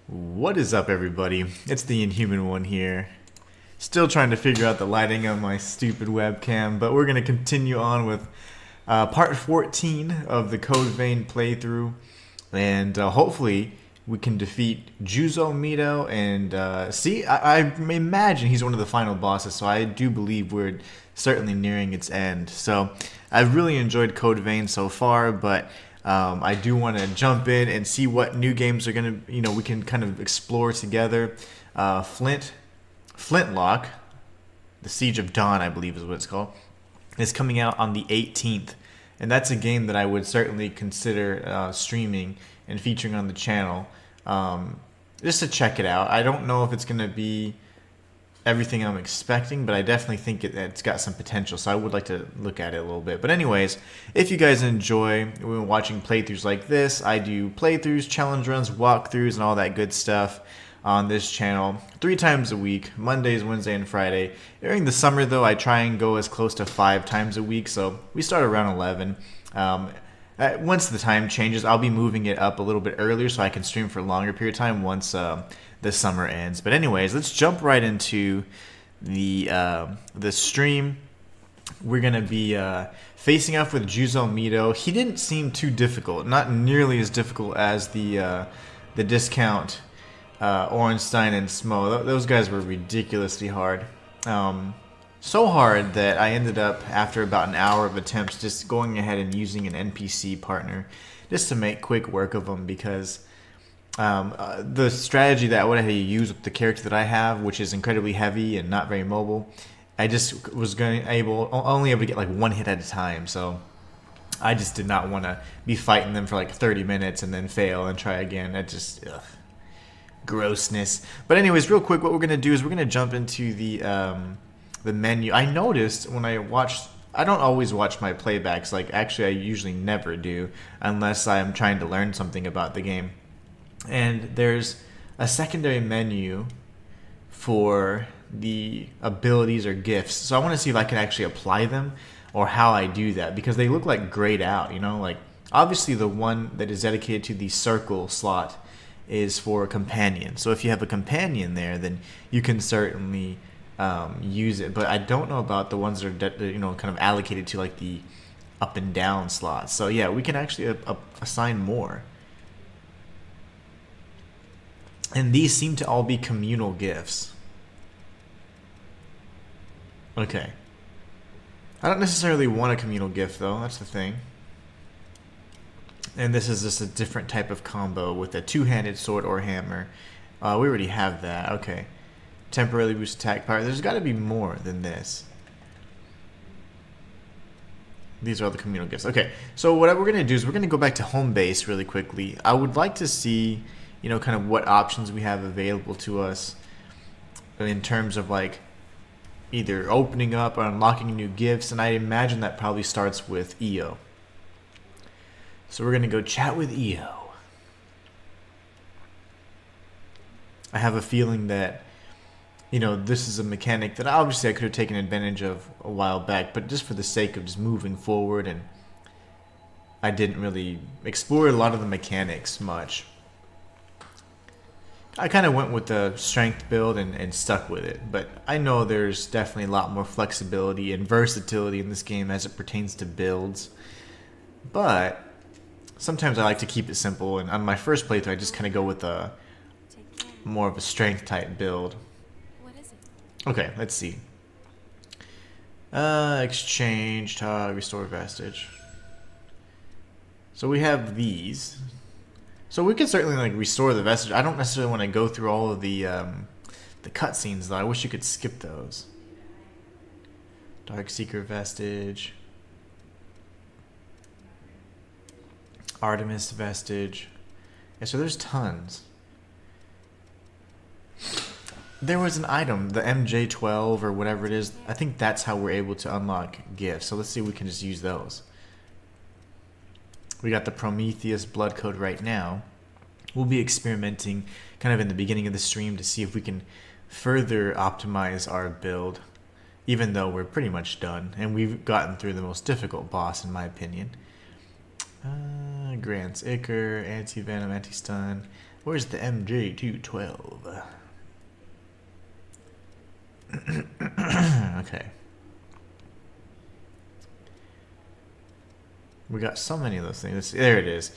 What is up, everybody? It's the Inhuman one here. Still trying to figure out the lighting on my stupid webcam, but we're going to continue on with part 14 of the Code Vein playthrough, and hopefully we can defeat Juzo Mito and see, I imagine he's one of the final bosses, so I do believe we're certainly nearing its end. So I've really enjoyed Code Vein so far, but I do want to jump in and see what new games are going to, we can kind of explore together. Flintlock, The Siege of Dawn, I believe is what it's called, is coming out on the 18th. And that's a game that I would certainly consider streaming and featuring on the channel, just to check it out. I don't know if it's going to be everything I'm expecting, but I definitely think it's got some potential, so I would like to look at it a little bit. But anyways, if you guys enjoy watching playthroughs like this, I do playthroughs, challenge runs, walkthroughs, and all that good stuff on this channel 3 times a week, Mondays, Wednesday, and Friday. During the summer, though, I try and go as close to 5 times a week, so we start around 11. Once the time changes, I'll be moving it up a little bit earlier so I can stream for a longer period of time once the summer ends. But anyways, let's jump right into the stream. We're gonna be facing off with Juzo Mito. He didn't seem too difficult, not nearly as difficult as the discount Ornstein and Smo. Those guys were ridiculously hard. So hard that I ended up, after about an hour of attempts, just going ahead and using an NPC partner just to make quick work of them, because the strategy that I would have to use with the character that I have, which is incredibly heavy and not very mobile, I just was only able to get like 1 hit at a time. So I just did not want to be fighting them for like 30 minutes and then fail and try again. That just grossness. But anyways, real quick, what we're gonna do is we're gonna jump into the menu. I noticed when I watched, I don't always watch my playbacks. Like, actually, I usually never do unless I'm trying to learn something about the game. And there's a secondary menu for the abilities or gifts. So I want to see if I can actually apply them or how I do that, because they look like grayed out, like obviously the one that is dedicated to the circle slot is for a companion. So if you have a companion there, then you can certainly use it. But I don't know about the ones that are kind of allocated to like the up and down slots. So yeah, we can actually assign more. And these seem to all be communal gifts. Okay. I don't necessarily want a communal gift, though. That's the thing. And this is just a different type of combo with a 2-handed sword or hammer. We already have that. Okay. Temporarily boost attack power. There's got to be more than this. These are all the communal gifts. Okay. So what we're going to do is we're going to go back to home base really quickly. I would like to see, kind of what options we have available to us in terms of like either opening up or unlocking new gifts. And I imagine that probably starts with EO. So we're going to go chat with EO. I have a feeling that, this is a mechanic that obviously I could have taken advantage of a while back, but just for the sake of just moving forward, and I didn't really explore a lot of the mechanics much. I kind of went with the strength build and stuck with it, but I know there's definitely a lot more flexibility and versatility in this game as it pertains to builds. But sometimes I like to keep it simple, and on my first playthrough I just kind of go with a more of a strength type build. Okay, let's see. Exchange, restore vestige. So we have these. So we can certainly like restore the vestige. I don't necessarily want to go through all of the cutscenes though. I wish you could skip those. Dark Seeker vestige. Artemis vestige. Yeah, so there's tons. There was an item, the MJ12 or whatever it is. I think that's how we're able to unlock gifts. So let's see if we can just use those. We got the Prometheus blood code right now. We'll be experimenting kind of in the beginning of the stream to see if we can further optimize our build, even though we're pretty much done and we've gotten through the most difficult boss in my opinion. Grants Ichor, anti-venom, anti-stun. Where's the MJ212? Okay. We got so many of those things. There it is.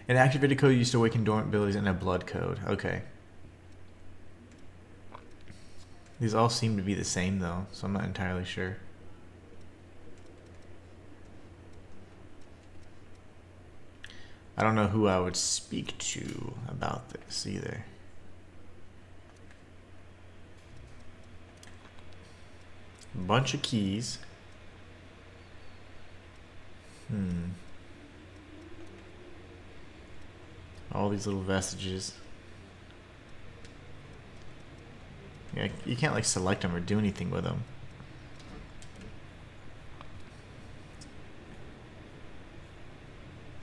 An activated code used to awaken dormant abilities and a blood code. Okay. These all seem to be the same though, so I'm not entirely sure. I don't know who I would speak to about this either. Bunch of keys. All these little vestiges. Yeah, you can't like select them or do anything with them.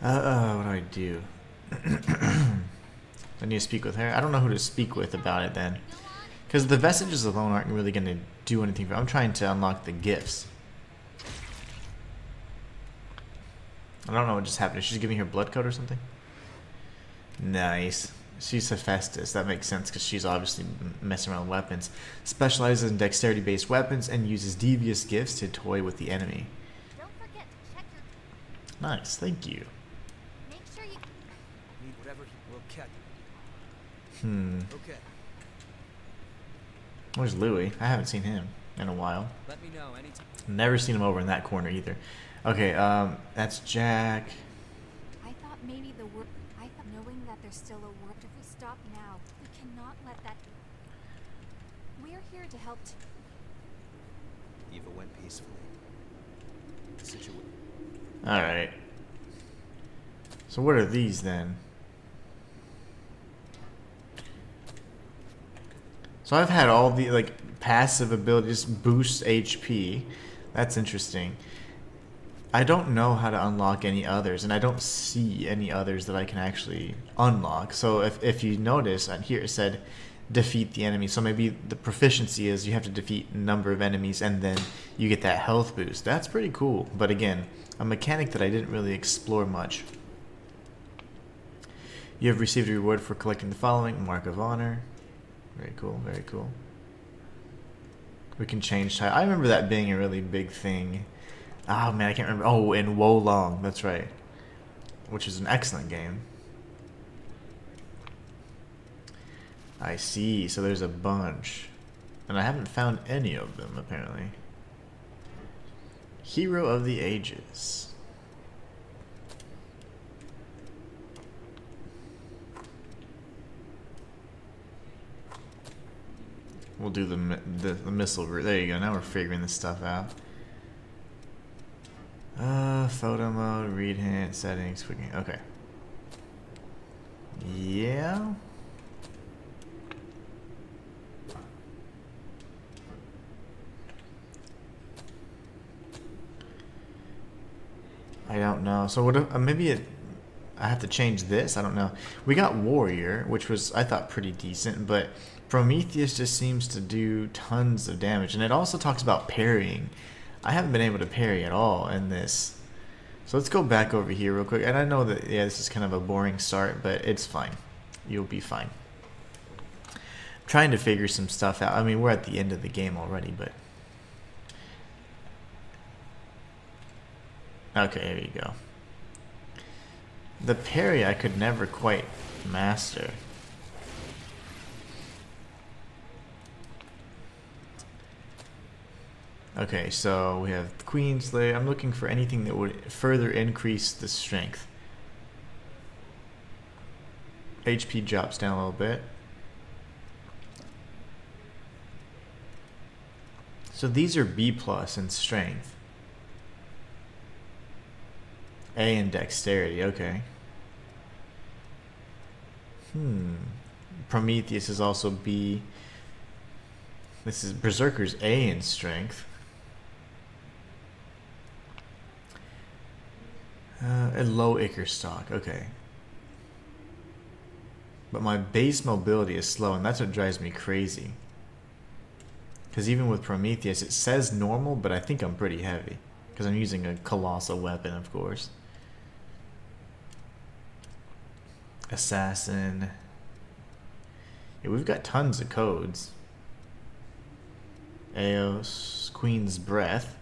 What do I do? I need to speak with her. I don't know who to speak with about it then. Because the vestiges alone aren't really going to do anything for me. I'm trying to unlock the gifts. I don't know what just happened. Is she giving her blood code or something? Nice. She's Hephaestus. That makes sense because she's obviously messing around with weapons. Specializes in dexterity-based weapons and uses devious gifts to toy with the enemy. Don't forget to check your... Nice. Thank you. Make sure you... Need whatever will catch. Okay. Where's Louis? I haven't seen him in a while. Let me know anytime. Never seen him over in that corner either. Okay, that's Jack. I thought maybe the work... I thought knowing that there's still a work... If we stop now, we cannot let that... We're here to help... Eva went peacefully. The situation. Alright. So what are these then? So I've had all the like passive abilities boost HP. That's interesting. I don't know how to unlock any others, and I don't see any others that I can actually unlock. So if you notice on here it said defeat the enemy. So maybe the proficiency is you have to defeat a number of enemies and then you get that health boost. That's pretty cool. But again, a mechanic that I didn't really explore much. You have received a reward for collecting the following: Mark of Honor. Very cool, very cool. We can change time. I remember that being a really big thing. Oh man, I can't remember. Oh, in Wolong, that's right. Which is an excellent game. I see, so there's a bunch. And I haven't found any of them, apparently. Hero of the Ages. We'll do the missile route. There you go. Now we're figuring this stuff out. Photo mode, read hint, settings, quick. Okay. Yeah. I don't know. So what? If, maybe it. I have to change this. I don't know. We got Warrior, which was I thought pretty decent, but Prometheus just seems to do tons of damage, and it also talks about parrying. I haven't been able to parry at all in this. So let's go back over here real quick. And I know that, yeah, this is kind of a boring start, but it's fine. You'll be fine. I'm trying to figure some stuff out. I mean, we're at the end of the game already, but... Okay, there you go. The parry I could never quite master. Okay, so we have Queenslayer. I'm looking for anything that would further increase the strength. HP drops down a little bit. So these are B+ in strength. A in dexterity, okay. Prometheus is also B. This is Berserker's A in strength. And low Ichor stock, okay. But my base mobility is slow, and that's what drives me crazy. Because even with Prometheus, it says normal, but I think I'm pretty heavy. Because I'm using a colossal weapon, of course. Assassin. Yeah, we've got tons of codes. Eos, Queen's Breath.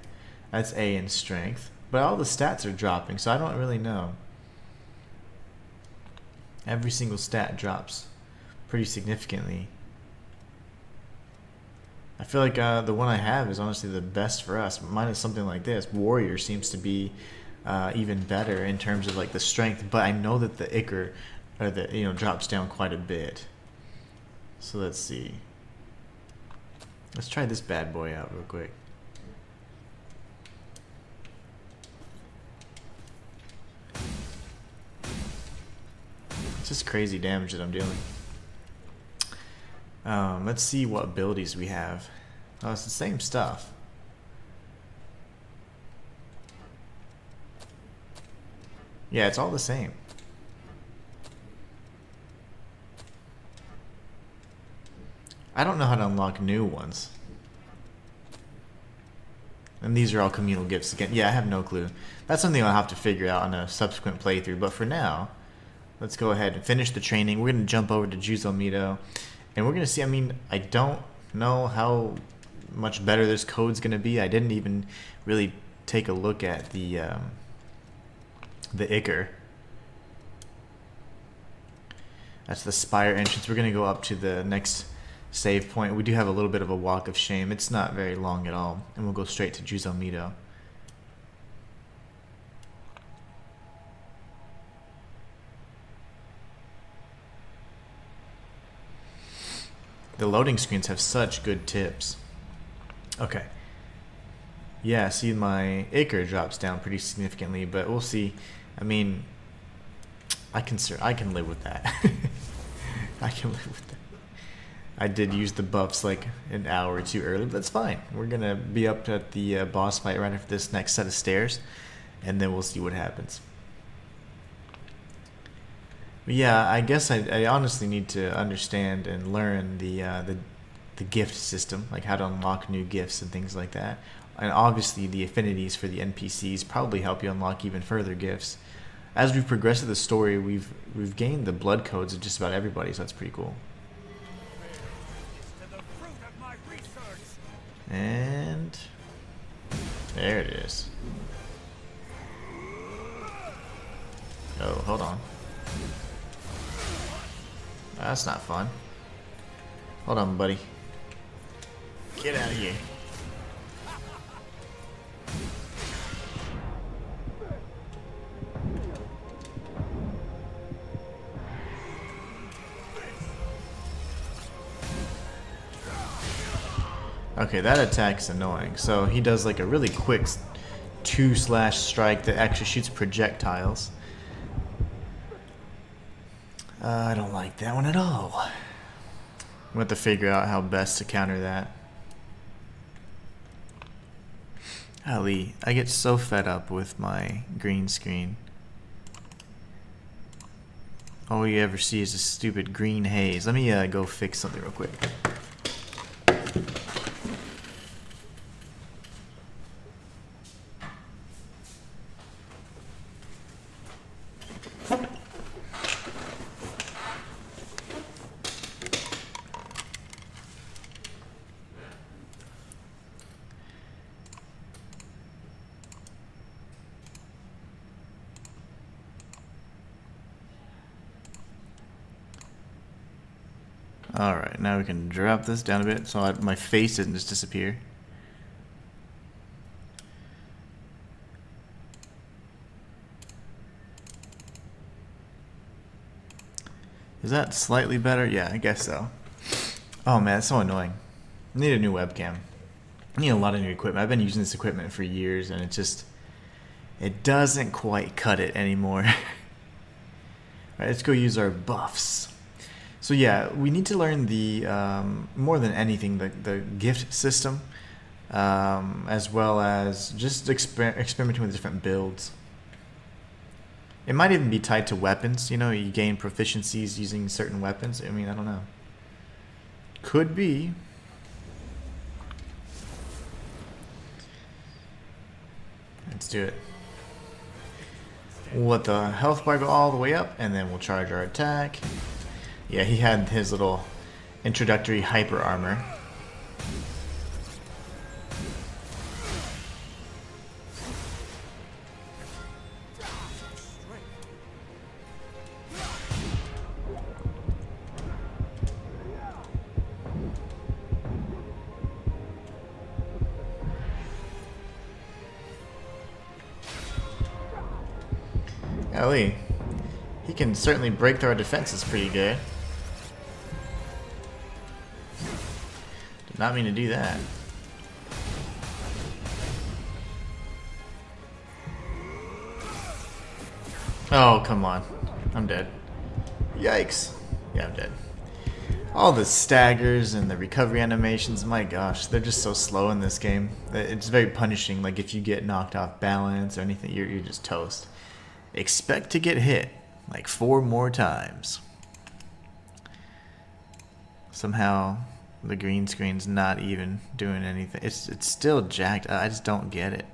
That's A in strength. But all the stats are dropping, so I don't really know. Every single stat drops pretty significantly. I feel like the one I have is honestly the best for us. Mine is something like this. Warrior seems to be even better in terms of like the strength, but I know that the Ichor, or the drops down quite a bit. So let's see. Let's try this bad boy out real quick. It's just crazy damage that I'm dealing. Let's see what abilities we have. Oh, it's the same stuff. Yeah, it's all the same. I don't know how to unlock new ones. And these are all communal gifts again. Yeah, I have no clue. That's something I'll have to figure out on a subsequent playthrough. But for now, let's go ahead and finish the training. We're going to jump over to Juzomito. And we're going to see, I mean, I don't know how much better this code's going to be. I didn't even really take a look at the Ichor. That's the Spire entrance. We're going to go up to the next save point. We do have a little bit of a walk of shame. It's not very long at all. And we'll go straight to Juzomito. The loading screens have such good tips. Okay. Yeah, see, my Ichor drops down pretty significantly, but we'll see. I mean, I can live with that. I can live with that. I did use the buffs like an hour or two early, but that's fine. We're gonna be up at the boss fight right after this next set of stairs, and then we'll see what happens. But yeah, I guess I honestly need to understand and learn the gift system, like how to unlock new gifts and things like that. And obviously the affinities for the NPCs probably help you unlock even further gifts. As we've progressed through the story, we've gained the blood codes of just about everybody, so that's pretty cool. And there it is. Oh, hold on. That's not fun. Hold on, buddy. Get out of here. Okay, that attack's annoying. So he does like a really quick 2/ strike that actually shoots projectiles. I don't like that one at all. I'm gonna have to figure out how best to counter that. Ali, I get so fed up with my green screen. All you ever see is a stupid green haze. Let me go fix something real quick. Alright, now we can drop this down a bit so my face doesn't just disappear. Is that slightly better? Yeah, I guess so. Oh man, it's so annoying. I need a new webcam. I need a lot of new equipment. I've been using this equipment for years and it doesn't quite cut it anymore. Alright, let's go use our buffs. So yeah, we need to learn the, more than anything, the gift system, as well as just experimenting with different builds. It might even be tied to weapons, you gain proficiencies using certain weapons. I mean, I don't know. Could be. Let's do it. We'll let the health bar go all the way up, and then we'll charge our attack. Yeah, he had his little introductory hyper armor. Ellie, he can certainly break through our defenses pretty good. Did not mean to do that. Oh, come on. I'm dead. Yikes. Yeah, I'm dead. All the staggers and the recovery animations, my gosh, they're just so slow in this game. It's very punishing. Like, if you get knocked off balance or anything, you're just toast. Expect to get hit like 4 more times. Somehow the green screen's not even doing anything. It's still jacked. I just don't get it.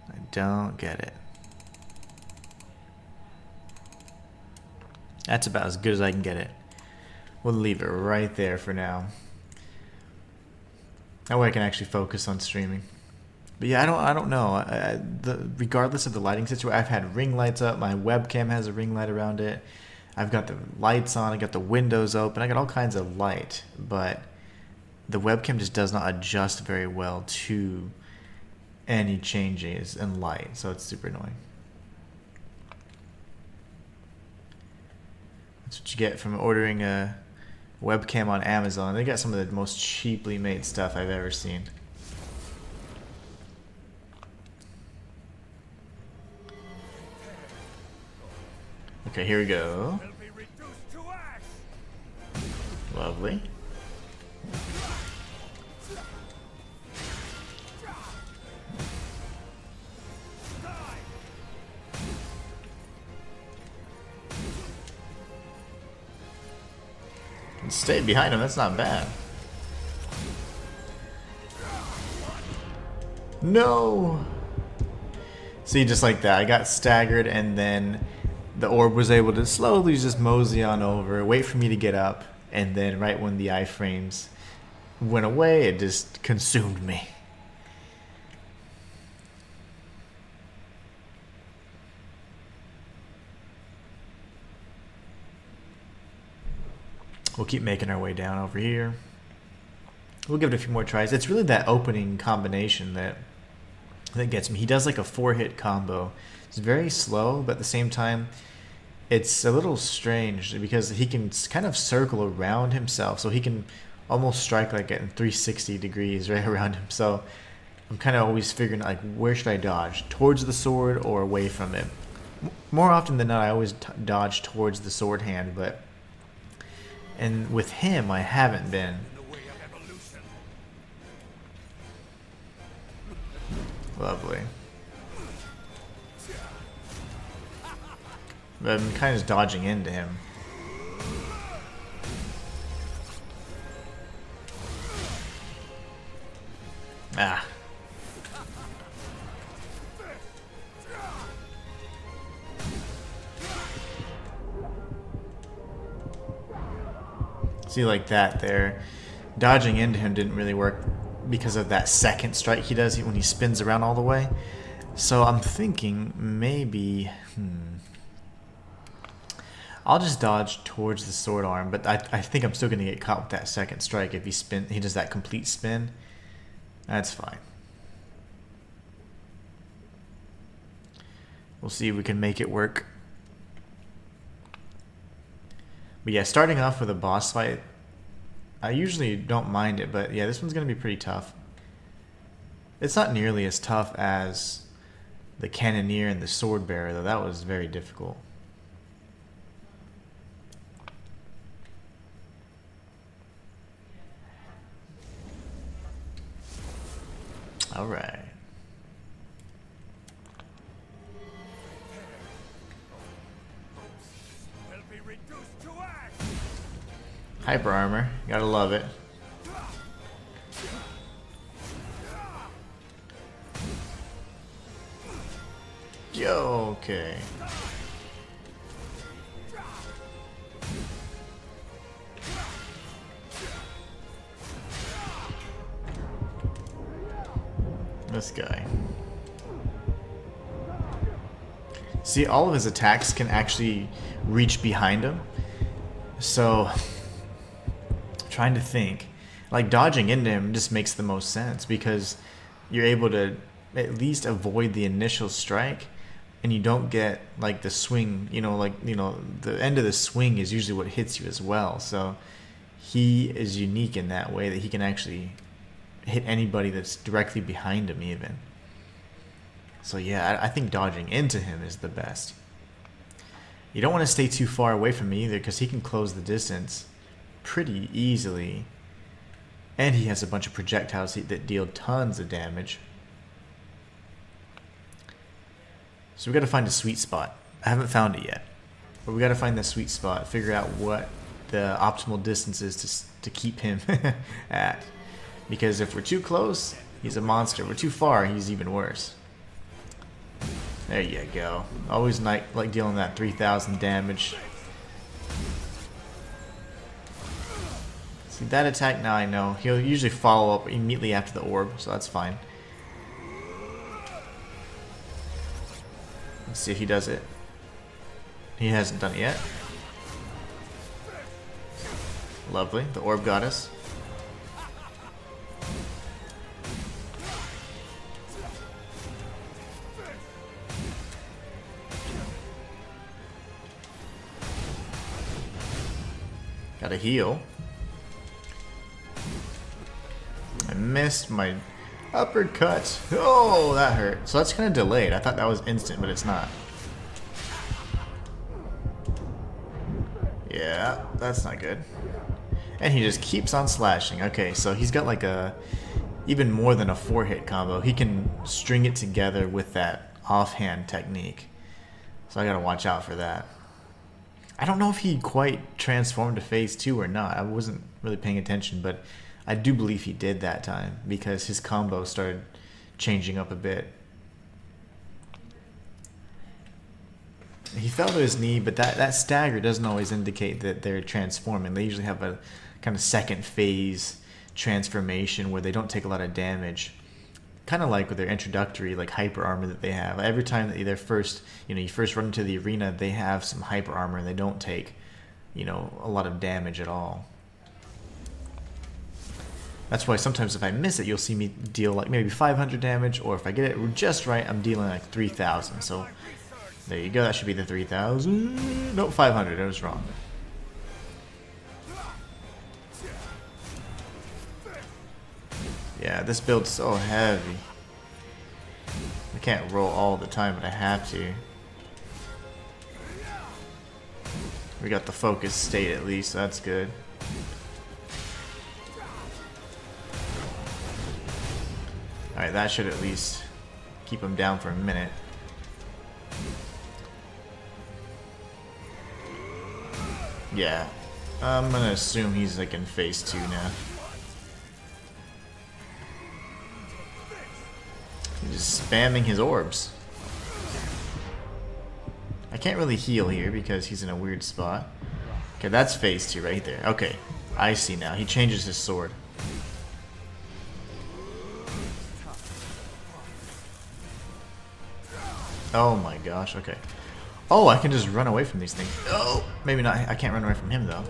I don't get it. That's about as good as I can get it. We'll leave it right there for now. That way I can actually focus on streaming. But yeah, I don't know. Regardless of the lighting situation, I've had ring lights up. My webcam has a ring light around it. I've got the lights on. I got the windows open. I got all kinds of light. But the webcam just does not adjust very well to any changes in light. So it's super annoying. That's what you get from ordering a webcam on Amazon. They got some of the most cheaply made stuff I've ever seen. Okay, here we go. Lovely. And stay behind him, that's not bad. No! See, just like that, I got staggered and then the orb was able to slowly just mosey on over, wait for me to get up, and then right when the iframes went away, it just consumed me. We'll keep making our way down over here. We'll give it a few more tries. It's really that opening combination that gets me. He does like a 4-hit combo. It's very slow, but at the same time, it's a little strange because he can kind of circle around himself, so he can almost strike like at 360 degrees right around him. So I'm kind of always figuring like, where should I dodge? Towards the sword or away from it? More often than not, I always dodge towards the sword hand, and with him, I haven't been. Lovely. But I'm kind of just dodging into him. Ah. See, like that there. Dodging into him didn't really work because of that second strike he does when he spins around all the way. So I'm thinking maybe... I'll just dodge towards the sword arm, but I think I'm still going to get caught with that second strike if he does that complete spin. That's fine. We'll see if we can make it work. But yeah, starting off with a boss fight, I usually don't mind it, but yeah, this one's going to be pretty tough. It's not nearly as tough as the Cannoneer and the Sword Bearer, though. That was very difficult. All right. Hyper armor, gotta love it. Yo, okay. This guy. See, all of his attacks can actually reach behind him. So, trying to think. Like, dodging into him just makes the most sense because you're able to at least avoid the initial strike and you don't get, like, the swing. The end of the swing is usually what hits you as well. So, he is unique in that way that he can actually hit anybody that's directly behind him even. So yeah, I think dodging into him is the best. You don't want to stay too far away from him either because he can close the distance pretty easily. And he has a bunch of projectiles that deal tons of damage. So we got to find a sweet spot. I haven't found it yet. But we got to find the sweet spot, figure out what the optimal distance is to keep him at. Because if we're too close, he's a monster. If we're too far, he's even worse. There you go. Always like dealing that 3,000 damage. See, that attack now I know. He'll usually follow up immediately after the orb, so that's fine. Let's see if he does it. He hasn't done it yet. Lovely. The orb got us. Gotta heal. I missed my uppercut. Oh, that hurt. So that's kind of delayed. I thought that was instant, but it's not. Yeah, that's not good. And he just keeps on slashing. Okay, so he's got like even more than a 4-hit combo. He can string it together with that offhand technique. So I gotta watch out for that. I don't know if he quite transformed to phase 2 or not. I wasn't really paying attention, but I do believe he did that time because his combo started changing up a bit. He fell to his knee, but that stagger doesn't always indicate that they're transforming. They usually have a kind of second phase transformation where they don't take a lot of damage. Kind of like with their introductory like hyper armor that they have. Every time that you first run into the arena, they have some hyper armor and they don't take, a lot of damage at all. That's why sometimes if I miss it, you'll see me deal like maybe 500 damage, or if I get it just right, I'm dealing like 3,000. So there you go. That should be the 3,000. Nope, 500. I was wrong. Yeah, this build's so heavy. I can't roll all the time, but I have to. We got the focus state at least, so that's good. Alright, that should at least keep him down for a minute. Yeah, I'm gonna assume he's like in phase 2 now. He's just spamming his orbs. I can't really heal here because he's in a weird spot. Okay, that's phase 2 right there. Okay, I see now. He changes his sword. Oh my gosh, okay. Oh, I can just run away from these things. Oh, maybe not. I can't run away from him though.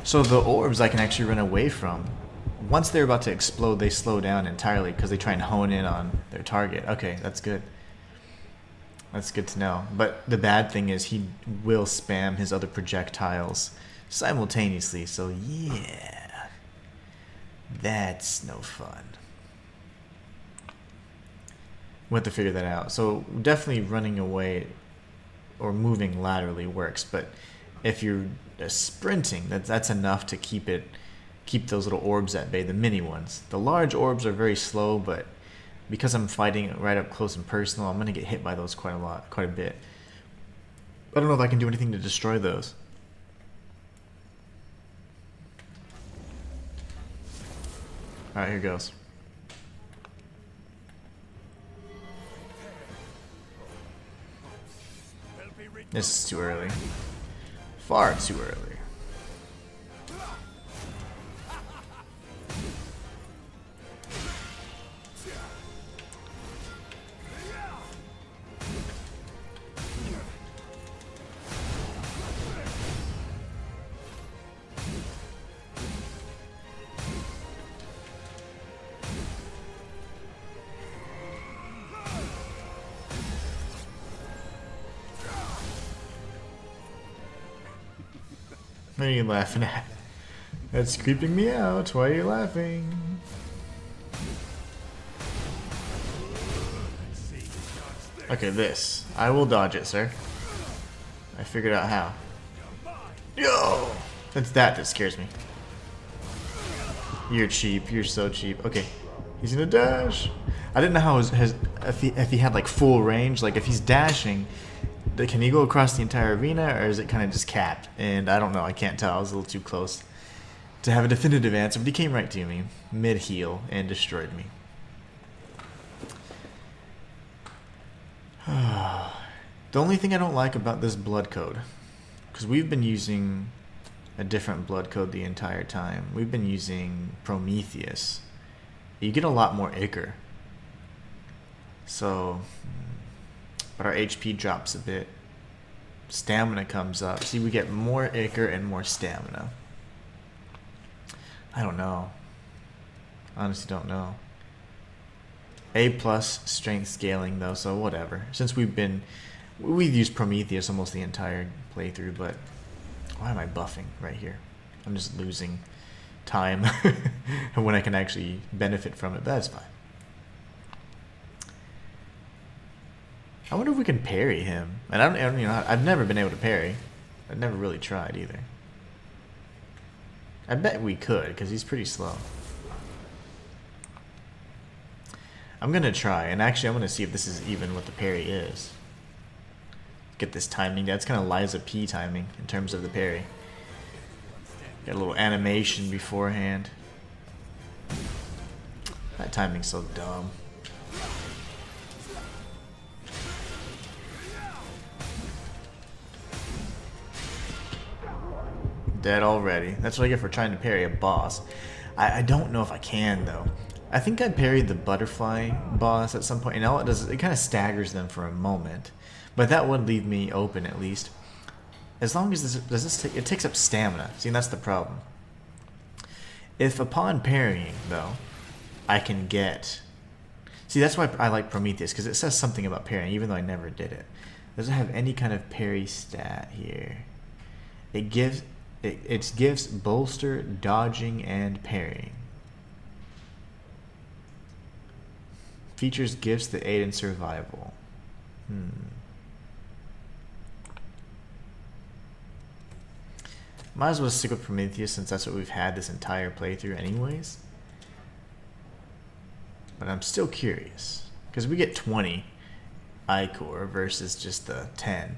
So the orbs I can actually run away from. Once they're about to explode, they slow down entirely because they try and hone in on their target. Okay, that's good. That's good to know. But the bad thing is he will spam his other projectiles simultaneously. So yeah, that's no fun. We'll have to figure that out. So definitely running away or moving laterally works. But if you're sprinting, that's enough to keep those little orbs at bay, the mini ones. The large orbs are very slow, but because I'm fighting right up close and personal, I'm going to get hit by those quite a bit. I don't know if I can do anything to destroy those. Alright, here goes. This is too early. Far too early. What are you laughing at? That's creeping me out. Why are you laughing? Okay, this. I will dodge it, sir. I figured out how. Yo! It's that scares me. You're cheap. You're so cheap. Okay. He's gonna dash. I didn't know how if he had like full range. Like if he's dashing, can he go across the entire arena, or is it kind of just capped? And I don't know. I can't tell. I was a little too close to have a definitive answer, but he came right to me mid-heal and destroyed me. The only thing I don't like about this blood code, because we've been using a different blood code the entire time. We've been using Prometheus. You get a lot more Ichor. So, but our HP drops a bit. Stamina comes up. See, we get more Ichor and more stamina. I don't know. Honestly, don't know. A plus strength scaling though, so whatever. Since we've used Prometheus almost the entire playthrough, but why am I buffing right here? I'm just losing time when I can actually benefit from it, but that's fine. I wonder if we can parry him. And I've never been able to parry. I've never really tried either. I bet we could, because he's pretty slow. I'm gonna try, and actually I'm gonna see if this is even what the parry is. Get this timing. That's kind of Liza P timing in terms of the parry. Got a little animation beforehand. That timing's so dumb. Dead already. That's what I get for trying to parry a boss. I don't know if I can though. I think I parried the butterfly boss at some point, and all it does is it kind of staggers them for a moment. But that would leave me open at least. As long as it takes up stamina. See, that's the problem. If upon parrying though, I can get. See, that's why I like Prometheus, because it says something about parrying, even though I never did it. It doesn't have any kind of parry stat here. It gives bolster, dodging, and parrying. Features gifts that aid in survival. Might as well stick with Prometheus since that's what we've had this entire playthrough anyways. But I'm still curious, because we get 20 Ichor versus just the 10.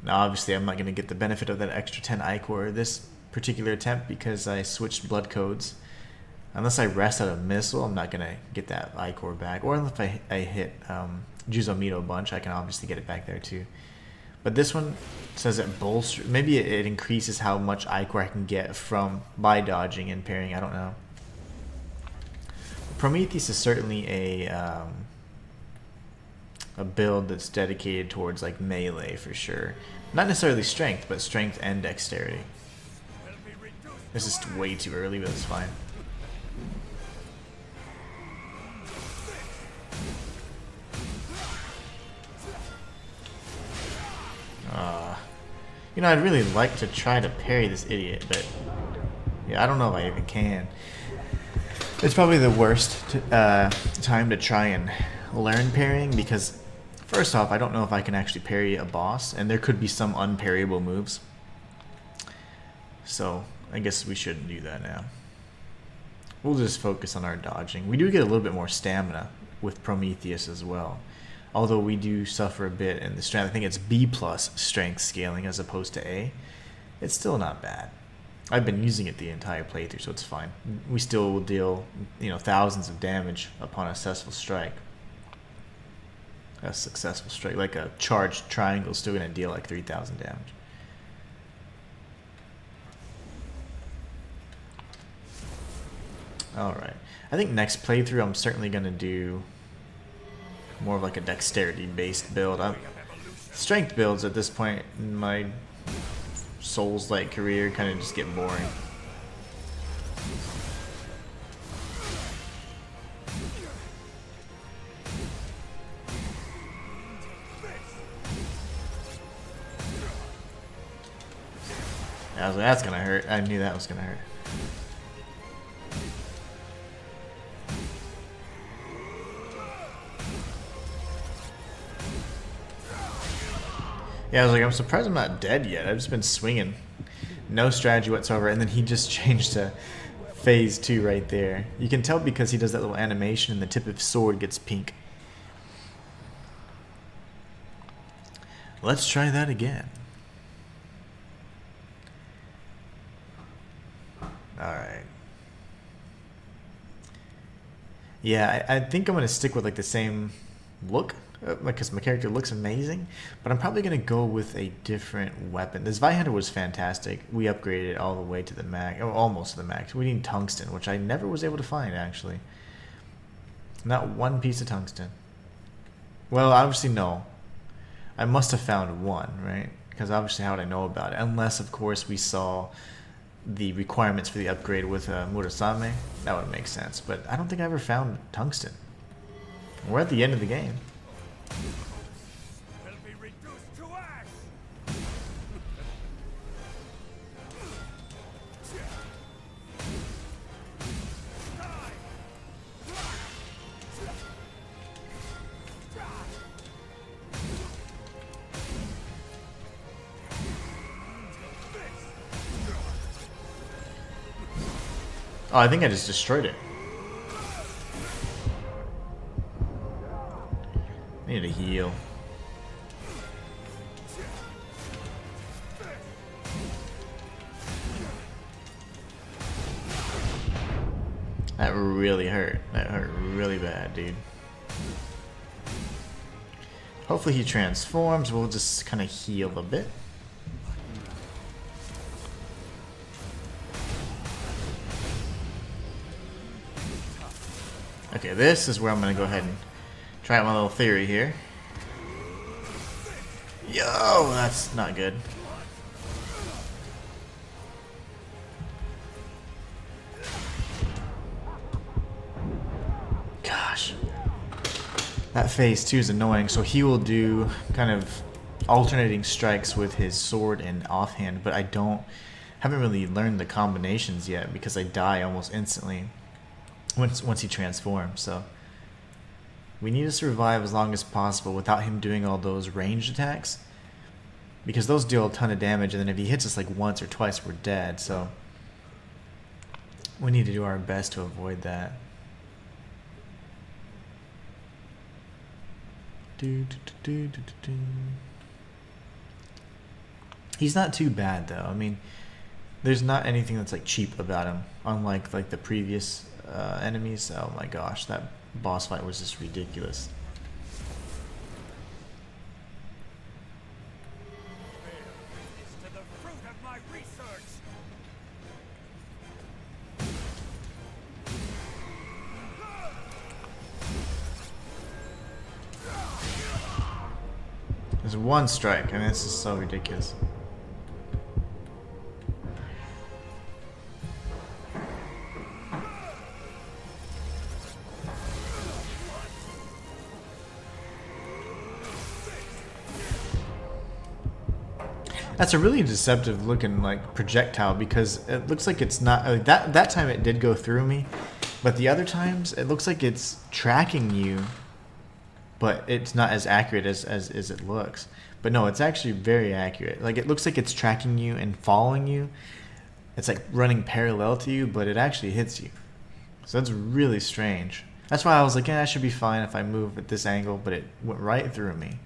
Now obviously I'm not going to get the benefit of that extra 10 Ichor this particular attempt because I switched blood codes. Unless I rest out a missile, I'm not going to get that Ichor back. Or if I hit Juzomito a bunch, I can obviously get it back there too. But this one says it bolster. Maybe it increases how much Ichor I can get by dodging and parrying. I don't know. Prometheus is certainly a build that's dedicated towards like melee for sure. Not necessarily strength, but strength and dexterity. This is way too early, but it's fine. I'd really like to try to parry this idiot, but yeah, I don't know if I even can. It's probably the worst time to try and learn parrying because, first off, I don't know if I can actually parry a boss, and there could be some unparryable moves. So I guess we shouldn't do that now. We'll just focus on our dodging. We do get a little bit more stamina with Prometheus as well. Although we do suffer a bit in the strength. I think it's B plus strength scaling as opposed to A. It's still not bad. I've been using it the entire playthrough, so it's fine. We still will deal, thousands of damage upon a successful strike. A successful strike, like a charged triangle, is still going to deal like 3,000 damage. Alright. I think next playthrough I'm certainly going to do more of like a dexterity based build. Strength builds at this point in my Souls-like career kind of just get boring. I was like, that's gonna hurt. I knew that was gonna hurt. Yeah, I was like, I'm surprised I'm not dead yet. I've just been swinging. No strategy whatsoever. And then he just changed to phase 2 right there. You can tell because he does that little animation and the tip of his sword gets pink. Let's try that again. Alright. Yeah, I think I'm going to stick with like the same look. Because my character looks amazing, but I'm probably going to go with a different weapon. This Zweihander was fantastic. We upgraded it all the way to the max, or almost to the max. We need tungsten, which I never was able to find, actually. Not one piece of tungsten. Well, obviously, no. I must have found one, right? Because obviously, how would I know about it? Unless, of course, we saw the requirements for the upgrade with Murasame. That would make sense, but I don't think I ever found tungsten. We're at the end of the game. Will be reduced to ash. Oh, I think I just destroyed it. I need to heal. That really hurt. That hurt really bad, dude. Hopefully he transforms. We'll just kind of heal a bit. Okay, this is where I'm going to go ahead and try out my little theory here. Yo, that's not good. Gosh. That phase 2 is annoying, so he will do kind of alternating strikes with his sword and offhand, but haven't really learned the combinations yet because I die almost instantly once he transforms, so we need to survive as long as possible without him doing all those ranged attacks, because those deal a ton of damage, and then if he hits us like once or twice, we're dead, so we need to do our best to avoid that. He's not too bad though. I mean, there's not anything that's like cheap about him, unlike like the previous enemies. Oh my gosh, that boss fight was just ridiculous. To the fruit of my research. There's one strike. I mean, this is so ridiculous. That's a really deceptive looking like projectile, because it looks like it's not that time it did go through me, but the other times it looks like it's tracking you, but it's not as accurate as it looks. But no, it's actually very accurate. Like, it looks like it's tracking you and following you. It's like running parallel to you, but it actually hits you. So that's really strange. That's why I was like, yeah, I should be fine if I move at this angle, but it went right through me.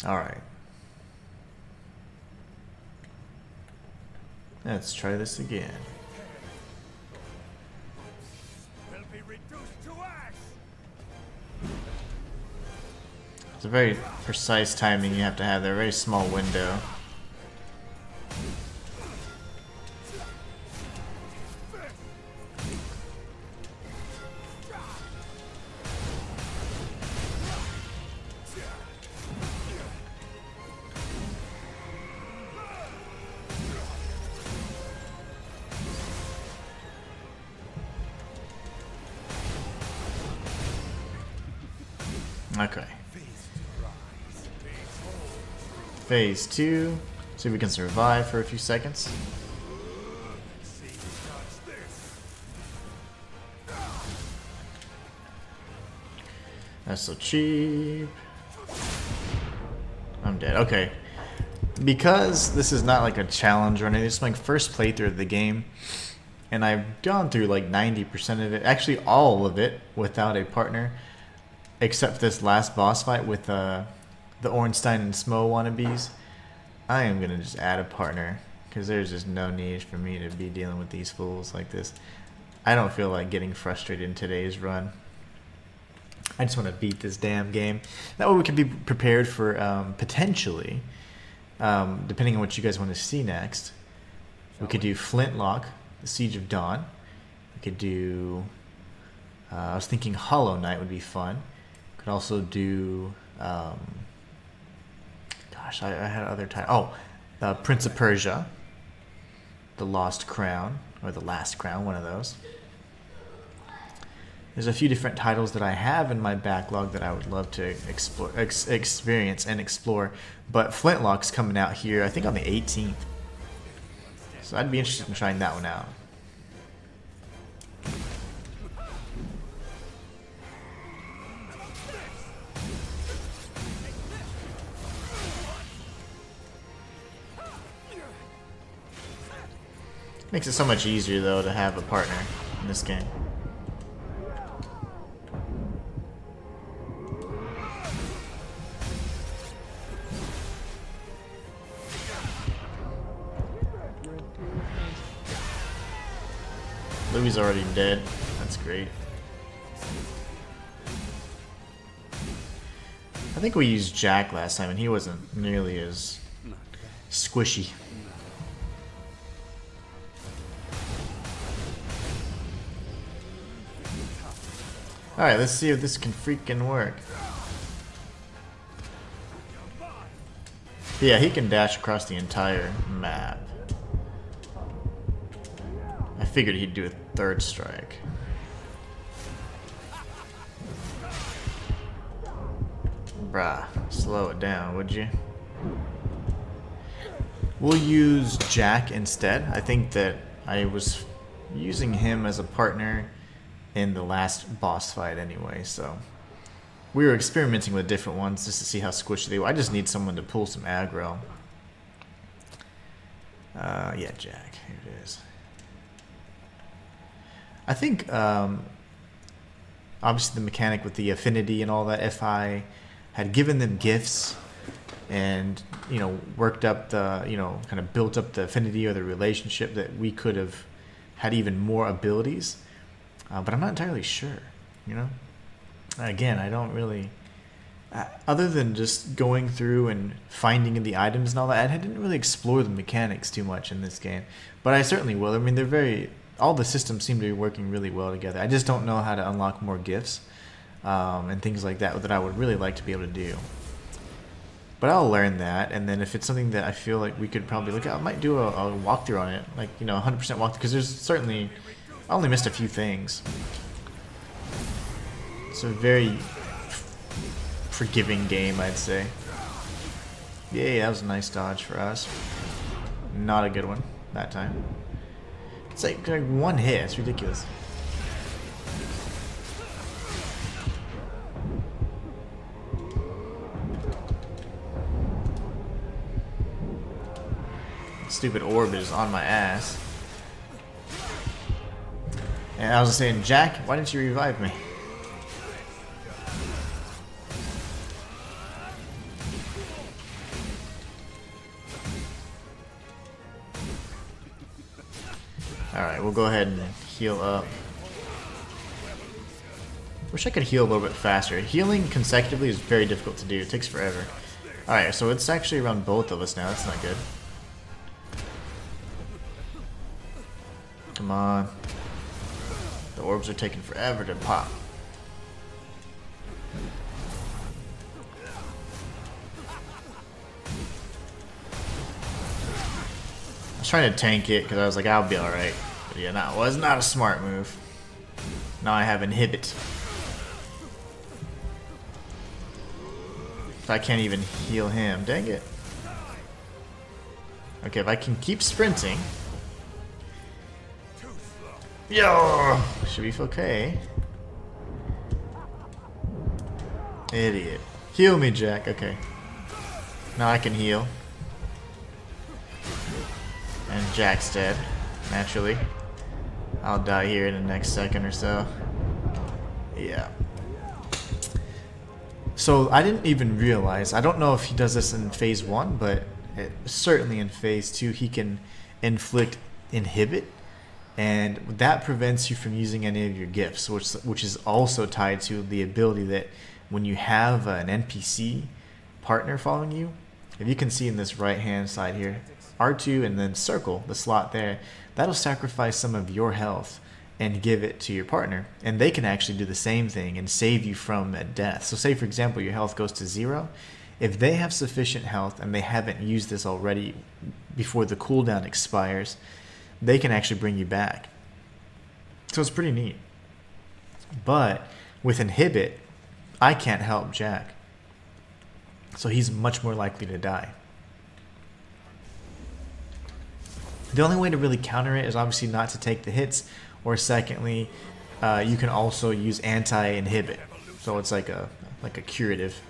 Alright. Let's try this again. Will be reduced to ash. It's a very precise timing you have to have there, a very small window. Okay. Phase 2. See if we can survive for a few seconds. That's so cheap. I'm dead. Okay. Because this is not like a challenge or anything, this is my first playthrough of the game. And I've gone through like 90% of it, actually all of it, without a partner. Except this last boss fight with the Ornstein and Smo wannabes. I am going to just add a partner, because there's just no need for me to be dealing with these fools like this. I don't feel like getting frustrated in today's run. I just want to beat this damn game. That way we can be prepared for potentially, depending on what you guys want to see next, we could do Flintlock, the Siege of Dawn. We could do, I was thinking Hollow Knight would be fun. Could also do, gosh, I had other titles. Oh, Prince of Persia, The Lost Crown, or The Last Crown, one of those. There's a few different titles that I have in my backlog that I would love to explore, experience and explore. But Flintlock's coming out here, I think on the 18th. So I'd be interested in trying that one out. Makes it so much easier though to have a partner in this game. Louis already dead. That's great. I think we used Jack last time and he wasn't nearly as squishy. Alright, let's see if this can freaking work. Yeah, he can dash across the entire map. I figured he'd do a third strike. Bruh, slow it down, would you? We'll use Jack instead. I think that I was using him as a partner in the last boss fight anyway, so we were experimenting with different ones just to see how squishy they were. I just need someone to pull some aggro. Yeah, Jack, here it is. I think obviously the mechanic with the affinity and all that, if I had given them gifts and, you know, worked up the, you know, kind of built up the affinity or the relationship, that we could have had even more abilities. But I'm not entirely sure, you know? Again, I don't really... other than just going through and finding the items and all that, I didn't really explore the mechanics too much in this game. But I certainly will. I mean, they're very... all the systems seem to be working really well together. I just don't know how to unlock more gifts and things like that that I would really like to be able to do. But I'll learn that, and then if it's something that I feel like we could probably look at, I might do a walkthrough on it. Like, you know, 100% walkthrough, because there's certainly... I only missed a few things. It's a very forgiving game, I'd say. Yay, that was a nice dodge for us. Not a good one that time. It's like one hit, it's ridiculous. Stupid orb is on my ass. And I was saying, Jack, why didn't you revive me? Alright, we'll go ahead and heal up. Wish I could heal a little bit faster. Healing consecutively is very difficult to do. It takes forever. Alright, so it's actually around both of us now. That's not good. Come on. The orbs are taking forever to pop. I was trying to tank it because I was like, I'll be alright. But yeah, no, it was not a smart move. Now I have inhibit. So I can't even heal him. Dang it. Okay, if I can keep sprinting. Yo! Should be okay. Idiot. Heal me, Jack. Okay. Now I can heal. And Jack's dead. Naturally. I'll die here in the next second or so. Yeah. So I didn't even realize, I don't know if he does this in phase 1, but certainly in phase 2 he can inflict inhibit, and that prevents you from using any of your gifts, which is also tied to the ability that when you have an NPC partner following you, if you can see in this right hand side here, R2 and then circle the slot there, that'll sacrifice some of your health and give it to your partner, and they can actually do the same thing and save you from a death. So say for example your health goes to 0, if they have sufficient health and they haven't used this already before the cooldown expires, they can actually bring you back. So it's pretty neat. But with inhibit, I can't help Jack, so he's much more likely to die. The only way to really counter it is obviously not to take the hits, or secondly, you can also use anti-inhibit. So it's like a curative.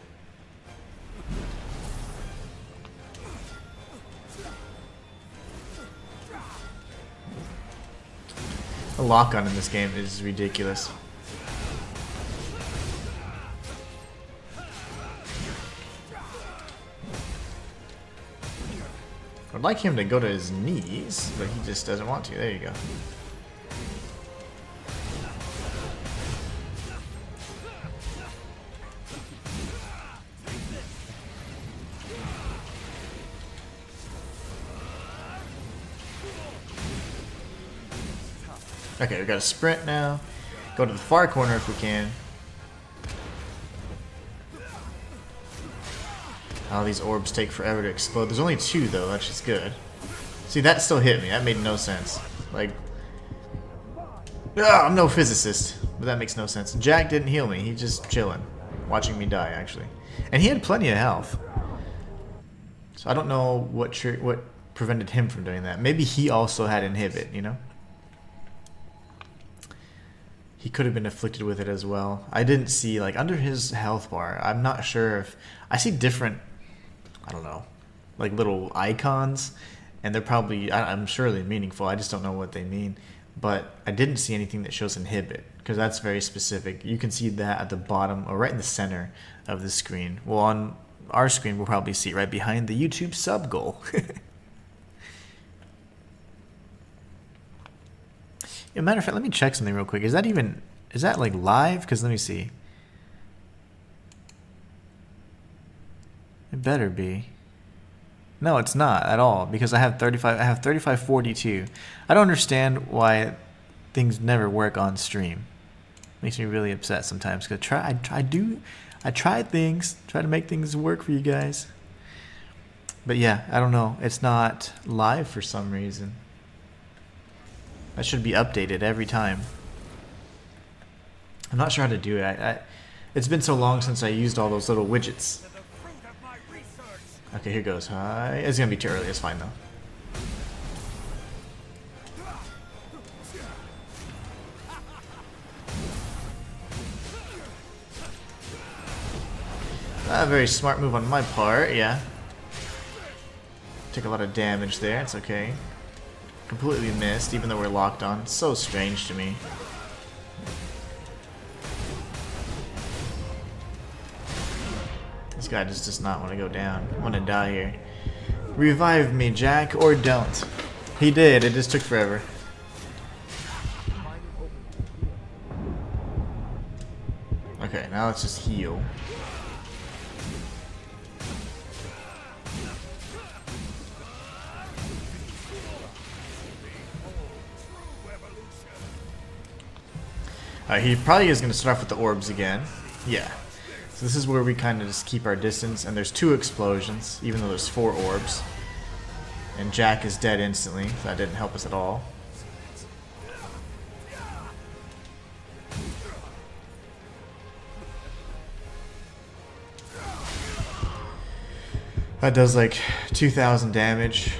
The lock-on in this game is ridiculous. I'd like him to go to his knees, but he just doesn't want to. There you go. Okay, we got a sprint now. Go to the far corner if we can. Oh, these orbs take forever to explode. There's only 2 though, that's just good. See, that still hit me. That made no sense. Like, I'm no physicist, but that makes no sense. Jack didn't heal me. He's just chilling, watching me die, actually. And he had plenty of health. So I don't know what prevented him from doing that. Maybe he also had inhibit, you know? He could have been afflicted with it as well. I didn't see, like, under his health bar, I'm not sure if... I see different, I don't know, like little icons, and they're probably, I'm sure they're meaningful, I just don't know what they mean. But I didn't see anything that shows inhibit, because that's very specific. You can see that at the bottom, or right in the center of the screen. Well, on our screen, we'll probably see it right behind the YouTube sub goal. Yeah, matter of fact, let me check something real quick. Is that like live? Because let me see. It better be. No, it's not at all, because I have 3542. I don't understand why things never work on stream. Makes me really upset sometimes, because I try things, try to make things work for you guys. But yeah, I don't know. It's not live for some reason. That should be updated every time. I'm not sure how to do it. It's been so long since I used all those little widgets. Okay, here goes. Hi. It's gonna be too early. It's fine though. A very smart move on my part. Yeah. Took a lot of damage there. It's okay. Completely missed, even though we're locked on. It's so strange to me. This guy just does not want to go down. I want to die here. Revive me, Jack, or don't. He did. It just took forever. now let's just heal. He probably is going to start off with the orbs again. Yeah. So this is where we kind of just keep our distance, and there's 2 explosions, even though there's 4 orbs. And Jack is dead instantly, so that didn't help us at all. That does like 2,000 damage.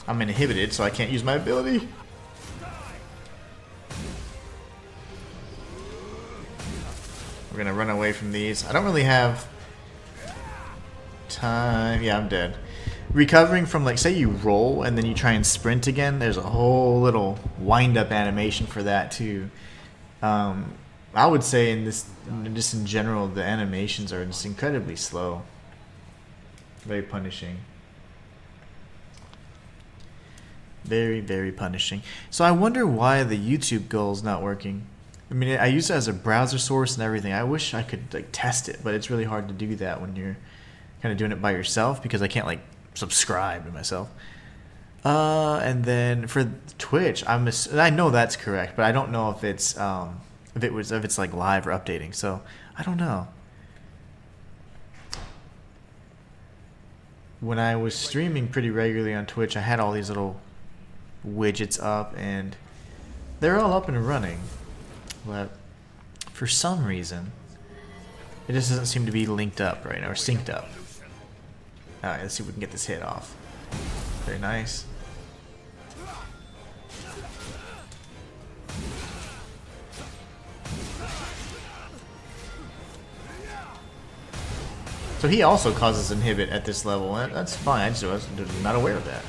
I'm inhibited, so I can't use my ability. We're gonna run away from these. I don't really have time. Yeah, I'm dead. Recovering from, like, say you roll and then you try and sprint again, there's a whole little wind-up animation for that too. I would say in this, just in general, the animations are just incredibly slow. Very punishing. Very, very punishing. So I wonder why the YouTube goal is not working. I mean, I use it as a browser source and everything. I wish I could like test it, but it's really hard to do that when you're kind of doing it by yourself, because I can't like subscribe to myself. And then for Twitch, I know that's correct, but I don't know if it's if it's like live or updating. So I don't know. When I was streaming pretty regularly on Twitch, I had all these little widgets up, and they're all up and running. But for some reason, it just doesn't seem to be linked up right now, or synced up. Alright, let's see if we can get this hit off. Very nice. So he also causes inhibit at this level, and that's fine. I just was not aware of that.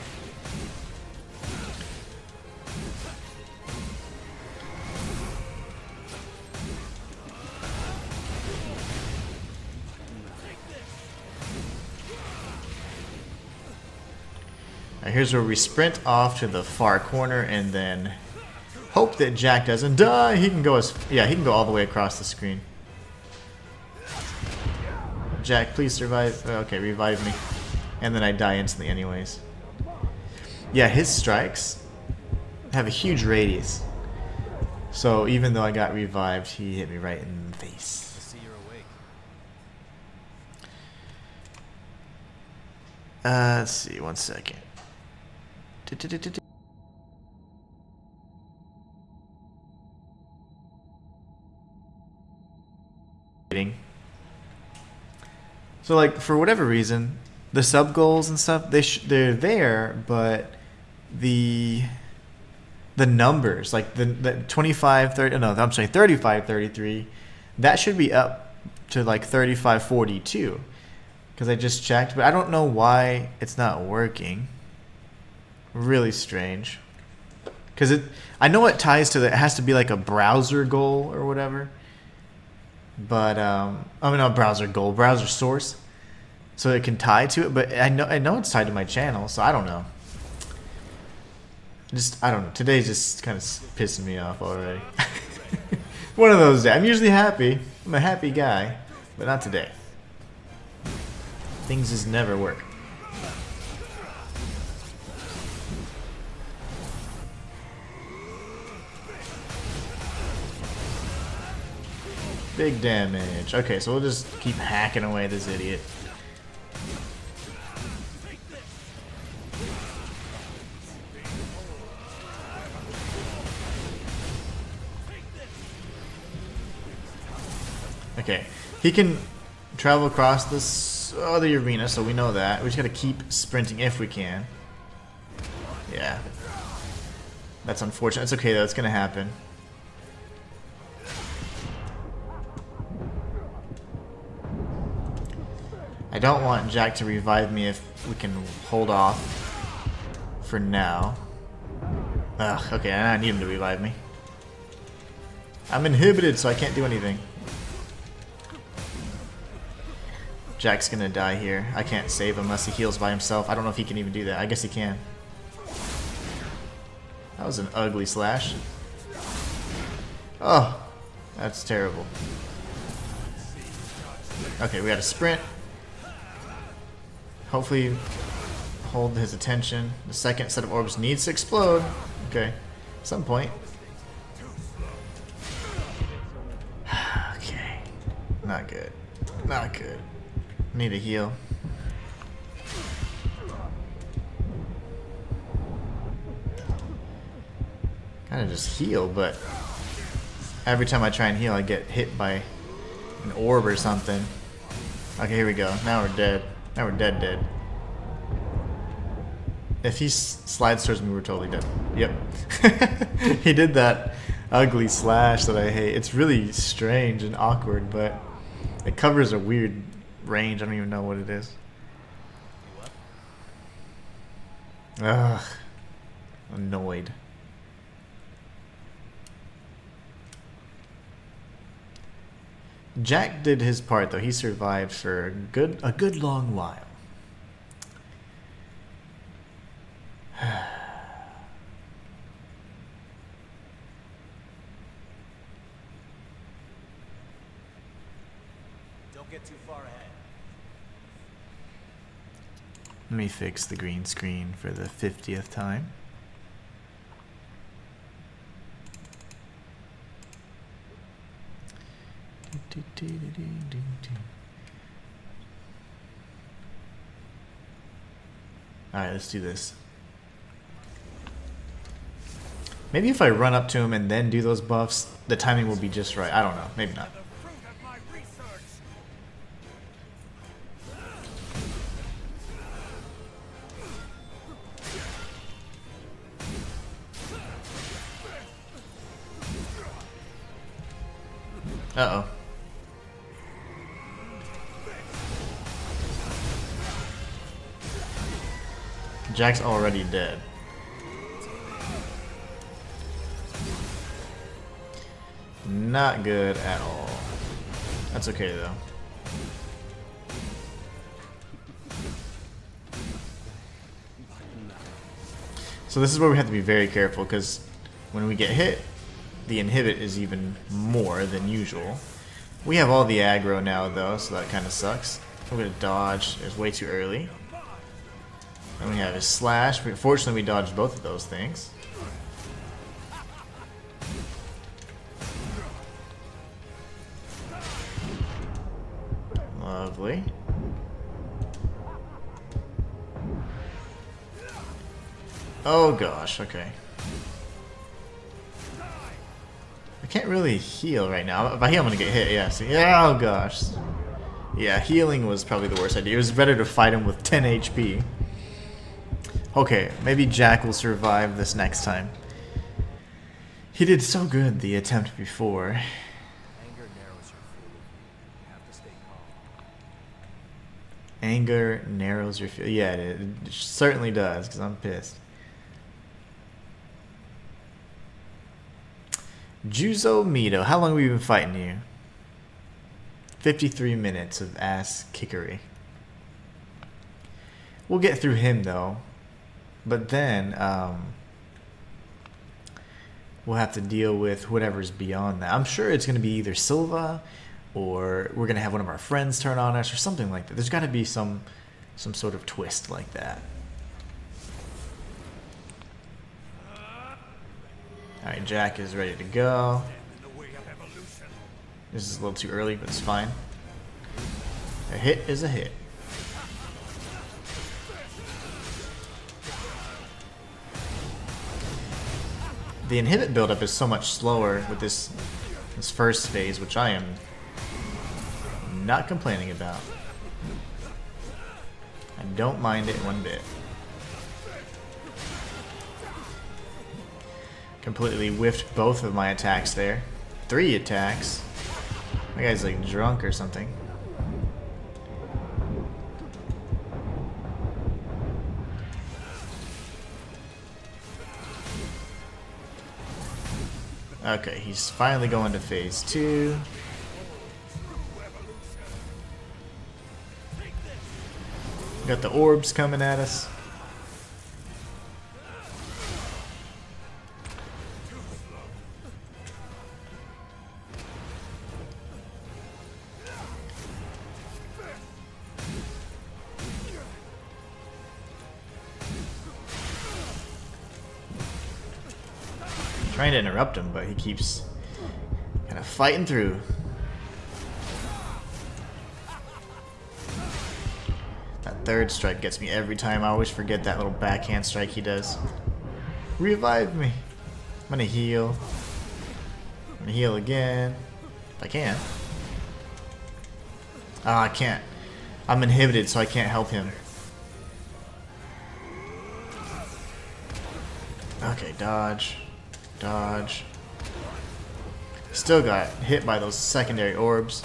Alright, here's where we sprint off to the far corner and then hope that Jack doesn't die. He can go he can go all the way across the screen. Jack, please survive. Okay, revive me. And then I die instantly anyways. Yeah, his strikes have a huge radius. So even though I got revived, he hit me right in the face. I see you're awake. Let's see, 1 second. So like for whatever reason, the sub goals and stuff, they're there, but the numbers, like the 25, 30, no, I'm sorry, 35, 33, that should be up to like 35, 42, because I just checked, but I don't know why it's not working. Really strange. Because I know it ties to it has to be like a browser goal or whatever. But I mean, not browser goal, browser source, so it can tie to it. But I know it's tied to my channel, so I don't know. I don't know. Today's just kind of pissing me off already. One of those days. I'm usually happy. I'm a happy guy, but not today. Things just never work. Big damage. Okay, so we'll just keep hacking away this idiot. Okay, he can travel across this other arena, so we know that. We just gotta keep sprinting if we can. Yeah. That's unfortunate. It's okay though, it's gonna happen. I don't want Jack to revive me if we can hold off for now. Ugh, okay, I need him to revive me. I'm inhibited, so I can't do anything. Jack's gonna die here. I can't save him unless he heals by himself. I don't know if he can even do that. I guess he can. That was an ugly slash. Oh, that's terrible. Okay, we got a sprint. Hopefully hold his attention. The second set of orbs needs to explode. Okay, at some point. Okay, not good. Not good. Need a heal. Kind of just heal, but every time I try and heal, I get hit by an orb or something. Okay, here we go. Now we're dead. Now we're dead. If he slides towards me, we're totally dead. Yep. He did that ugly slash that I hate. It's really strange and awkward, but it covers a weird range. I don't even know what it is. Ugh. Annoyed. Jack did his part though. He survived for a good long while. Don't get too far ahead. Let me fix the green screen for the 50th time. Alright, let's do this. Maybe if I run up to him and then do those buffs, the timing will be just right. I don't know. Maybe not. The fruit of my research. Uh-oh. Jack's already dead. Not good at all. That's okay though. So this is where we have to be very careful, because when we get hit, the inhibit is even more than usual. We have all the aggro now though, so that kind of sucks. We're gonna dodge. It's way too early. And we have his slash. Fortunately, we dodged both of those things. Lovely. Oh gosh, okay. I can't really heal right now. If I heal, I'm gonna get hit, yeah. See? Oh gosh. Yeah, healing was probably the worst idea. It was better to fight him with 10 HP. Okay, maybe Jack will survive this next time. He did so good the attempt before. Anger narrows your field. You have to stay calm. Anger narrows your field. Yeah, it certainly does, because I'm pissed. Juzo Mito, how long have we been fighting you? 53 minutes of ass kickery. We'll get through him though, but then we'll have to deal with whatever's beyond that. I'm sure it's going to be either Silva, or we're going to have one of our friends turn on us, or something like that. There's got to be some sort of twist like that. Alright, Jack is ready to go. This is a little too early, but it's fine. A hit is a hit. The inhibit buildup is so much slower with this first phase, which I am not complaining about. I don't mind it one bit. Completely whiffed both of my attacks there. 3 attacks. That guy's like drunk or something. Okay, he's finally going to phase 2. Got the orbs coming at us. Trying to interrupt him, but he keeps kind of fighting through. That third strike gets me every time. I always forget that little backhand strike he does. Revive me. I'm gonna heal. I'm gonna heal again. If I can. I can't. I'm inhibited, so I can't help him. Okay, dodge. Dodge. Still got hit by those secondary orbs.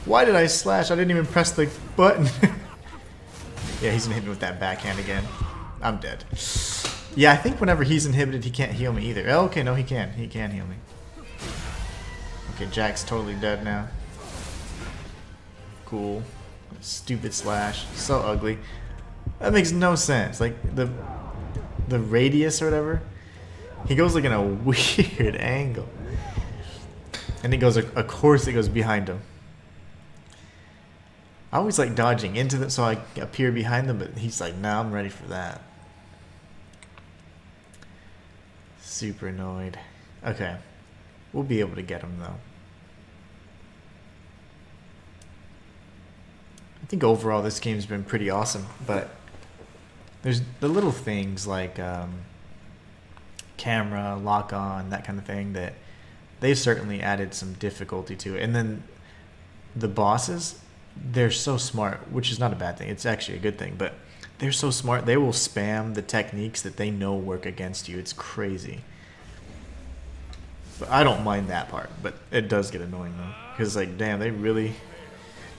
Why did I slash? I didn't even press the button. Yeah, he's gonna hit me with that backhand again. I'm dead. Yeah, I think whenever he's inhibited, he can't heal me either. Oh, okay, no, he can. He can heal me. Okay, Jack's totally dead now. Cool. Stupid slash. So ugly. That makes no sense. Like, the radius or whatever, he goes like in a weird angle. And he goes, of course it goes behind him. I always like dodging into them so I appear behind them, but he's like, nah, I'm ready for that. Super annoyed. Okay. We'll be able to get him though. I think overall this game's been pretty awesome, but there's the little things like camera, lock on, that kind of thing that they've certainly added some difficulty to it. And then the bosses, they're so smart, which is not a bad thing. It's actually a good thing, but they're so smart. They will spam the techniques that they know work against you. It's crazy. But I don't mind that part, but it does get annoying though. Because like, damn, they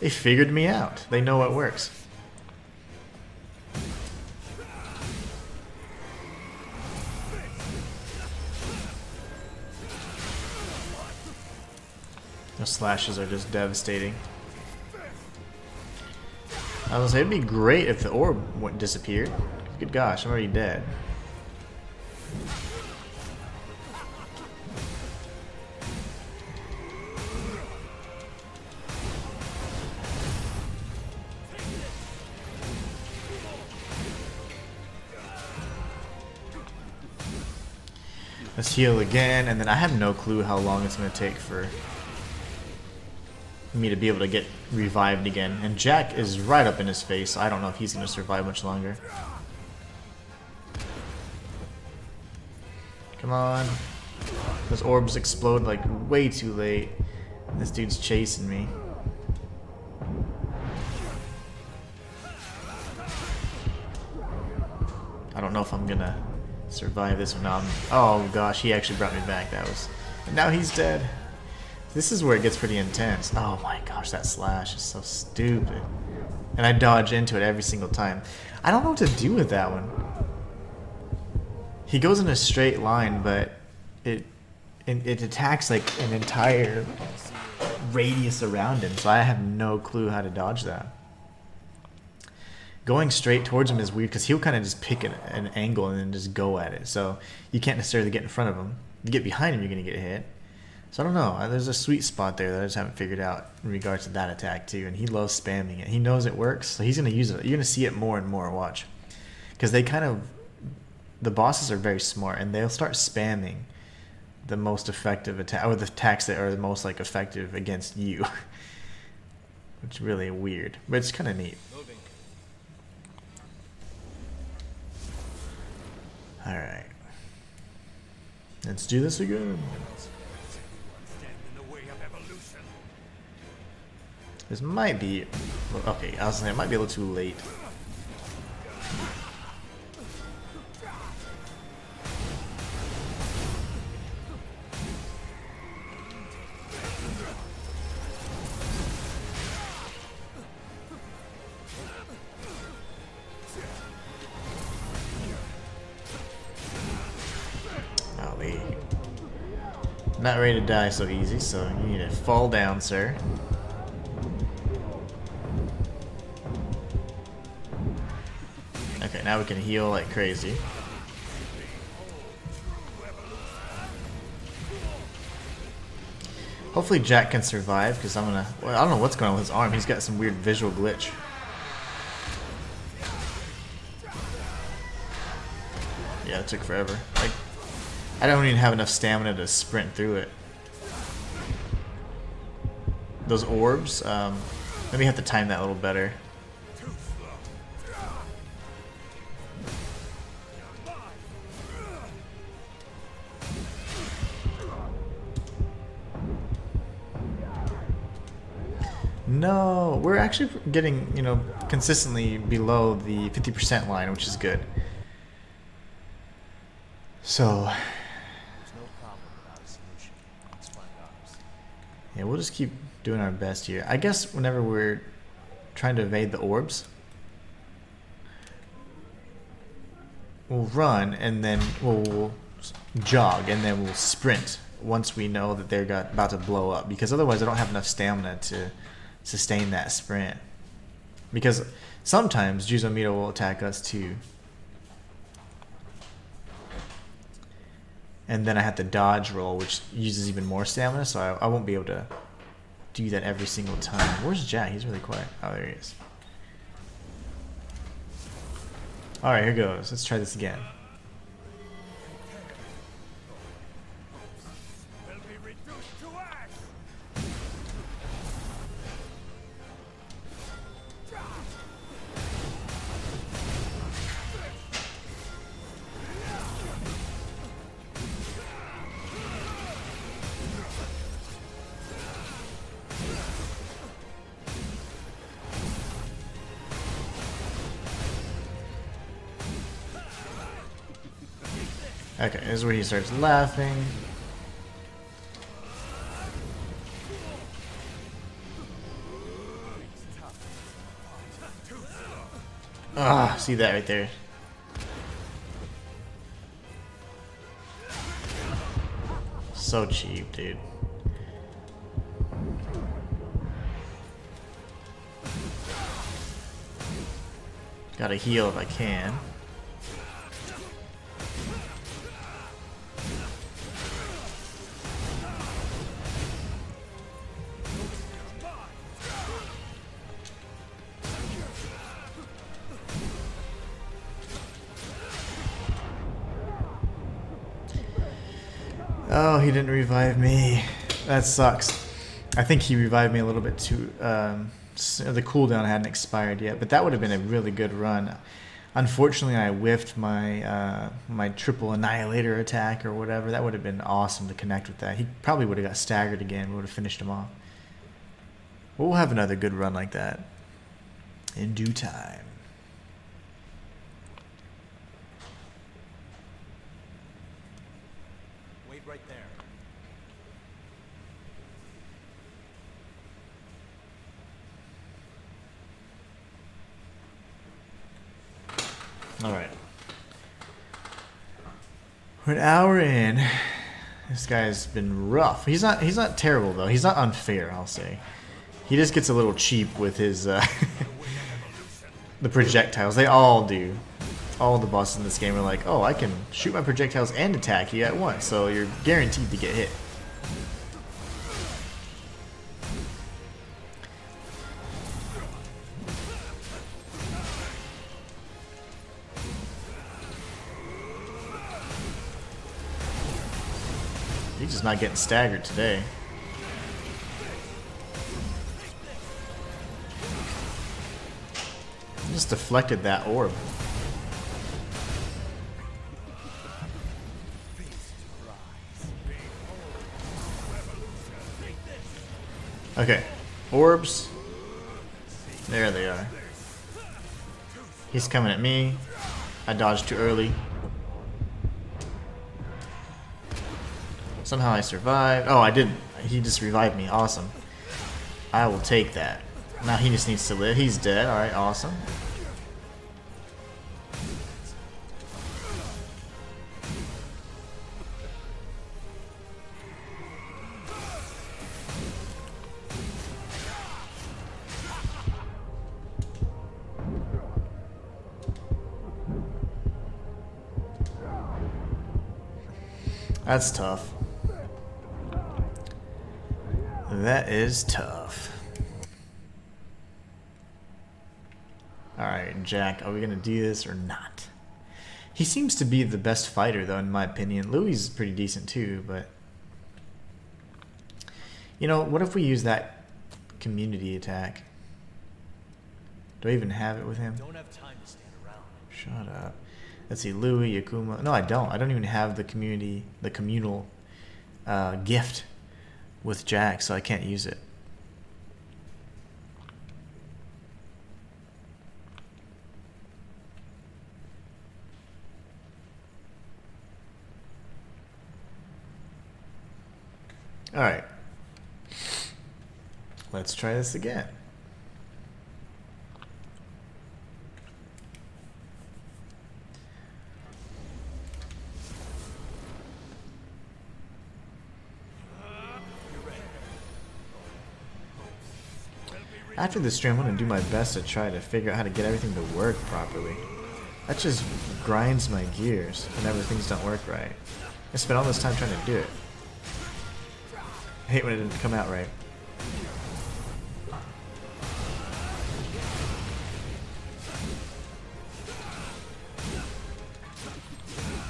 figured me out. They know what works. Those slashes are just devastating. I was gonna say, it'd be great if the orb disappeared. Good gosh, I'm already dead. Let's heal again, and then I have no clue how long it's going to take for me to be able to get revived again. And Jack is right up in his face, so I don't know if he's going to survive much longer. Come on. Those orbs explode like way too late. This dude's chasing me. I don't know if I'm going to survive this one. Oh gosh, he actually brought me back. That was, and now he's dead. This is where it gets pretty intense. Oh my gosh, that slash is so stupid, and I dodge into it every single time. I don't know what to do with that one. He goes in a straight line, but it attacks like an entire radius around him, so I have no clue how to dodge that. Going straight towards him is weird because he'll kind of just pick an angle and then just go at it. So you can't necessarily get in front of him. If you get behind him, you're going to get hit. So I don't know. There's a sweet spot there that I just haven't figured out in regards to that attack too. And he loves spamming it. He knows it works, so he's going to use it. You're going to see it more and more. Watch. Because the bosses are very smart, and they'll start spamming the most effective attack, or the attacks that are the most like effective against you. Which is really weird, but it's kind of neat. Alright. Let's do this again. This might be... Okay, I was saying it might be a little too late. Not ready to die so easy, so you need to fall down, sir. Okay, now we can heal like crazy. Hopefully Jack can survive, because I'm gonna... Well, I don't know what's going on with his arm. He's got some weird visual glitch. Yeah, it took forever. Like, I don't even have enough stamina to sprint through it. Those orbs, maybe have to time that a little better. No, we're actually getting, you know, consistently below the 50% line, which is good. So, yeah, we'll just keep doing our best here. I guess whenever we're trying to evade the orbs, we'll run and then we'll jog and then we'll sprint once we know that they're about to blow up, because otherwise I don't have enough stamina to sustain that sprint, because sometimes Juzomito will attack us too, and then I have to dodge roll, which uses even more stamina, so I won't be able to do that every single time. Where's Jack? He's really quiet. Oh, there he is. Alright, here goes. Let's try this again. Will be reduced to ash. Okay, this is where he starts laughing. Ah, see that right there. So cheap, dude. Gotta heal if I can. Oh, he didn't revive me. That sucks. I think he revived me a little bit too... the cooldown hadn't expired yet, but that would have been a really good run. Unfortunately, I whiffed my my triple annihilator attack or whatever. That would have been awesome to connect with that. He probably would have got staggered again. We would have finished him off. We'll have another good run like that in due time. Wait right there. All right. We're an hour in. This guy's been rough. He's not terrible though. He's not unfair, I'll say. He just gets a little cheap with his the projectiles. They all do. All the bosses in this game are like, oh, I can shoot my projectiles and attack you at once, so you're guaranteed to get hit. He's just not getting staggered today. He just deflected that orb. Okay, orbs. There they are. He's coming at me. I dodged too early. Somehow I survived. Oh, I didn't. He just revived me. Awesome. I will take that. Now he just needs to live. He's dead. Alright, awesome. That's tough. That is tough. Alright, Jack, are we gonna do this or not? He seems to be the best fighter, though, in my opinion. Louis is pretty decent, too, but... You know, what if we use that community attack? Do I even have it with him? Don't have time to stand around. Shut up. Let's see, Louis, Yakuma... No, I don't. I don't even have the communal gift with Jack, so I can't use it. Alright. Let's try this again. After this stream, I'm going to do my best to try to figure out how to get everything to work properly. That just grinds my gears whenever things don't work right. I spent all this time trying to do it. I hate when it didn't come out right.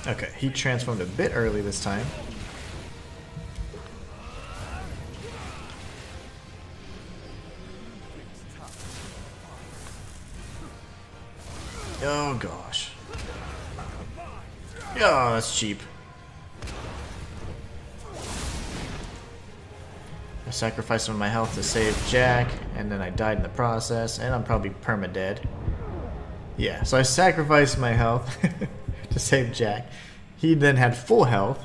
Okay, he transformed a bit early this time. Oh gosh. Oh, that's cheap. I sacrificed some of my health to save Jack, and then I died in the process, and I'm probably perma-dead. Yeah, so I sacrificed my health to save Jack. He then had full health.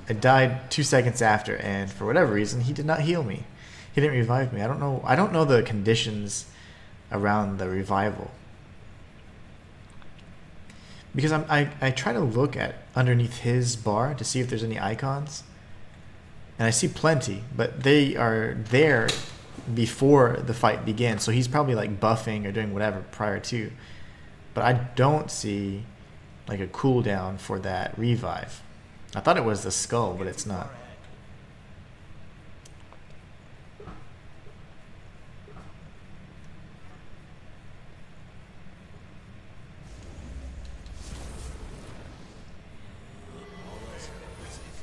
I died 2 seconds after, and for whatever reason, he did not heal me. He didn't revive me. I don't know the conditions around the revival. Because I try to look at underneath his bar to see if there's any icons. And I see plenty, but they are there before the fight begins. So he's probably like buffing or doing whatever prior to. But I don't see like a cooldown for that revive. I thought it was the skull, but it's not.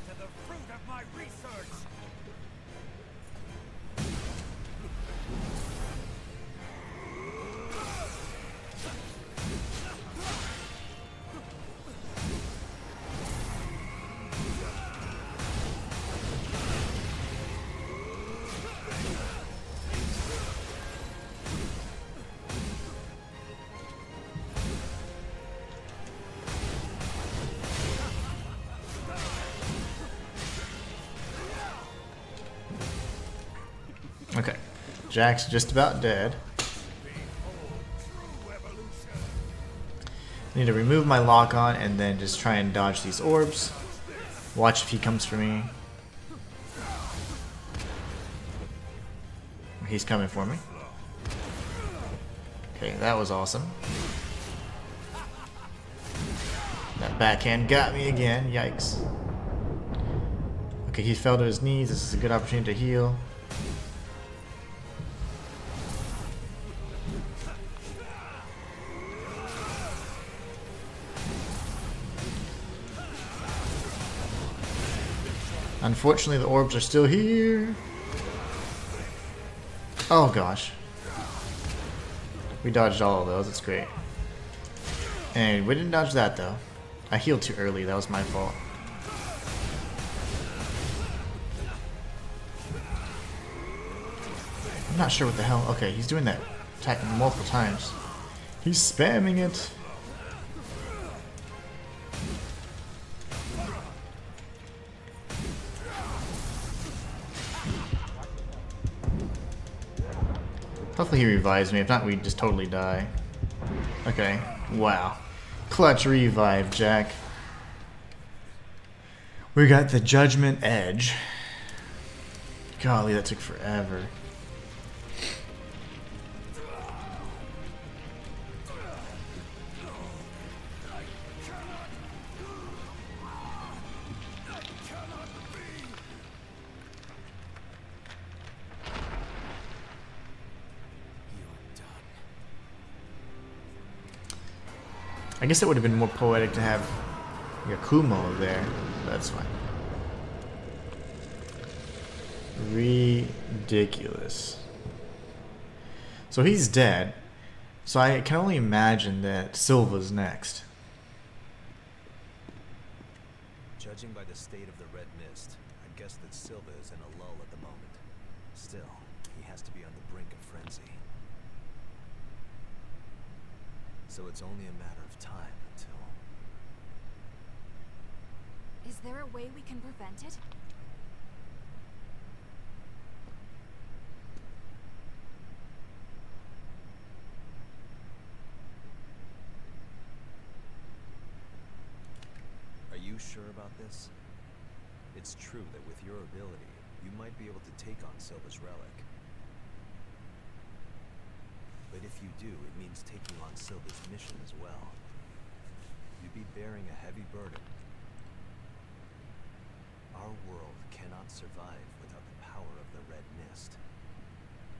To the fruit of my research. Okay. Jack's just about dead. I need to remove my lock on and then just try and dodge these orbs. Watch if he comes for me. He's coming for me. Okay, that was awesome. That backhand got me again. Yikes. Okay, he fell to his knees. This is a good opportunity to heal. Unfortunately, the orbs are still here. Oh gosh. We dodged all of those. That's great. And we didn't dodge that though. I healed too early. That was my fault. I'm not sure what the hell. Okay, he's doing that attack multiple times. He's spamming it. Hopefully he revives me. If not, we just totally die. Okay. Wow. Clutch revive, Jack. We got the Judgment Edge. Golly, that took forever. I guess it would have been more poetic to have Yakumo there, but that's fine. Ridiculous. So he's dead. So I can only imagine that Silva's next. Judging by the state of the red mist, I guess that Silva is in a lull at the moment. Still, he has to be on the brink of frenzy. So it's only a matter of time until... Is there a way we can prevent it? Are you sure about this? It's true that with your ability, you might be able to take on Silva's relic. But if you do, it means taking on Silva's mission as well. You'd be bearing a heavy burden. Our world cannot survive without the power of the red mist.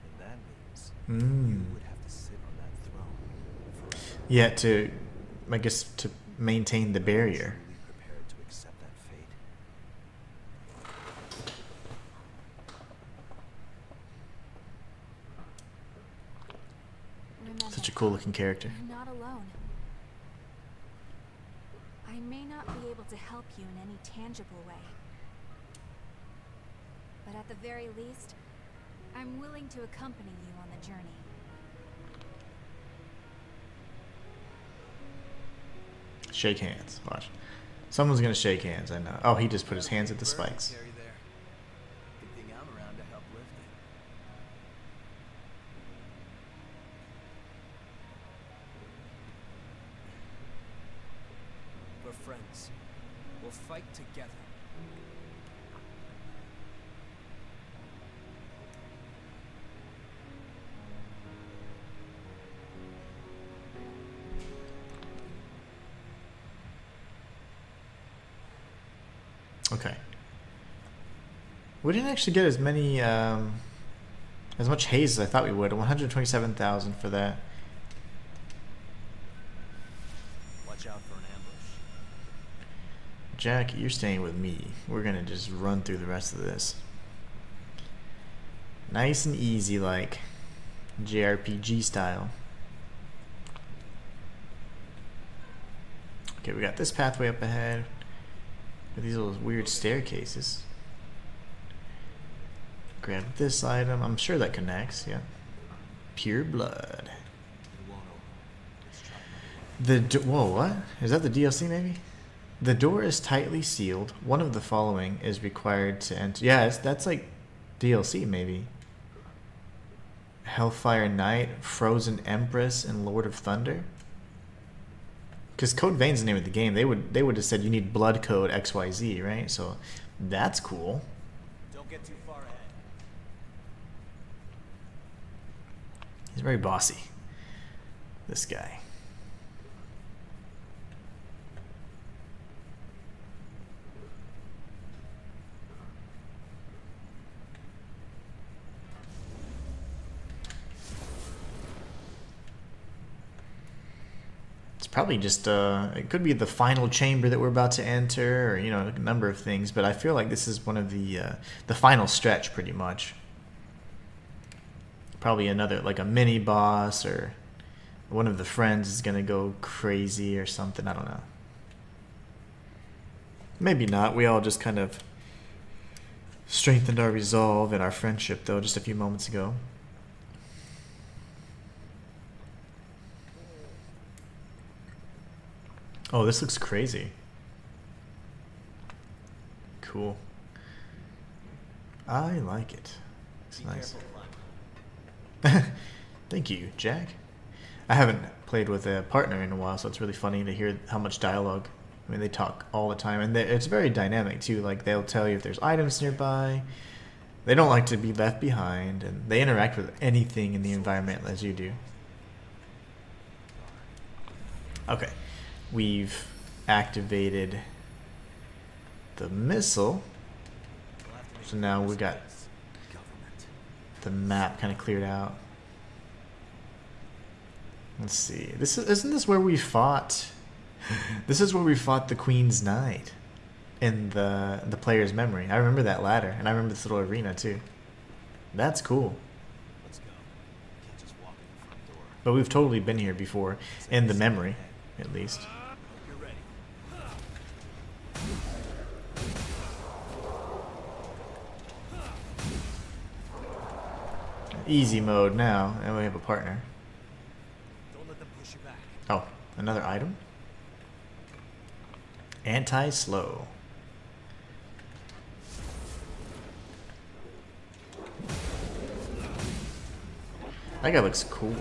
And that means you would have to sit on that throne forever. Yeah, to, I guess, to maintain the barrier. Truly prepared to accept that fate. Remember, Such a cool looking character. you're not alone. I may not be able to help you in any tangible way. But at the very least, I'm willing to accompany you on the journey. Shake hands. Watch. Someone's gonna shake hands, I know. Oh, he just put his hands at the spikes. Carry there. Good thing I'm around to help lift it. We're friends. We'll fight together. Okay. We didn't actually get as many, as much haze as I thought we would. 127,000 for that. Watch out for an ambush. Jack, you're staying with me. We're gonna just run through the rest of this. Nice and easy, like JRPG style. Okay, we got this pathway up ahead with these little weird staircases. Grab this item. I'm sure that connects. Yeah. Pure blood. It won't open. Let's try another way. Whoa, what? Is that the DLC maybe? The door is tightly sealed. One of the following is required to enter. Yeah, that's like DLC maybe. Hellfire Knight, Frozen Empress, and Lord of Thunder. Because Code Vein's the name of the game. They would have said you need blood code XYZ, right? So that's cool. Don't get too far ahead. He's very bossy. This guy. It's probably just it could be the final chamber that we're about to enter, or a number of things. But I feel like this is one of the final stretch, pretty much. Probably another, like a mini boss, or one of the friends is gonna go crazy or something. I don't know. Maybe not. We all just kind of strengthened our resolve and our friendship, though, just a few moments ago. Oh, this looks crazy. Cool. I like it. It's nice. Thank you, Jack. I haven't played with a partner in a while, so it's really funny to hear how much dialogue. I mean, they talk all the time, and it's very dynamic too. Like, they'll tell you if there's items nearby. They don't like to be left behind, and they interact with anything in the environment as you do. Okay, we've activated the missile, so now we got the map kind of cleared out. Let's see. Isn't this where we fought This is where we fought the Queen's Knight in the player's memory. I remember that ladder, and I remember this little arena too. That's cool. Let's go. Can't just walk in the front door. But we've totally been here before, in the memory, at least. You're ready. Easy mode now, and we have a partner. Don't let them push you back. Oh, another item? Anti-slow. That guy looks cool.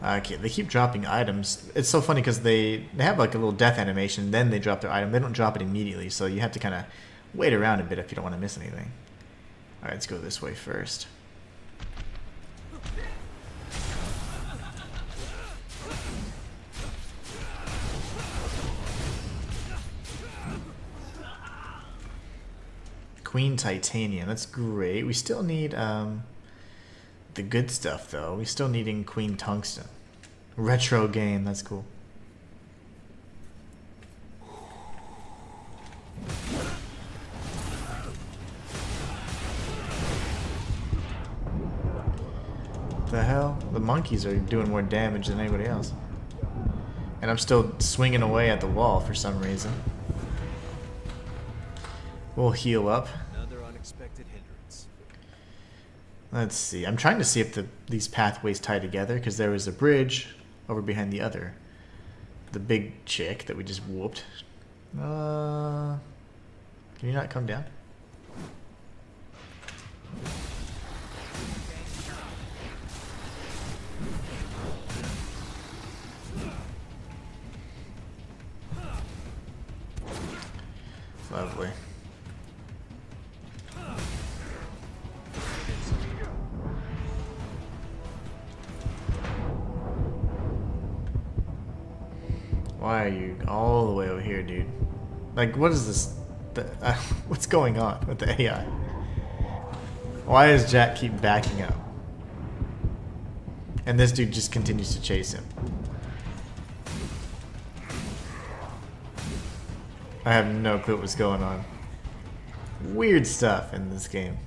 Okay, they keep dropping items. It's so funny because they have like a little death animation, then they drop their item. They don't drop it immediately, so you have to kind of wait around a bit if you don't want to miss anything. Alright, let's go this way first. Queen Titanium, that's great. We still need the good stuff though. We still needing Queen Tungsten. Retro game, that's cool. The hell? The monkeys are doing more damage than anybody else. And I'm still swinging away at the wall for some reason. We'll heal up. Another unexpected hindrance. Let's see. I'm trying to see if these pathways tie together, because there was a bridge over behind the big chick that we just whooped. Can you not come down? Lovely. Why are you all the way over here, dude? Like, what is this? What's going on with the AI? Why does Jack keep backing up? And this dude just continues to chase him. I have no clue what's going on. Weird stuff in this game.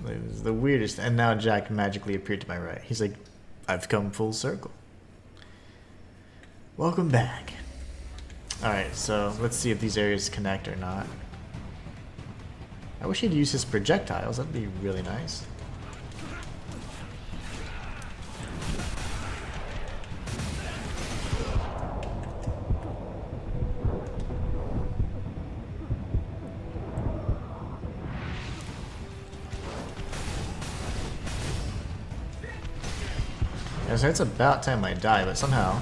It was the weirdest. And now Jack magically appeared to my right. He's like, I've come full circle. Welcome back. Alright, so let's see if these areas connect or not. I wish he'd use his projectiles. That'd be really nice. Yeah, so it's about time I die, but somehow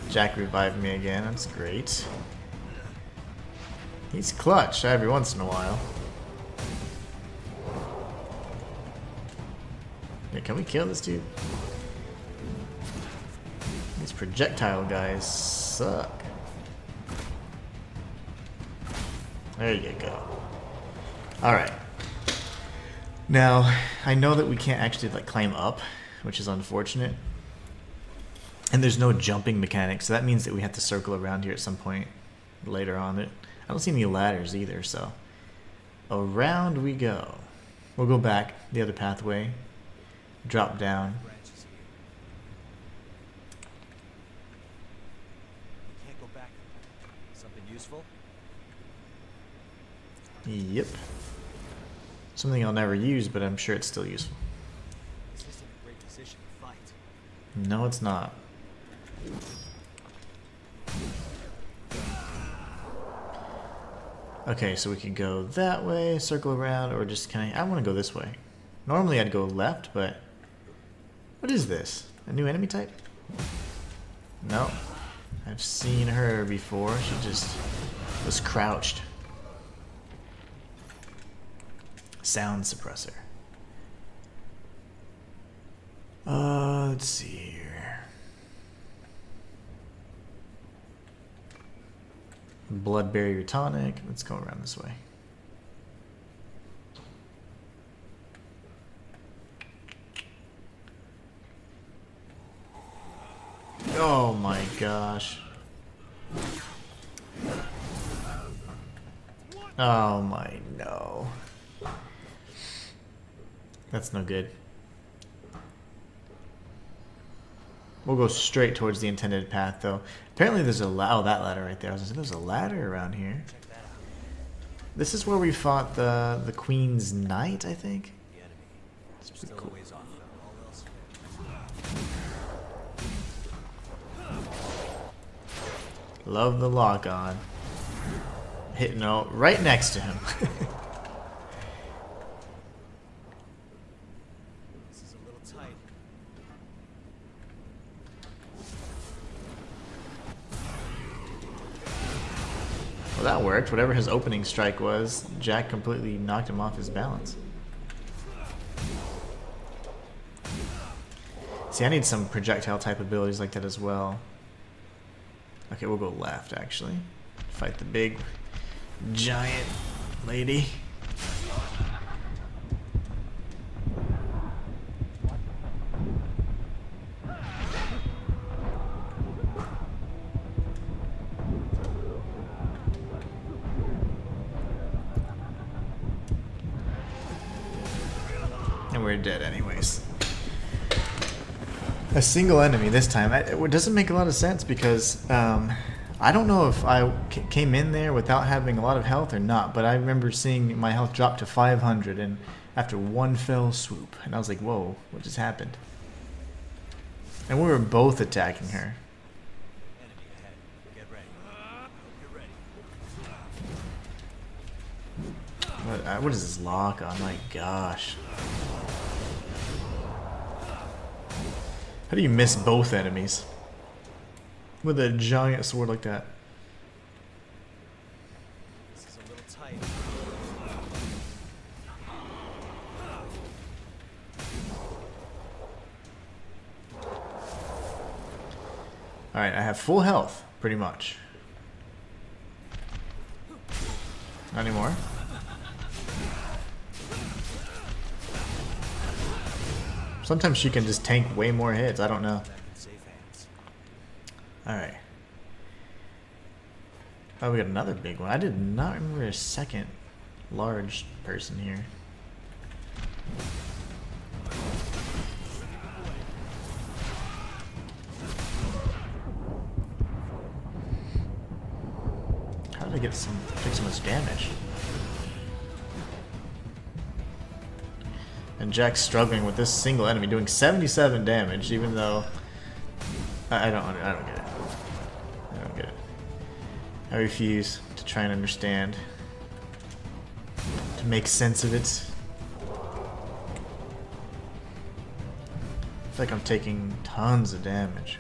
Jack revived me again. That's great. He's clutch every once in a while. Yeah, can we kill this dude? These projectile guys suck. There you go. Alright. Now, I know that we can't actually like climb up, which is unfortunate. And there's no jumping mechanic, so that means that we have to circle around here at some point later on. I don't see any ladders either, so around we go. We'll go back the other pathway, drop down. Branches here. Can't go back. Something useful? Yep. Something I'll never use, but I'm sure it's still useful. This isn't a great position to fight. No, it's not. Okay, so we could go that way, circle around, or just I want to go this way. Normally I'd go left, but what is this? A new enemy type? No. I've seen her before. She just was crouched. Sound suppressor. Let's see here. Blood barrier tonic. Let's go around this way. Oh my gosh. Oh my no. That's no good. We'll go straight towards the intended path though. Apparently there's a oh, that ladder right there. I was gonna say there's a ladder around here. This is where we fought the Queen's Knight, I think. The enemy. It's pretty Still cool. a ways off, though. All else failed. Love the lock on. Hitting out right next to him. This is a little tight. Well, that worked. Whatever his opening strike was, Jack completely knocked him off his balance. See, I need some projectile type abilities like that as well. Okay, we'll go left actually. Fight the big giant lady. And we're dead anyways. A single enemy this time. It doesn't make a lot of sense because I don't know if I came in there without having a lot of health or not, but I remember seeing my health drop to 500 and after one fell swoop, and I was like, whoa, what just happened? And we were both attacking her. Enemy ahead. Get ready. Hope you're ready. What is this lock on? My gosh. How do you miss both enemies with a giant sword like that? This is a little tight. Alright, I have full health, pretty much. Not anymore. Sometimes she can just tank way more hits, I don't know. Back in safe hands. Alright. Oh, we got another big one. I did not remember a second large person here. How did I take so much damage? And Jack's struggling with this single enemy, doing 77 damage, even though I don't get it. I don't get it. I refuse to try and understand, to make sense of it. I feel like I'm taking tons of damage.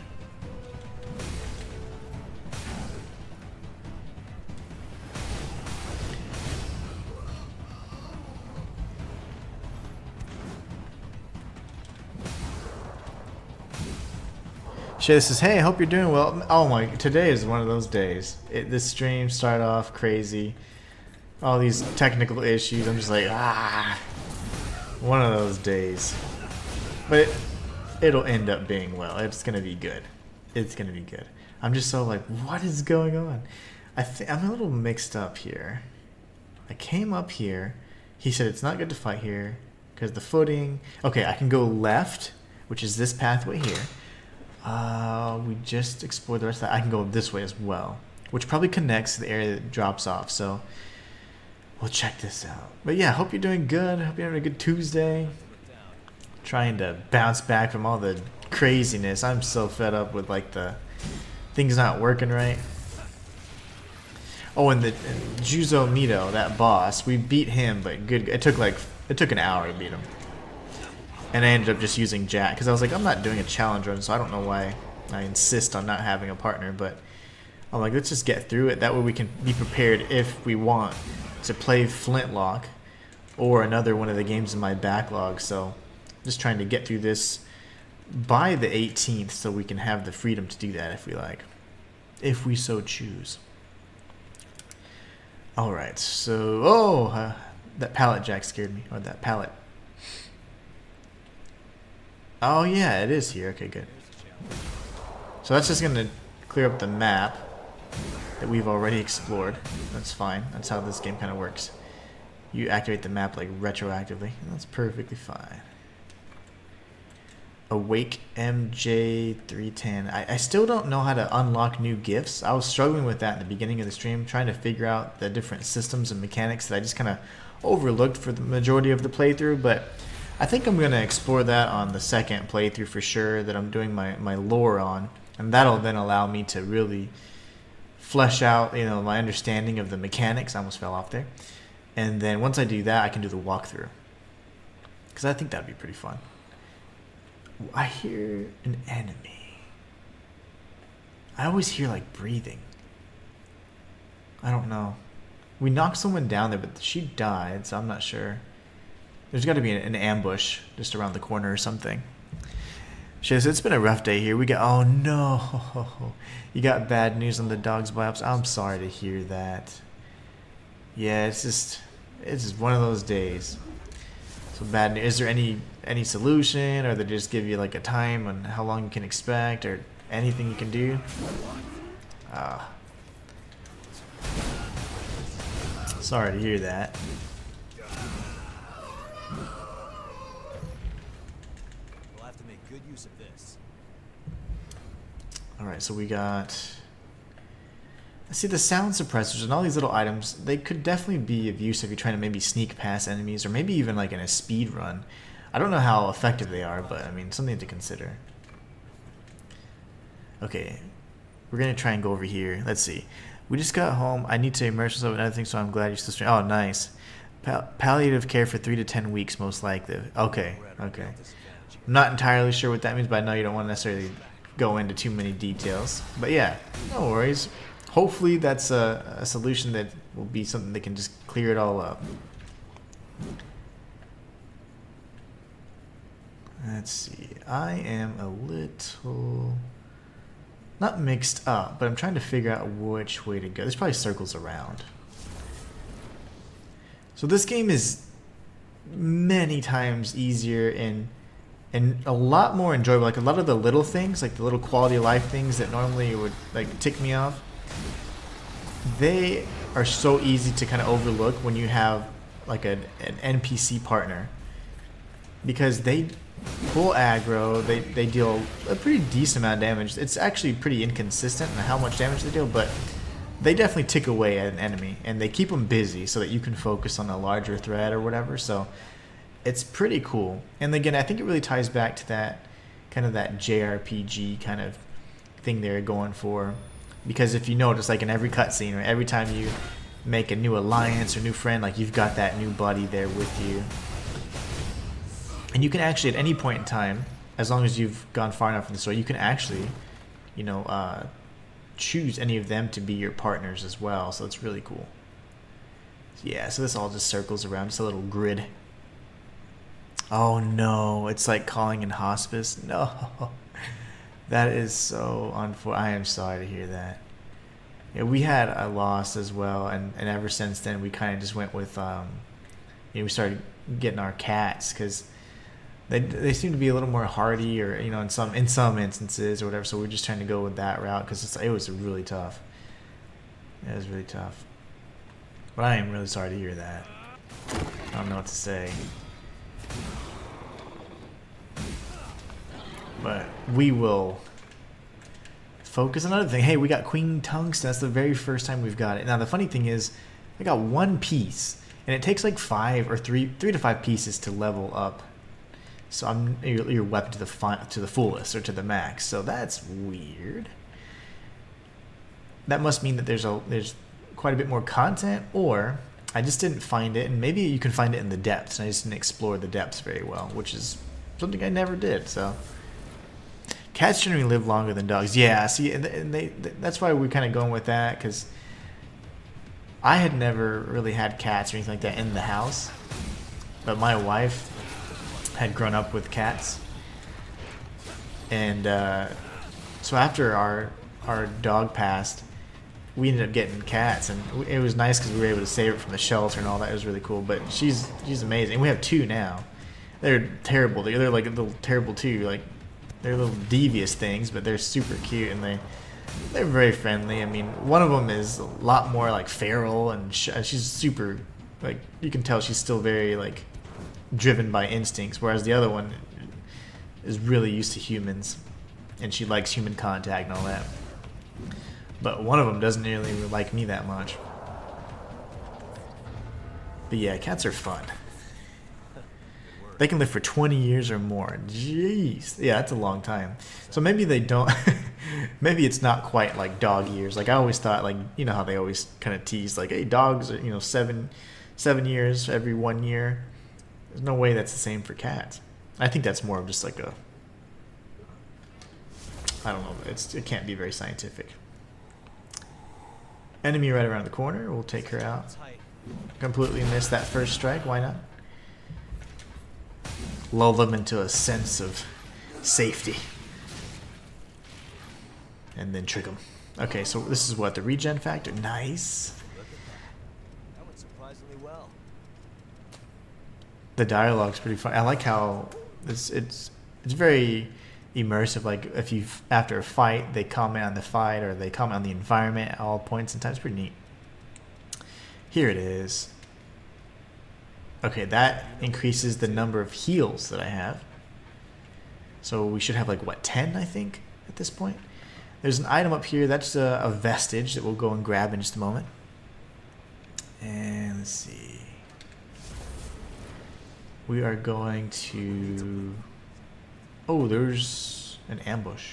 Shay says, hey, I hope you're doing well. Oh my, today is one of those days. This stream started off crazy. All these technical issues. I'm just like, one of those days. But it'll end up being well. It's going to be good. It's going to be good. I'm just so like, what is going on? I'm a little mixed up here. I came up here. He said it's not good to fight here because the footing. Okay, I can go left, which is this pathway here. We just explored the rest of that. I can go this way as well, which probably connects to the area that drops off. So we'll check this out. But yeah, hope you're doing good. Hope you're having a good Tuesday. Trying to bounce back from all the craziness. I'm so fed up with like the things not working right. Oh, and Juzo Mito, that boss, we beat him, but good. It took an hour to beat him. And I ended up just using Jack because I was like, I'm not doing a challenge run, so I don't know why I insist on not having a partner. But I'm like, let's just get through it. That way we can be prepared if we want to play Flintlock or another one of the games in my backlog. So just trying to get through this by the 18th so we can have the freedom to do that if we like, if we so choose. All right, so that pallet Jack scared me, or that pallet. Oh yeah, it is here. Okay, good. So that's just going to clear up the map that we've already explored. That's fine. That's how this game kind of works. You activate the map like retroactively. And that's perfectly fine. Awake MJ310. I still don't know how to unlock new gifts. I was struggling with that in the beginning of the stream, trying to figure out the different systems and mechanics that I just kind of overlooked for the majority of the playthrough. But I think I'm going to explore that on the second playthrough for sure, that I'm doing my lore on. And that'll then allow me to really flesh out, you know, my understanding of the mechanics. I almost fell off there. And then once I do that, I can do the walkthrough. Because I think that'd be pretty fun. I hear an enemy. I always hear like breathing. I don't know. We knocked someone down there, but she died, so I'm not sure. There's got to be an ambush just around the corner or something. She says, it's been a rough day here. We got, oh no. You got bad news on the dog's biopsy. I'm sorry to hear that. Yeah, it's just one of those days. So bad news. Is there any solution, or they just give you like a time on how long you can expect, or anything you can do? Sorry to hear that. We'll have to make good use of this. Alright, so we got... See, the sound suppressors and all these little items, they could definitely be of use if you're trying to maybe sneak past enemies, or maybe even like in a speed run. I don't know how effective they are, but I mean, something to consider. Okay, we're gonna try and go over here. Let's see. We just got home. I need to immerse myself in other things, so I'm glad you're still streaming. Oh, nice. Palliative care for 3 to 10 weeks, most likely. Okay, okay. I'm not entirely sure what that means, but I know you don't want to necessarily go into too many details. But yeah, no worries. Hopefully that's a solution that will be something that can just clear it all up. Let's see. I am a little... not mixed up, but I'm trying to figure out which way to go. There's probably circles around. So this game is many times easier and a lot more enjoyable. Like a lot of the little things, like the little quality of life things that normally would like tick me off, they are so easy to kind of overlook when you have like an NPC partner, because they pull aggro, they deal a pretty decent amount of damage. It's actually pretty inconsistent in how much damage they deal, but they definitely tick away at an enemy, and they keep them busy so that you can focus on a larger threat or whatever. So it's pretty cool. And again, I think it really ties back to that kind of that JRPG kind of thing they're going for. Because if you notice, like in every cutscene, or every time you make a new alliance or new friend, like you've got that new buddy there with you. And you can actually, at any point in time, as long as you've gone far enough in the story, you can actually, you know, choose any of them to be your partners as well. So it's really cool. Yeah, so this all just circles around, just a little grid. Oh no, it's like calling in hospice. No, that is so unfortunate. I am sorry to hear that. Yeah, we had a loss as well, and ever since then we kind of just went with, you know, we started getting our cats, because they seem to be a little more hardy, or you know, in some instances or whatever. So we're just trying to go with that route, because it was really tough. It was really tough. But I am really sorry to hear that. I don't know what to say. But we will focus on another thing. Hey, we got Queen Tungsten. That's the very first time we've got it. Now the funny thing is, I got one piece, and it takes like 3 to 5 pieces to level up. So I'm your weapon to the fullest, or to the max. So that's weird. That must mean that there's quite a bit more content, or I just didn't find it, and maybe you can find it in the depths, and I just didn't explore the depths very well, which is something I never did. So cats generally live longer than dogs. Yeah, see, and that's why we're kind of going with that, because I had never really had cats or anything like that in the house, but my wife had grown up with cats, and so after our dog passed, we ended up getting cats, and it was nice because we were able to save it from the shelter and all that. It was really cool. But she's amazing. And we have 2 now. They're terrible. They're like a little terrible too. Like They're little devious things, but they're super cute and they're very friendly. I mean, one of them is a lot more like feral, and she's super, like, you can tell she's still very like driven by instincts, whereas the other one is really used to humans and she likes human contact and all that. But one of them doesn't really like me that much. But yeah, cats are fun. They can live for 20 years or more. Jeez. Yeah, that's a long time. So maybe they don't... maybe it's not quite like dog years. Like, I always thought, like, you know how they always kind of tease, like, hey, dogs are, you know, 7 years every 1 year. There's no way that's the same for cats. I think that's more of just like a... I don't know. It can't be very scientific. Enemy right around the corner. We'll take her out. Completely missed that first strike. Why not? Lull them into a sense of safety. And then trick them. Okay, so this is what? The regen factor? Nice. Look at that. That went surprisingly well. The dialogue's pretty fun. I like how it's very immersive. Like, if you after a fight, they comment on the fight or they comment on the environment at all points in time. It's pretty neat. Here it is. Okay, that increases the number of heals that I have. So we should have like, what, 10, I think, at this point? There's an item up here. That's a vestige that we'll go and grab in just a moment. And let's see. We are going to... Oh, there's an ambush.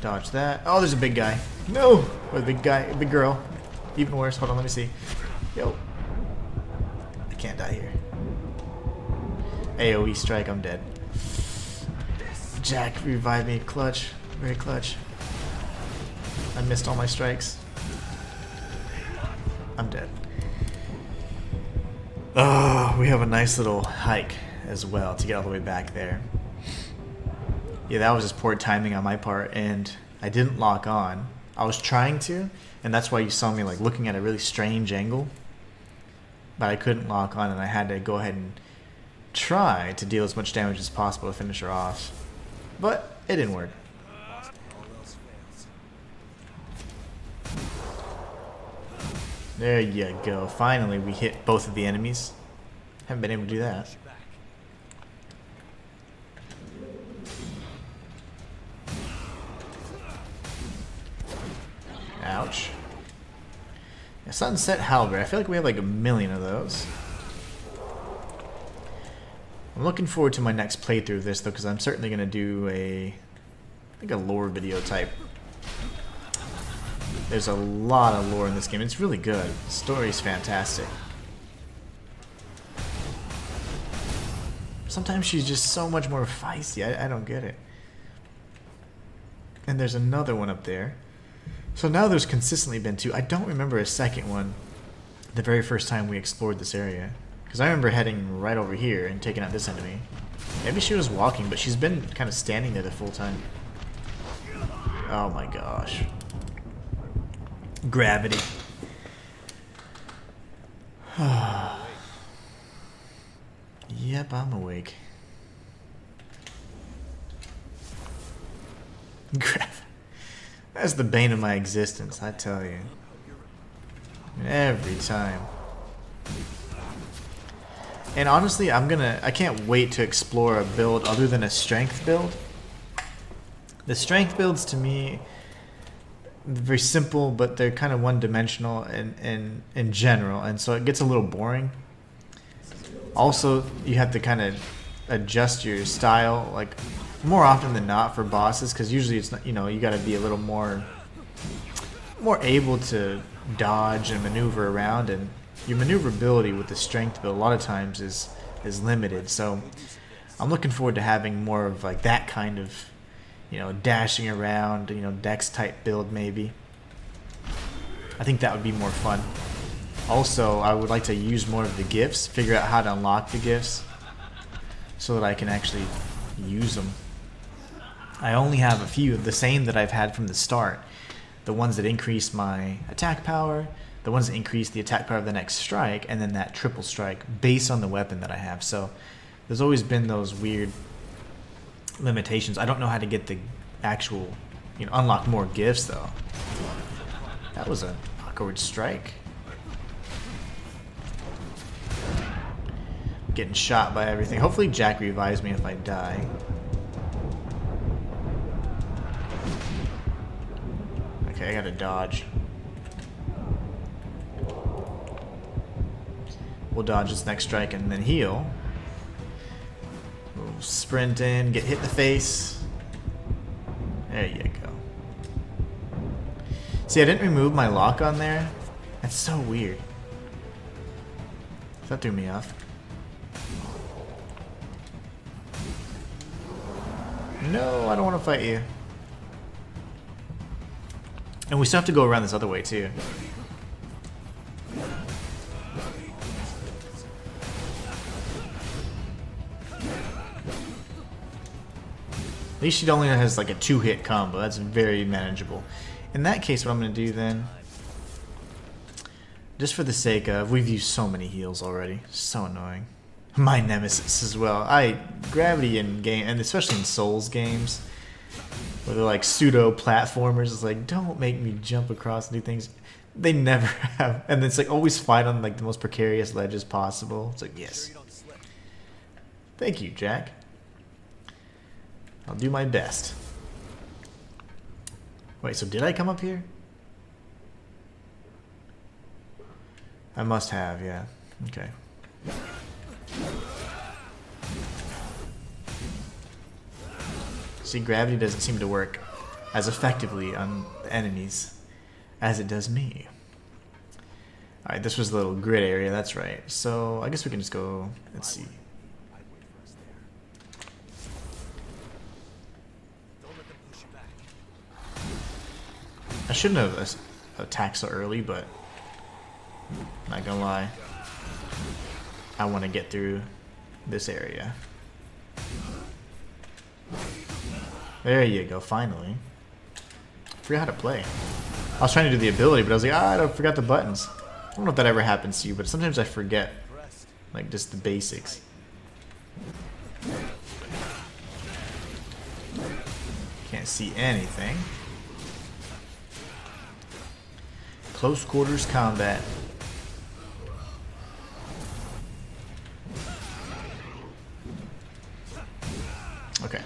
Dodge that. Oh, there's a big guy. No! Or a big guy, a big girl. Even worse. Hold on, let me see. Yo. I can't die here. AoE strike, I'm dead. Jack, revive me. Clutch. Very clutch. I missed all my strikes. I'm dead. Oh, we have a nice little hike as well to get all the way back there. Yeah, that was just poor timing on my part, and I didn't lock on. I was trying to, and that's why you saw me like looking at a really strange angle. But I couldn't lock on, and I had to go ahead and try to deal as much damage as possible to finish her off. But it didn't work. All else fails. There you go. Finally, we hit both of the enemies. Haven't been able to do that. Ouch. Yeah, Sunset Halberd. I feel like we have like a million of those. I'm looking forward to my next playthrough of this though, because I'm certainly going to do I think a lore video type. There's a lot of lore in this game. It's really good. The story's fantastic. Sometimes she's just so much more feisty. I don't get it. And there's another one up there. So now there's consistently been 2. I don't remember a second one the very first time we explored this area. Because I remember heading right over here and taking out this enemy. Maybe she was walking, but she's been kind of standing there the full time. Oh my gosh. Gravity. Yep, I'm awake. That's the bane of my existence, I tell you. Every time. And honestly, I can't wait to explore a build other than a strength build. The strength builds to me, very simple, but they're kind of one-dimensional in general, and so it gets a little boring. Also, you have to kind of adjust your style, like more often than not for bosses, because usually it's not, you know, you got to be a little more able to dodge and maneuver around, and your maneuverability with the strength build a lot of times is limited. So I'm looking forward to having more of like that kind of, you know, dashing around, you know, dex type build maybe. I think that would be more fun. Also, I would like to use more of the gifts, figure out how to unlock the gifts so that I can actually use them. I only have a few, the same that I've had from the start. The ones that increase my attack power, the ones that increase the attack power of the next strike, and then that triple strike based on the weapon that I have. So There's always been those weird limitations. I don't know how to get the actual, unlock more gifts though. That was an awkward strike. Getting shot by everything. Hopefully Jack revives me if I die. Okay, I gotta dodge. We'll dodge this next strike and then heal. We'll sprint in, get hit in the face. There you go. See, I didn't remove my lock on there. That's so weird. That threw me off. No, I don't want to fight you. And we still have to go around this other way too. At least she only has like a 2-hit combo. That's very manageable. In that case, what I'm going to do then, just for the sake of, we've used so many heals already. So annoying. My nemesis as well. Gravity in game, and especially in Souls games, where they're like pseudo platformers. It's like, don't make me jump across and do things. They never have, and it's like always fight on like the most precarious ledges possible. It's like, yes. Thank you, Jack. I'll do my best. Wait, so did I come up here? I must have, yeah. Okay. See, gravity doesn't seem to work as effectively on enemies as it does me. Alright, this was the little grid area, that's right. So, I guess we can just go, let's see. I shouldn't have attacked so early, but not gonna lie, I want to get through this area. There you go, finally. Forgot how to play. I was trying to do the ability, but I was like, I forgot the buttons. I don't know if that ever happens to you, but sometimes I forget, like, just the basics. Can't see anything. Close quarters combat. Okay.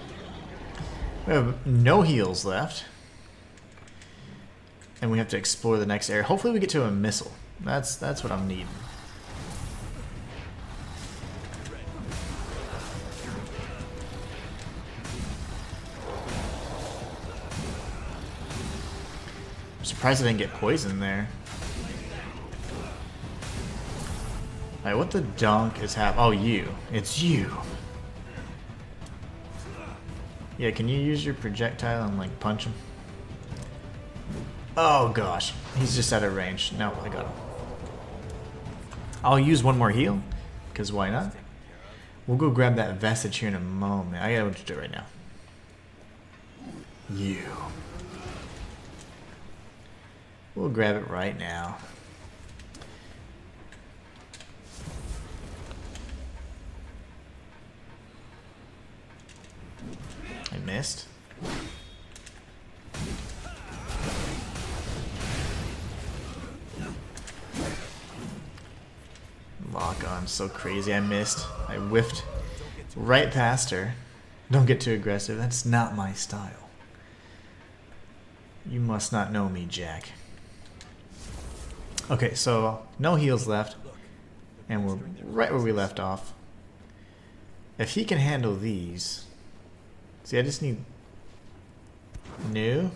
We have no heals left. And we have to explore the next area. Hopefully we get to a missile. That's what I'm needing. I'm surprised I didn't get poisoned there. Alright, what the dunk is happening? Oh, you. It's you. Yeah, can you use your projectile and like punch him? Oh gosh, he's just out of range. No, I got him. I'll use one more heal, because why not? We'll go grab that vestige here in a moment. I gotta do it right now. You. We'll grab it right now. I missed. Lock on, so crazy. I missed. I whiffed right past her. Don't get too aggressive. That's not my style. You must not know me, Jack. Okay, so no heals left. And we're right where we left off. If he can handle these... See, I just need... New.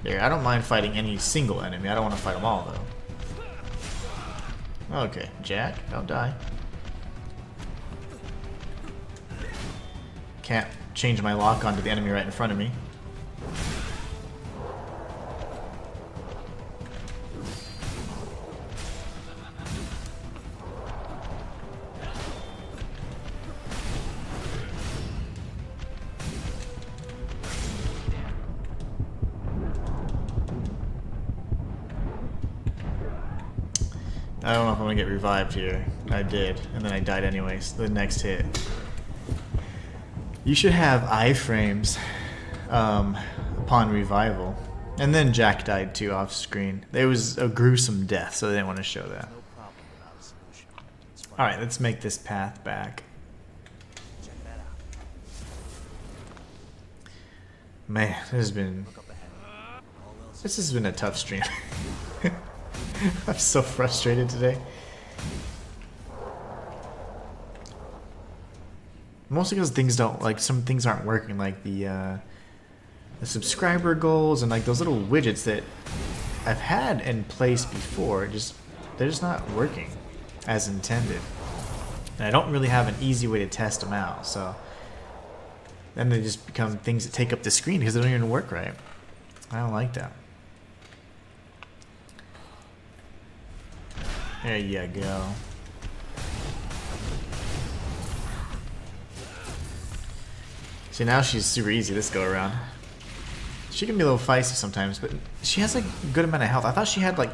There, I don't mind fighting any single enemy. I don't want to fight them all, though. Okay, Jack, don't die. Can't change my lock onto the enemy right in front of me. I don't know if I'm gonna get revived here. I did, and then I died anyways. The next hit. You should have iframes upon revival. And then Jack died too off screen. It was a gruesome death, so they didn't want to show that. No problem without a solution. It's fine. Alright, let's make this path back. Check that out. Man, this Look up ahead. All else has been a tough stream. I'm so frustrated today. Mostly because things don't, like, some things aren't working, like the subscriber goals and like those little widgets that I've had in place before. They're just not working as intended. And I don't really have an easy way to test them out, so then they just become things that take up the screen because they don't even work right. I don't like that. There you go. See, now she's super easy this go around. She can be a little feisty sometimes, but she has like a good amount of health. I thought she had like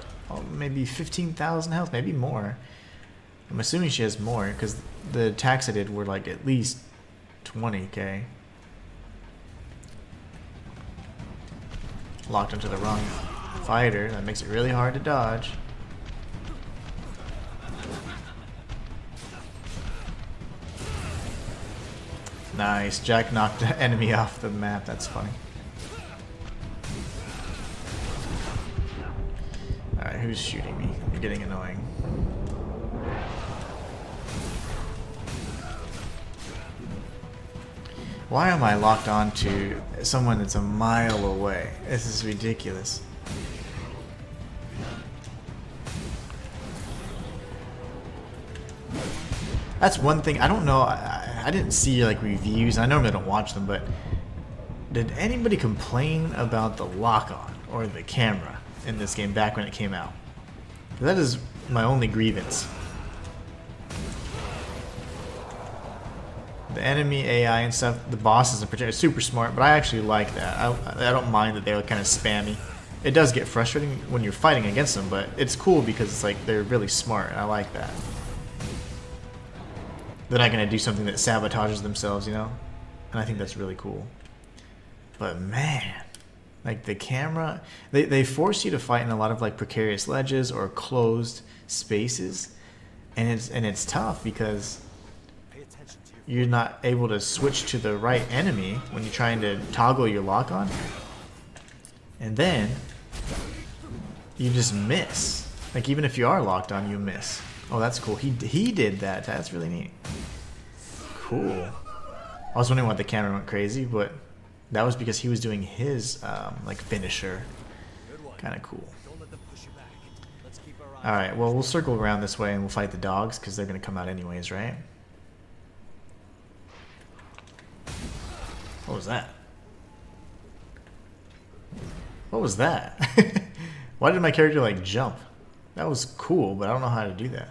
maybe 15,000 health, maybe more. I'm assuming she has more because the attacks I did were like at least 20k. Locked into the wrong fighter. That makes it really hard to dodge. Nice. Jack knocked the enemy off the map. That's funny. Alright, who's shooting me? You're getting annoying. Why am I locked on to someone that's a mile away? This is ridiculous. That's one thing. I don't know. I didn't see like reviews. I normally don't watch them, but did anybody complain about the lock-on or the camera in this game back when it came out? That is my only grievance. The enemy AI and stuff, the bosses in particular, are super smart, but I actually like that. I don't mind that they're kind of spammy. It does get frustrating when you're fighting against them, but it's cool because it's like they're really smart, and I like that. They're not going to do something that sabotages themselves, you know? And I think that's really cool. But man, like the camera, they force you to fight in a lot of like precarious ledges or closed spaces, and it's tough because pay attention to your you're not able to switch to the right enemy when you're trying to toggle your lock on, and then you just miss. Like even if you are locked on, you miss. Oh, that's cool. He did that. That's really neat. Cool. I was wondering why the camera went crazy, but that was because he was doing his like finisher. Kind of cool. Don't let them push you back. Let's keep our eyes All right. Well, we'll circle around this way and we'll fight the dogs because they're gonna come out anyways, right? What was that? What was that? Why did my character like jump? That was cool, but I don't know how to do that.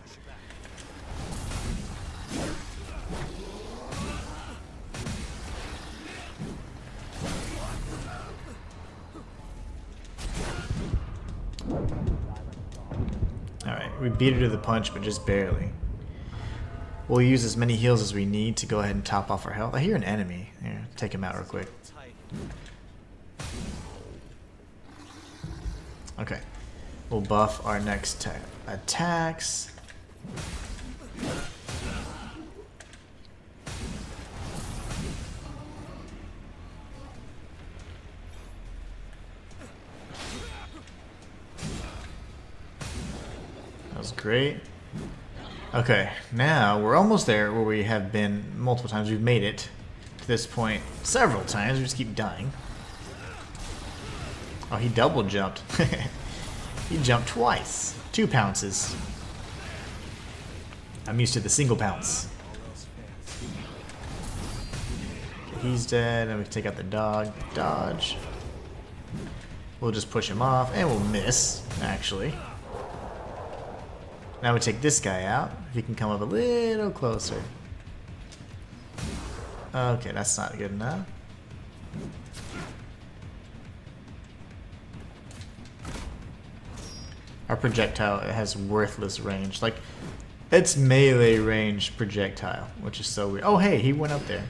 Alright, we beat her to the punch, but just barely. We'll use as many heals as we need to go ahead and top off our health. I hear an enemy. Here, take him out real quick. tight. Okay. We'll buff our next attacks. That was great. Okay, now we're almost there where we have been multiple times. We've made it to this point several times. We just keep dying. Oh, he double jumped. He jumped twice. 2 pounces. I'm used to the single pounce. Okay, he's dead, and we can take out the dog. Dodge. We'll just push him off, and we'll miss, actually. Now we take this guy out. If he can come up a little closer. Okay, that's not good enough. I our projectile has worthless range. Like, it's melee range projectile, which is so weird. Oh, hey, he went up there.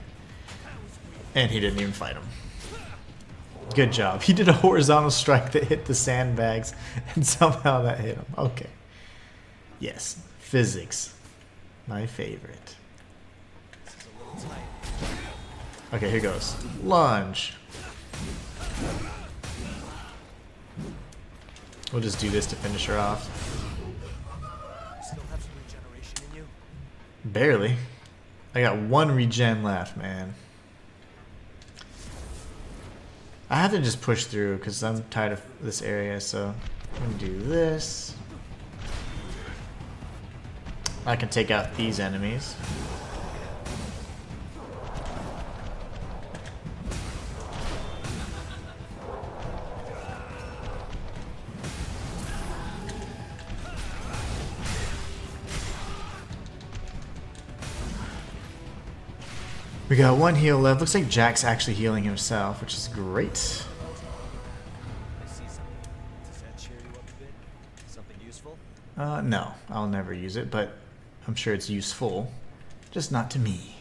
And he didn't even fight him. Good job. He did a horizontal strike that hit the sandbags, and somehow that hit him. Okay. Yes, physics. My favorite. Okay, here goes. Lunge. We'll just do this to finish her off. Still have some regeneration in you? Barely. I got 1 regen left, man. I have to just push through because I'm tired of this area, so I'm gonna do this. I can take out these enemies. We got 1 heal left. Looks like Jack's actually healing himself, which is great. I see something. Does that cheer you up a bit? Something useful? No, I'll never use it, but I'm sure it's useful. Just not to me.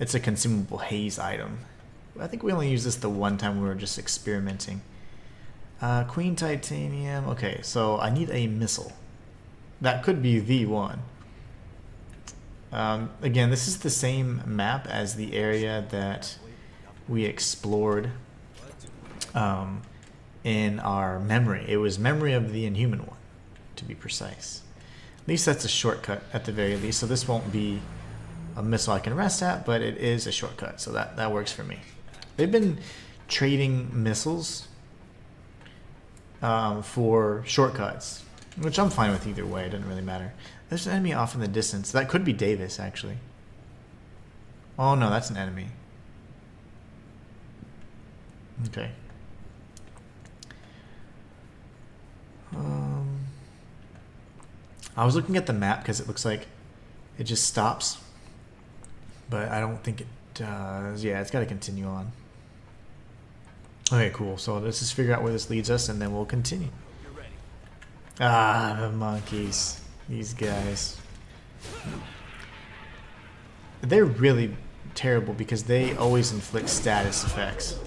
It's a consumable haze item. I think we only used this the one time we were just experimenting. Queen Titanium. Okay, so I need a missile. That could be the one. Again, this is the same map as the area that we explored in our memory. It was memory of the Inhuman one, to be precise. At least that's a shortcut at the very least, so this won't be a missile I can rest at, but it is a shortcut, so that works for me. They've been trading missiles for shortcuts, which I'm fine with either way. It doesn't really matter. There's an enemy off in the distance. That could be Davis, actually. Oh no, that's an enemy. Okay. I was looking at the map because it looks like it just stops, but I don't think it does. Yeah, it's got to continue on. Okay, cool. So let's just figure out where this leads us, and then we'll continue. You're ready. Ah, the monkeys. These guys. They're really terrible because they always inflict status effects.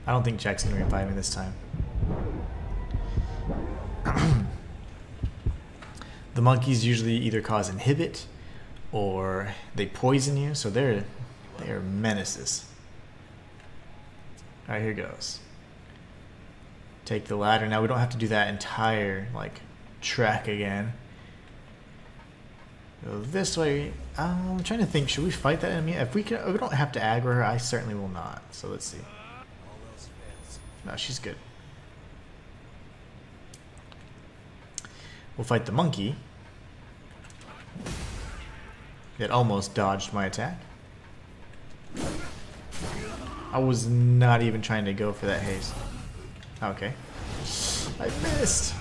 I don't think Jack's going to revive me this time. The monkeys usually either cause inhibit or they poison you, so they're menaces. Alright, here goes. Take the ladder. Now we don't have to do that entire track again. Go this way. I'm trying to think, should we fight that enemy? If we don't have to aggro her, I certainly will not. So let's see. All else fails. No, she's good. We'll fight the monkey. It almost dodged my attack. I was not even trying to go for that haze. Okay. I missed.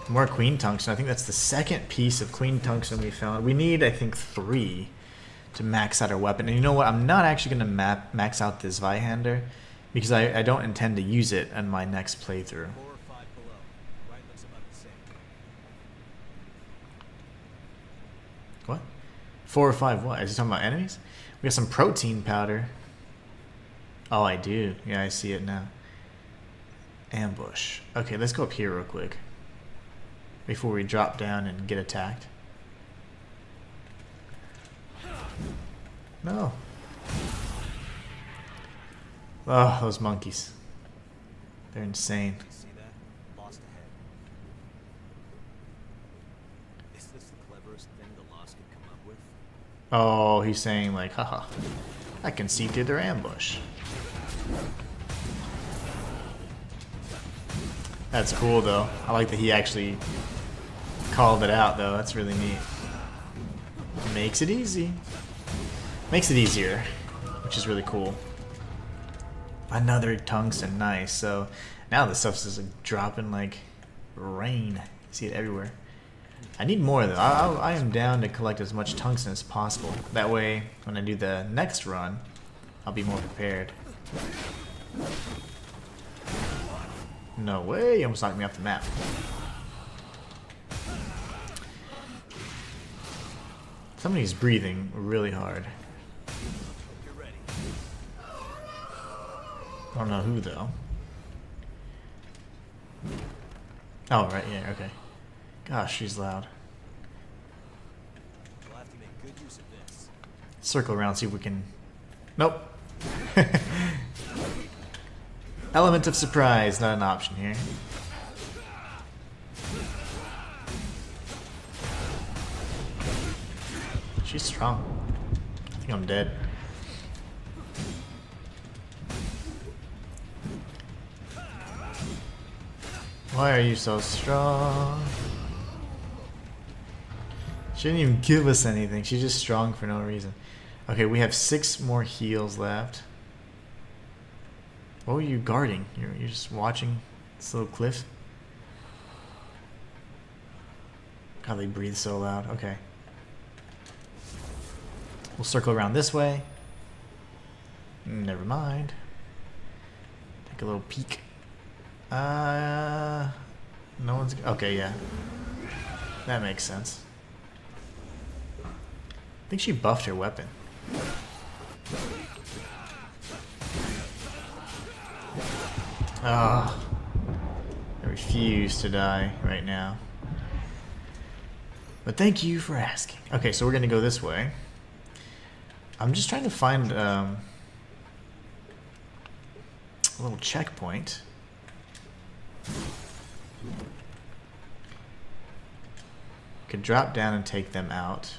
More queen tungsten. I think that's the second piece of queen tungsten we found. We need, I think, 3 to max out our weapon. And you know what? I'm not actually going to max out this Zweihander because I don't intend to use it in my next playthrough. 4 or 5 below. Right looks about the same. What? 4 or 5 what? Is he talking about enemies? We got some protein powder. Oh, I do. Yeah, I see it now. Ambush. Okay, let's go up here real quick before we drop down and get attacked. No. Oh, those monkeys. They're insane. You see that? Lost ahead. Is this the cleverest thing the Lost could come up with? Oh, he's saying haha, I can see through their ambush. That's cool though. I like that he actually called it out though. That's really neat. Makes it easy. Makes it easier, which is really cool. Another tungsten, nice. So now this stuff's just dropping like rain. You see it everywhere. I need more though. I am down to collect as much tungsten as possible. That way, when I do the next run, I'll be more prepared. No way! You almost knocked me off the map. Somebody's breathing really hard. You're ready. I don't know who though. Oh, right, yeah, okay. Gosh, she's loud. We'll have to make good use of this. Circle around, see if we can... Nope. Element of surprise, not an option here. She's strong. I think I'm dead. Why are you so strong? She didn't even give us anything. She's just strong for no reason. Okay, we have 6 more heals left. What were you guarding? You're just watching this little cliff? God, they breathe so loud. Okay. We'll circle around this way. Never mind. Take a little peek. No one's... Okay, yeah. That makes sense. I think she buffed her weapon. Ah, I refuse to die right now. But thank you for asking. Okay, so we're gonna go this way. I'm just trying to find a little checkpoint. Could drop down and take them out.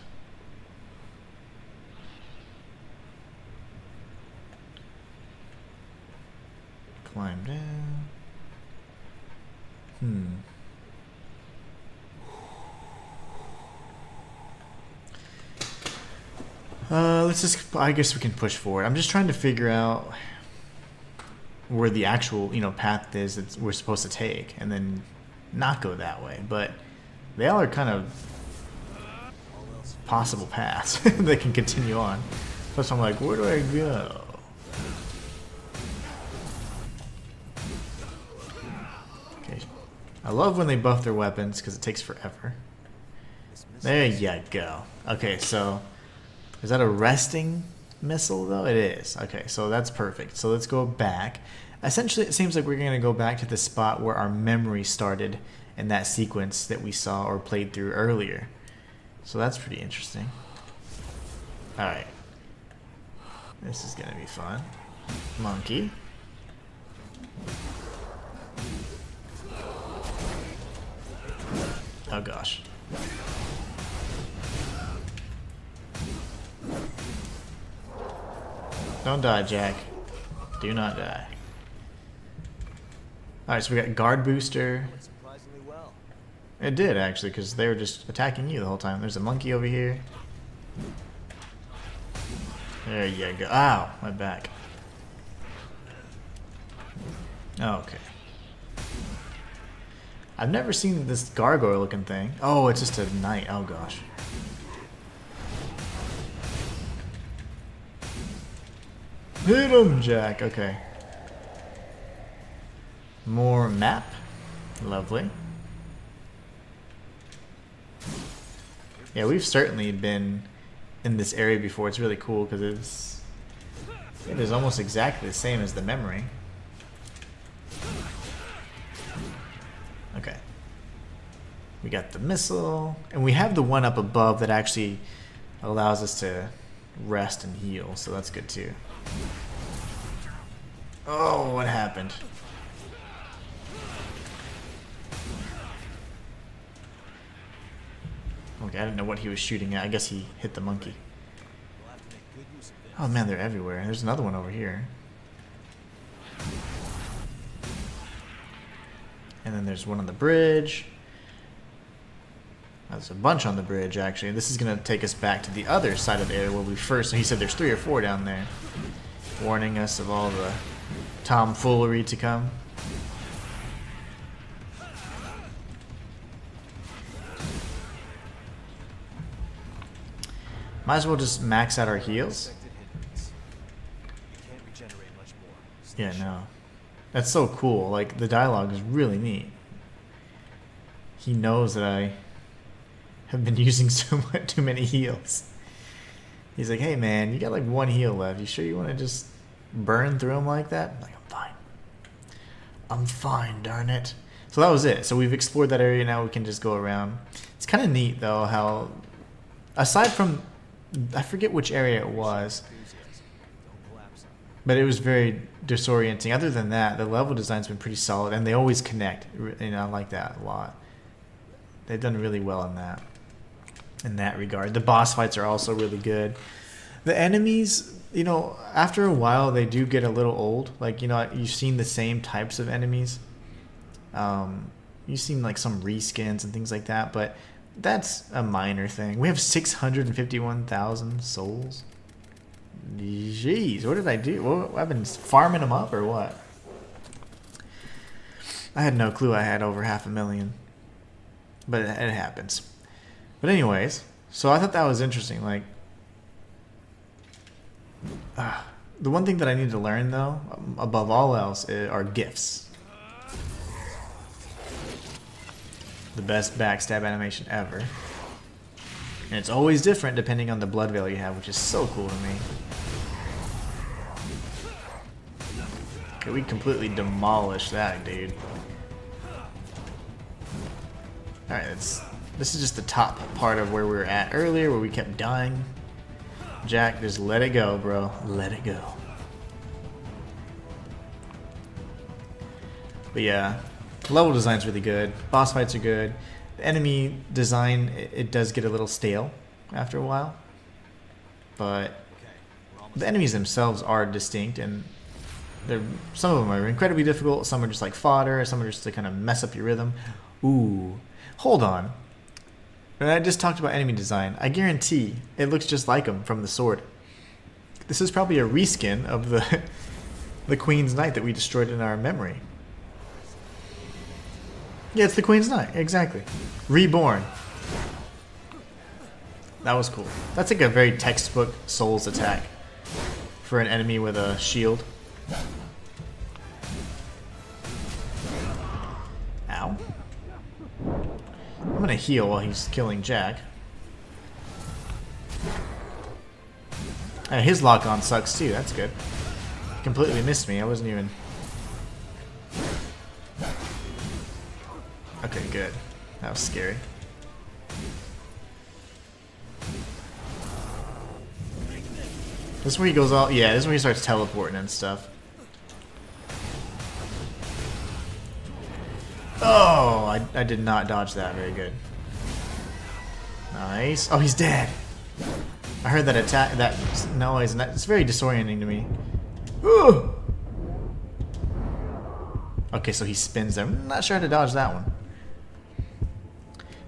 Climb down. Let's just, I guess we can push forward. I'm just trying to figure out where the actual, path is that we're supposed to take, and then not go that way. But they all are kind of possible paths that can continue on. Plus I'm like, where do I go? Okay. I love when they buff their weapons because it takes forever. There you go. Okay, so is that a resting missile though? It is. Okay, so that's perfect. So let's go back. Essentially, it seems like we're going to go back to the spot where our memory started in that sequence that we saw or played through earlier. So that's pretty interesting. Alright. This is going to be fun. Monkey. Oh gosh. Don't die, Jack. Do not die. Alright, so we got guard booster. Went surprisingly well. It did, actually, because they were just attacking you the whole time. There's a monkey over here. There you go. Ow, my back. Okay. I've never seen this gargoyle looking thing. Oh, it's just a knight. Oh gosh. Hit him, Jack. Okay. More map. Lovely. Yeah, we've certainly been in this area before. It's really cool because it is almost exactly the same as the memory. Okay. We got the missile, and we have the one up above that actually allows us to rest and heal, so that's good too. Oh, what happened? Okay, I didn't know what he was shooting at. I guess he hit the monkey. We'll have to make good use of this. Oh man, they're everywhere. There's another one over here. And then there's one on the bridge. There's a bunch on the bridge, actually. This is going to take us back to the other side of the area where we first... So he said there's 3 or 4 down there. Warning us of all the tomfoolery to come. Might as well just max out our heals. Expected hindrance. You can't regenerate much more. Stay Yeah, sharp. no. That's so cool. Like, the dialogue is really neat. He knows that I have been using too many heals. He's like, hey man, you got like 1 heal left. You sure you want to just burn through them like that? I'm like, I'm fine. I'm fine, darn it. So that was it. So we've explored that area. Now we can just go around. It's kind of neat though how, aside from, I forget which area it was, Enthusiasm. Don't collapse on me. but it was very disorienting. Other than that, the level design's been pretty solid, and they always connect. You know, I like that a lot. They've done really well in that regard. The boss fights are also really good. The enemies, you know, after a while, they do get a little old. Like, you know, you've seen the same types of enemies. You've seen like some reskins and things like that, but that's a minor thing. We have 651,000 souls. Jeez, what did I do? Well, I've been farming them up or what? I had no clue I had over 500,000. But it happens. But anyways, so I thought that was interesting. Like, the one thing that I need to learn though, above all else, are gifts. The best backstab animation ever. And it's always different depending on the blood veil you have, which is so cool to me. Okay, we completely demolished that, dude. Alright, this is just the top part of where we were at earlier, where we kept dying. Jack, just let it go, bro. Let it go. But yeah, level design's really good. Boss fights are good. The enemy design, it does get a little stale after a while. But Okay, we're almost the enemies themselves are distinct, and some of them are incredibly difficult. Some are just like fodder. Some are just to kind of mess up your rhythm. Ooh, hold on. And I just talked about enemy design. I guarantee it looks just like them from the sword. This is probably a reskin of the the Queen's Knight that we destroyed in our memory. Yeah, it's the Queen's Knight, exactly. Reborn. That was cool. That's like a very textbook Souls attack for an enemy with a shield. Ow. I'm gonna heal while he's killing Jack. His lock-on sucks too, that's good. Completely missed me, I wasn't even... Okay, good. That was scary. This is where he goes all... Yeah, this is where he starts teleporting and stuff. Oh, I did not dodge that very good. Nice. Oh, he's dead. I heard that attack, that noise, and it's very disorienting to me. Ooh. Okay, so he spins there. I'm not sure how to dodge that one.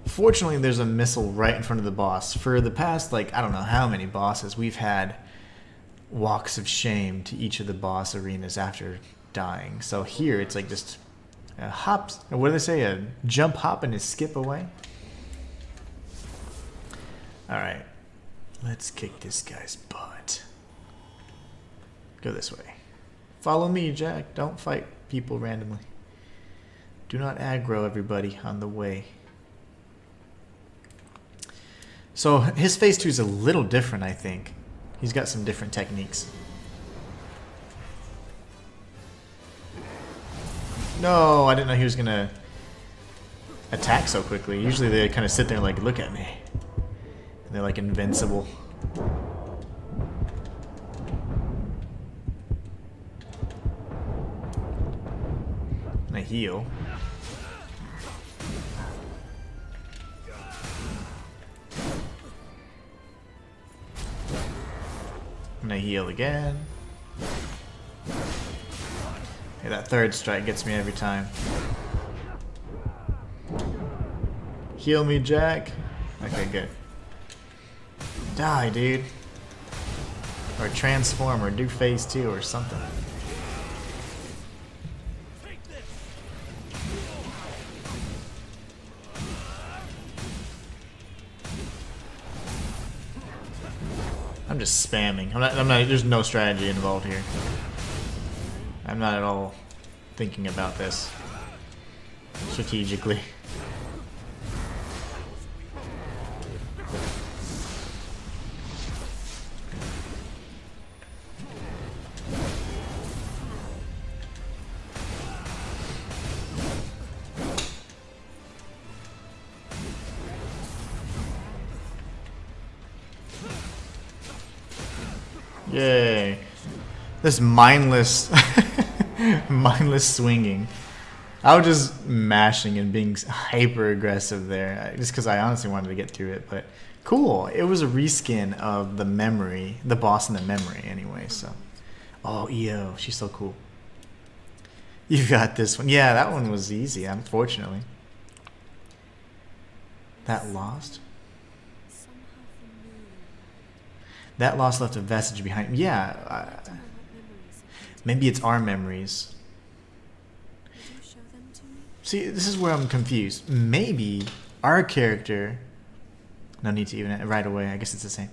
Fortunately, there's a missile right in front of the boss. For the past, like, I don't know how many bosses, we've had walks of shame to each of the boss arenas after dying. So here, it's like just a hop, what do they say? A jump, hop, and a skip away? Alright. Let's kick this guy's butt. Go this way. Follow me, Jack. Don't fight people randomly. Do not aggro everybody on the way. So his phase 2 is a little different, I think. He's got some different techniques. No, I didn't know he was gonna attack so quickly. Usually they kind of sit there and like, look at me. And they're like invincible. And I heal. And I heal again. Yeah, that third strike gets me every time. Heal me, Jack. Okay, good. Die, dude. Or transform, or do phase 2 or something. I'm just spamming. I'm not. There's no strategy involved here. I'm not at all thinking about this strategically. Yay. This mindless mindless swinging. I was just mashing and being hyper aggressive there just because I honestly wanted to get through it, but cool. It was a reskin of the memory, the boss in the memory anyway, so. Oh, EO, she's so cool. You got this one. Yeah, that one was easy, unfortunately. That lost? That loss left a vestige behind. Yeah, maybe it's our memories. See, this is where I'm confused. Maybe our character. No need to even right away. I guess it's the same.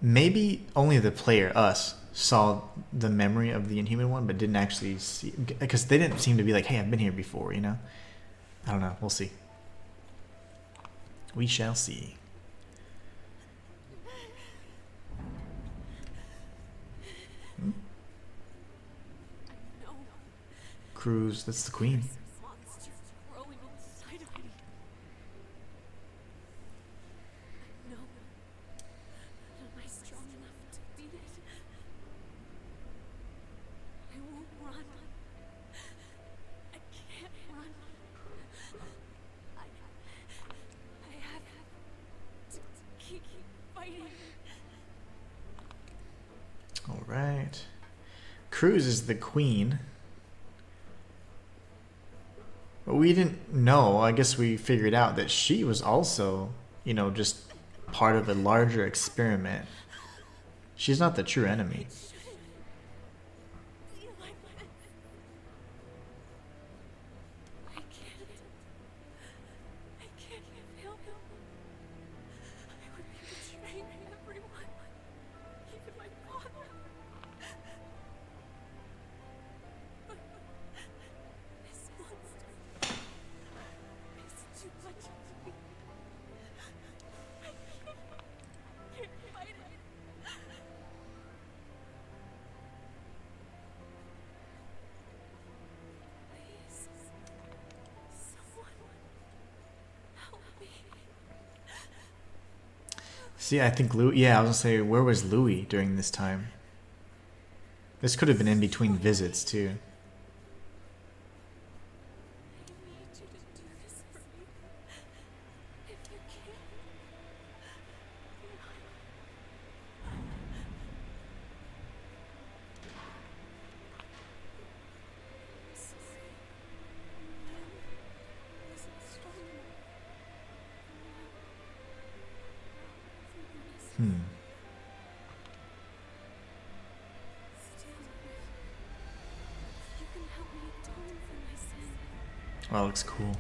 Maybe only the player, us, saw the memory of the Inhuman one, but didn't actually see, because they didn't seem to be like, "Hey, I've been here before," you know. I don't know. We'll see. We shall see. Cruz, that's the queen. All right. Cruz is the queen. But we didn't know. I guess we figured out that she was also, you know, just part of a larger experiment. She's not the true enemy. See, I think Louis. Yeah, I was gonna say, where was Louis during this time? This could have been in between visits too. Well, looks cool.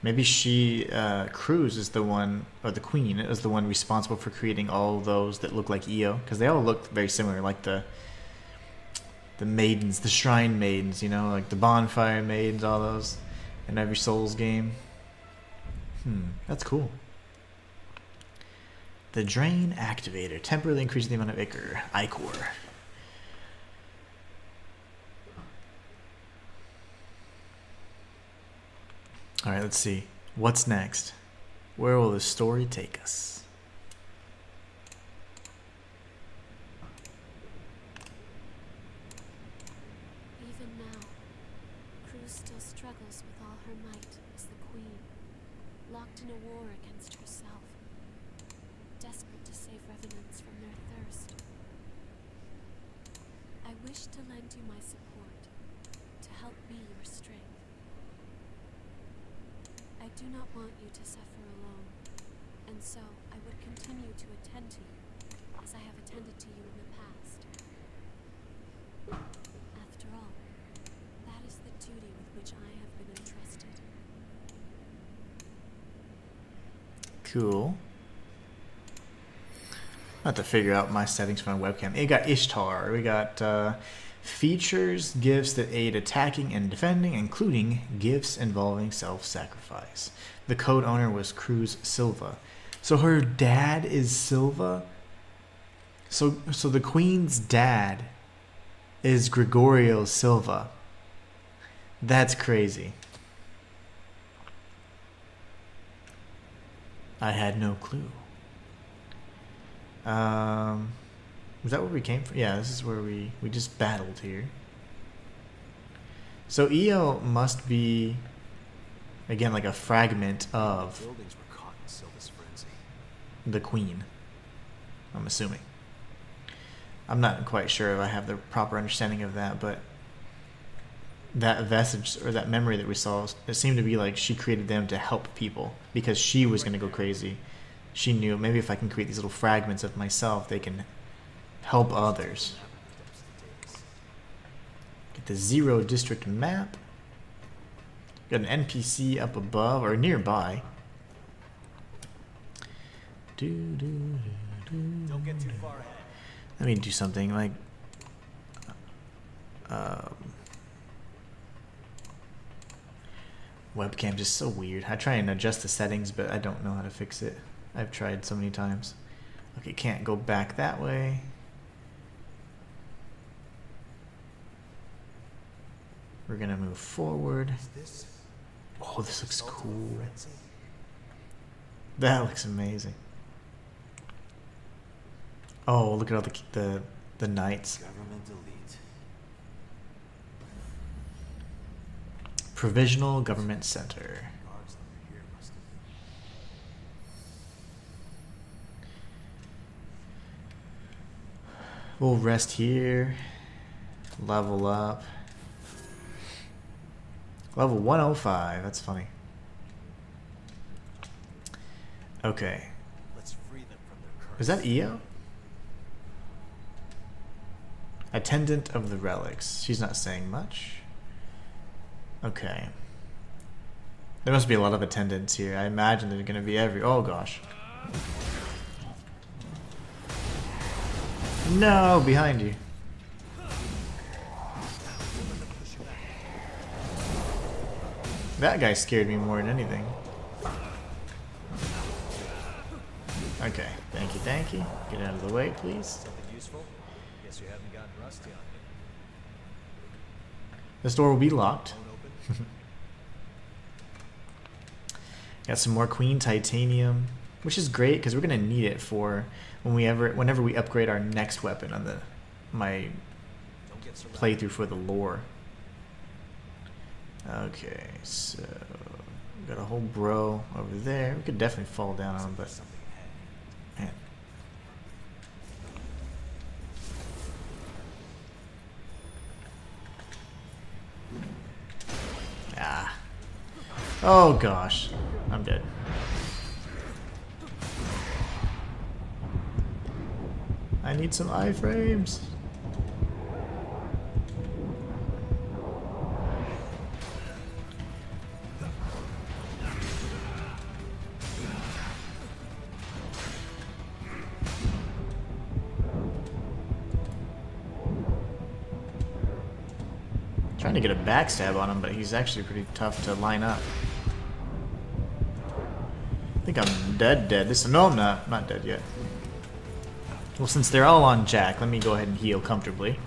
Maybe she, Cruz is the one, or the queen is the one responsible for creating all those that look like Io, because they all look very similar, like the maidens, the shrine maidens, you know, like the bonfire maidens, all those in every Souls game. That's cool. The drain activator temporarily increases the amount of ichor. All right, let's see. What's next? Where will the story take us? Even now, Cruz still struggles with all her might as the queen, locked in a war against herself, desperate to save revenants from their thirst. I wish to lend you my support, to help be your strength. I do not want you to suffer alone, and so I would continue to attend to you, as I have attended to you in the past. After all, that is the duty with which I have been entrusted. Cool. I have to figure out my settings for my webcam. We got Ishtar. We got features, gifts that aid attacking and defending, including gifts involving self-sacrifice. The code owner was Cruz Silva. So her dad is Silva? So the queen's dad is Gregorio Silva. That's crazy. I had no clue. Was that where we came from? Yeah, this is where we just battled here. So Io must be, again, like a fragment of Buildings were caught in Silva's frenzy. the queen, I'm assuming. I'm not quite sure if I have the proper understanding of that, but that vestige or that memory that we saw, it seemed to be like she created them to help people because she was going to go crazy. She knew maybe if I can create these little fragments of myself, they can help others. Get the 0 district map. Got an NPC up above or nearby. Don't get too far ahead. Let me do something like webcam just so weird. I try and adjust the settings, but I don't know how to fix it. I've tried so many times. Okay, can't go back that way. We're gonna move forward. Oh, this looks cool. That looks amazing. Oh, look at all the knights. Government elite. Provisional Government Center. Guards that were here must have We'll rest here. Level up. Level 105. That's funny. Okay. Let's free them from their curse. Is that Io? Attendant of the relics. She's not saying much. Okay. There must be a lot of attendants here. I imagine there's going to be oh gosh. No, behind you. That guy scared me more than anything. Okay, thank you. Get out of the way, please. Something useful? Guess you haven't gotten rusty on me. This door will be locked. Won't open? Got some more Queen Titanium, which is great because we're gonna need it for whenever we upgrade our next weapon on my Don't get surrounded. playthrough for the lore. Okay, so got a whole bro over there. We could definitely fall down on him, but Something ahead. man. Ah. Oh gosh. I'm dead. I need some iframes. Trying to get a backstab on him, but he's actually pretty tough to line up. I think I'm dead. No, I'm not. I'm not dead yet. Well, since they're all on Jack, let me go ahead and heal comfortably.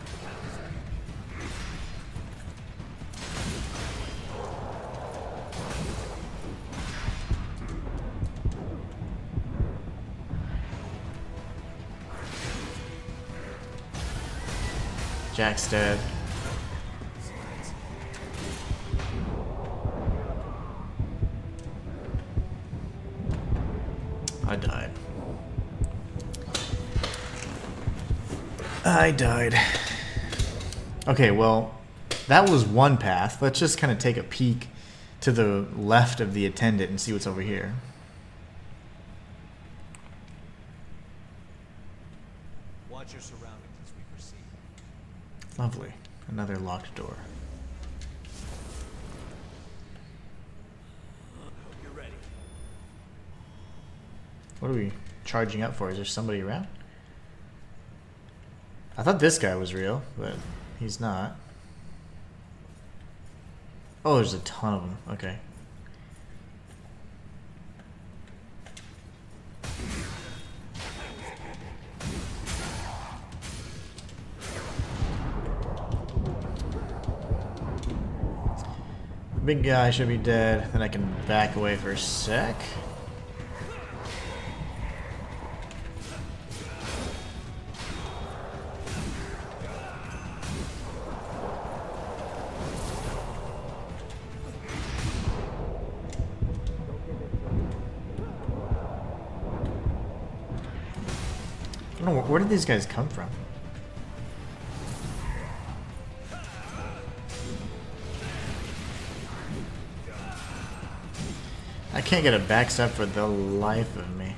Jack's dead. I died. Okay, well, that was one path. Let's just kind of take a peek to the left of the attendant and see what's over here. Watch your surroundings as we proceed. Lovely. Another locked door. Hope you're ready. What are we charging up for? Is there somebody around? I thought this guy was real, but he's not. Oh, there's a ton of them. Okay. Big guy should be dead. Then I can back away for a sec. I don't know, where did these guys come from? I can't get a backstab for the life of me.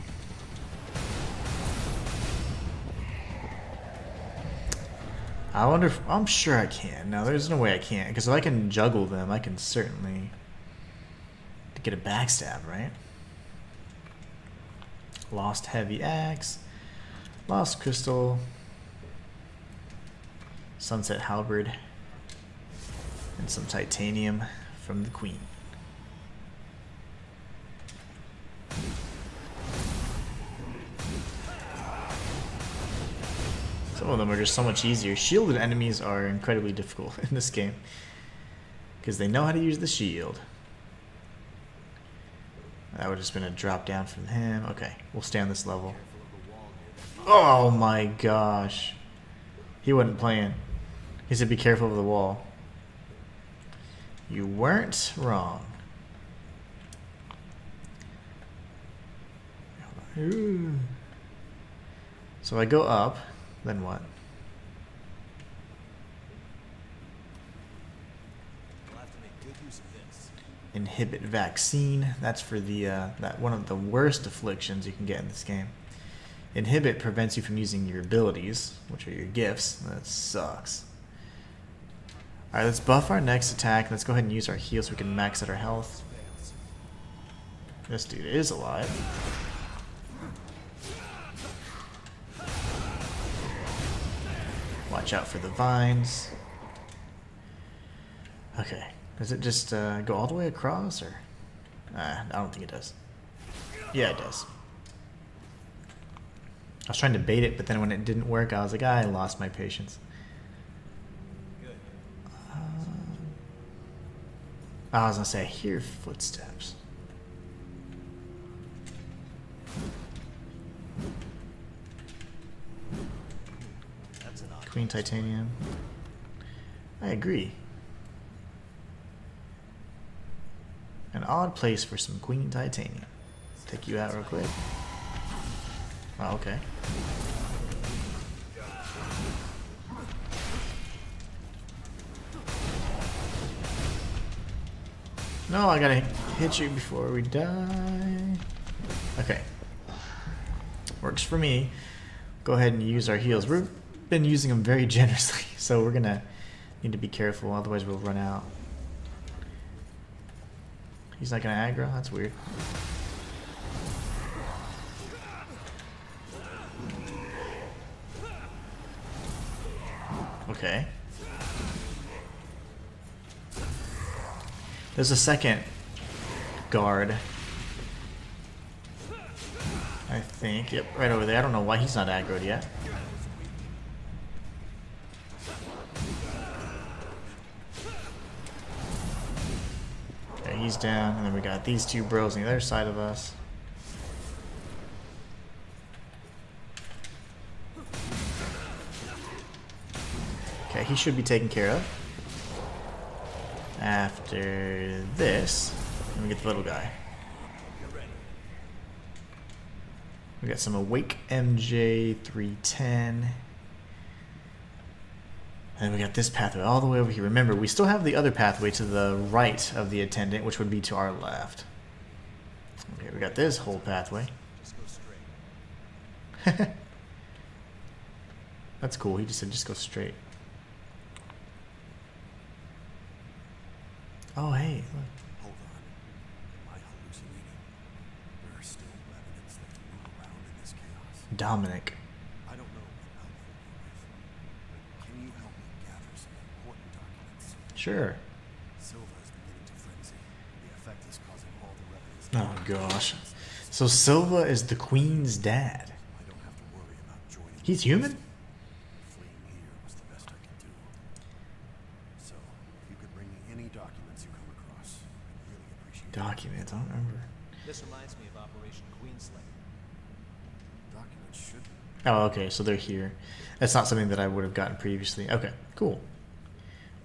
I wonder if... I'm sure I can. No, there's no way I can't. Because if I can juggle them, I can certainly get a backstab, right? Lost heavy axe. Lost crystal. Sunset halberd. And some titanium from the queen. Some of them are just so much easier. Shielded enemies are incredibly difficult in this game because they know how to use the shield. That would have just been a drop down from him. Okay, we'll stay on this level. Oh my gosh. He wasn't playing. He said be careful of the wall. You weren't wrong. Ooh. So I go up, then what? We'll have to make good use of this. Inhibit vaccine. That's for the that one of the worst afflictions you can get in this game. Inhibit prevents you from using your abilities, which are your gifts. That sucks. Alright, let's buff our next attack. Let's go ahead and use our heal so we can max out our health. This dude is alive. Watch out for the vines. Okay. Does it just go all the way across, or? I don't think it does. Yeah, it does. I was trying to bait it, but then when it didn't work, I was like, I lost my patience. I was gonna say, I hear footsteps. That's an odd Queen Titanium. I agree. An odd place for some Queen Titanium. Take you out real quick. Oh, okay. No, I gotta hit you before we die. Okay. Works for me. Go ahead and use our heals. We've been using them very generously, so we're gonna need to be careful, otherwise we'll run out. He's not gonna aggro? That's weird. Okay. There's a second guard. I think. Yep, right over there. I don't know why he's not aggroed yet. Okay, he's down, and then we got these two bros on the other side of us. Okay, he should be taken care of. After this, let me get the little guy. We got some Awake MJ 310. And we got this pathway all the way over here. Remember, we still have the other pathway to the right of the attendant, which would be to our left. Okay, we got this whole pathway. Just go straight. That's cool. He just said just go straight. Oh, hey. Look. Hold on. Am I hallucinating? There are still remnants that can move around in this chaos. Dominic. I don't know what outfit you're with, but can you help me gather some important documents? Sure. Silva is beginning to frenzy. The effect is causing all the revenants. Oh, gosh. So Silva is the Queen's dad. I don't have to worry about joining. He's human? Fleeing here was the best I could do. So, if you could bring me any documents you come across, I'd really appreciate it. Documents, I don't remember. This reminds me of Operation Queenslayer. Documents should be. Oh, okay, so they're here. That's not something that I would have gotten previously. Okay, cool.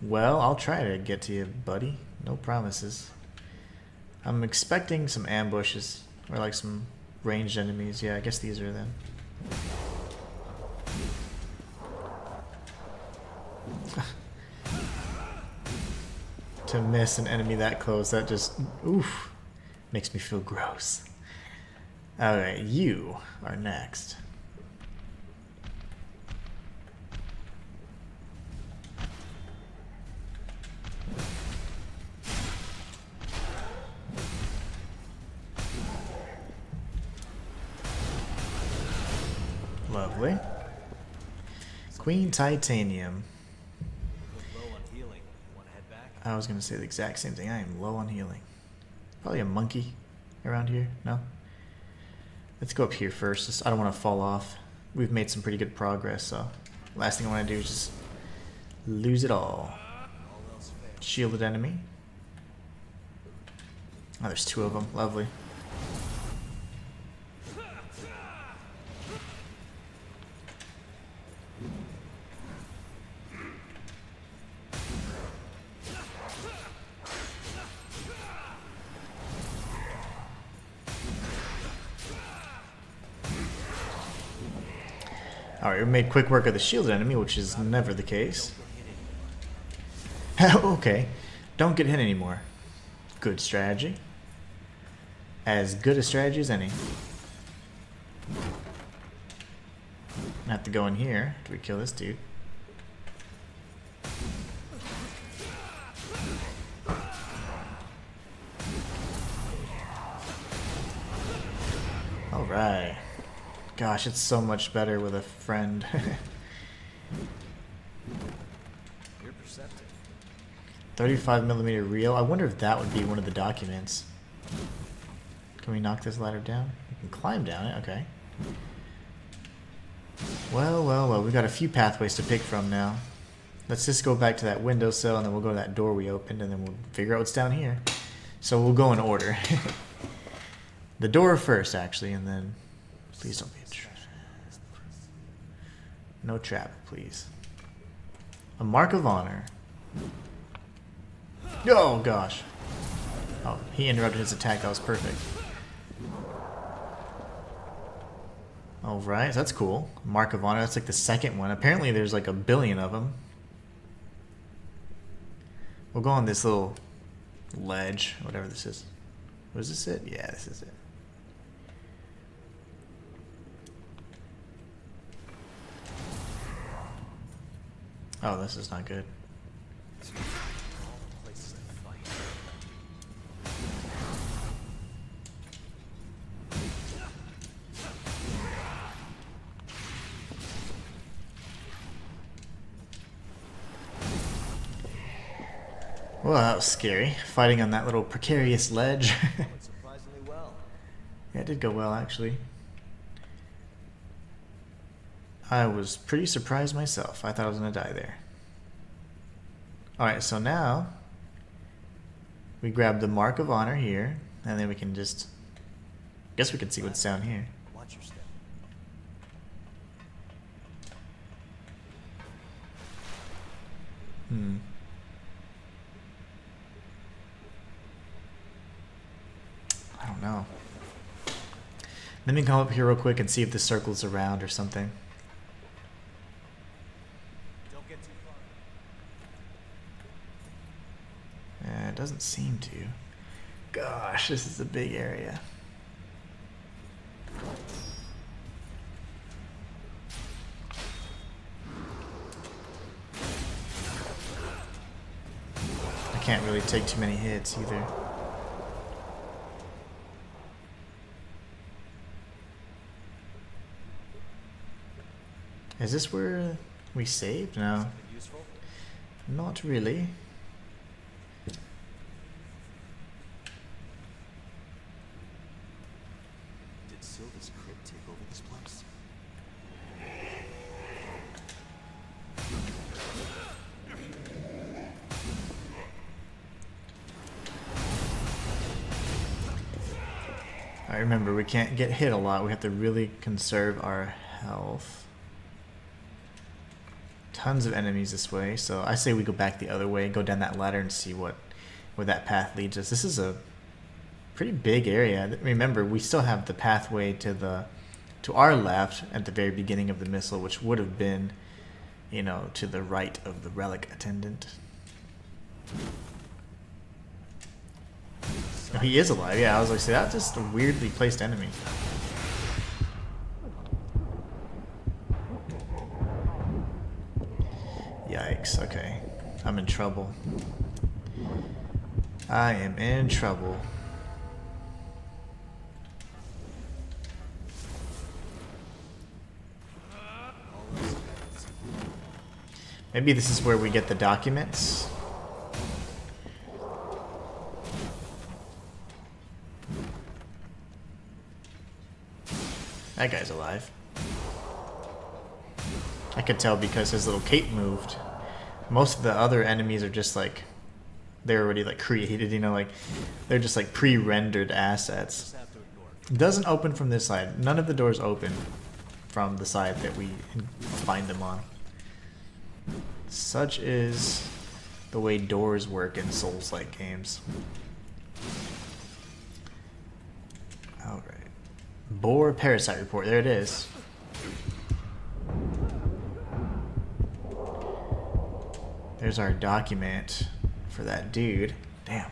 Well, I'll try to get to you, buddy. No promises. I'm expecting some ambushes, or like some ranged enemies. Yeah, I guess these are them. To miss an enemy that close, that just, oof, makes me feel gross. Alright, you are next. Lovely. Queen Titanium. Look low on healing. Want to head back? I was gonna say the exact same thing. I am low on healing. Probably a monkey around here. No? Let's go up here first. I don't want to fall off. We've made some pretty good progress, so last thing I want to do is just lose it all. All else fails. Shielded enemy. Oh, there's two of them. Lovely. Alright, we made quick work of the shielded enemy, which is never the case. Okay, don't get hit anymore. Good strategy. As good a strategy as any. I have to go in here. Do we kill this dude? Alright. Gosh, it's so much better with a friend. You're perceptive. 35mm reel. I wonder if that would be one of the documents. Can we knock this ladder down? We can climb down it, okay. Well, well, well, we've got a few pathways to pick from now. Let's just go back to that windowsill and then we'll go to that door we opened and then we'll figure out what's down here. So we'll go in order. The door first, actually, and then... Please don't be a trap. No trap, please. A mark of honor. Oh, gosh. Oh, he interrupted his attack. That was perfect. Alright, that's cool. Mark of honor. That's like the second one. Apparently there's like a billion of them. We'll go on this little ledge, whatever this is. Was this it? Yeah, this is it. Oh, this is not good. Well, that was scary. Fighting on that little precarious ledge. Went surprisingly well. Yeah, it did go well, actually. I was pretty surprised myself. I thought I was going to die there. Alright, so now we grab the mark of honor here, and then we can just... guess we can see what's down here. Watch your step. I don't know. Let me come up here real quick and see if the circle's around or something. Don't get too far. It doesn't seem to. Gosh, this is a big area. I can't really take too many hits either. Is this where we saved? No. Something useful? Not really. Did Silva's crypt take over this place? I remember we can't get hit a lot. We have to really conserve our health. Tons of enemies this way, so I say we go back the other way, go down that ladder and see where that path leads us. This is a pretty big area. Remember, we still have the pathway to our left at the very beginning of the missile, which would have been, you know, to the right of the relic attendant. Oh, he is alive. Yeah, I was like, see, that's just a weirdly placed enemy. Yikes, okay. I'm in trouble. I am in trouble. Maybe this is where we get the documents. That guy's alive. I could tell because his little cape moved. Most of the other enemies are just like, they're already like created, you know, like they're just like pre-rendered assets. It doesn't open from this side. None of the doors open from the side that we find them on. Such is the way doors work in Souls-like games. Alright. Boar Parasite Report, there it is. There's our document for that dude. Damn.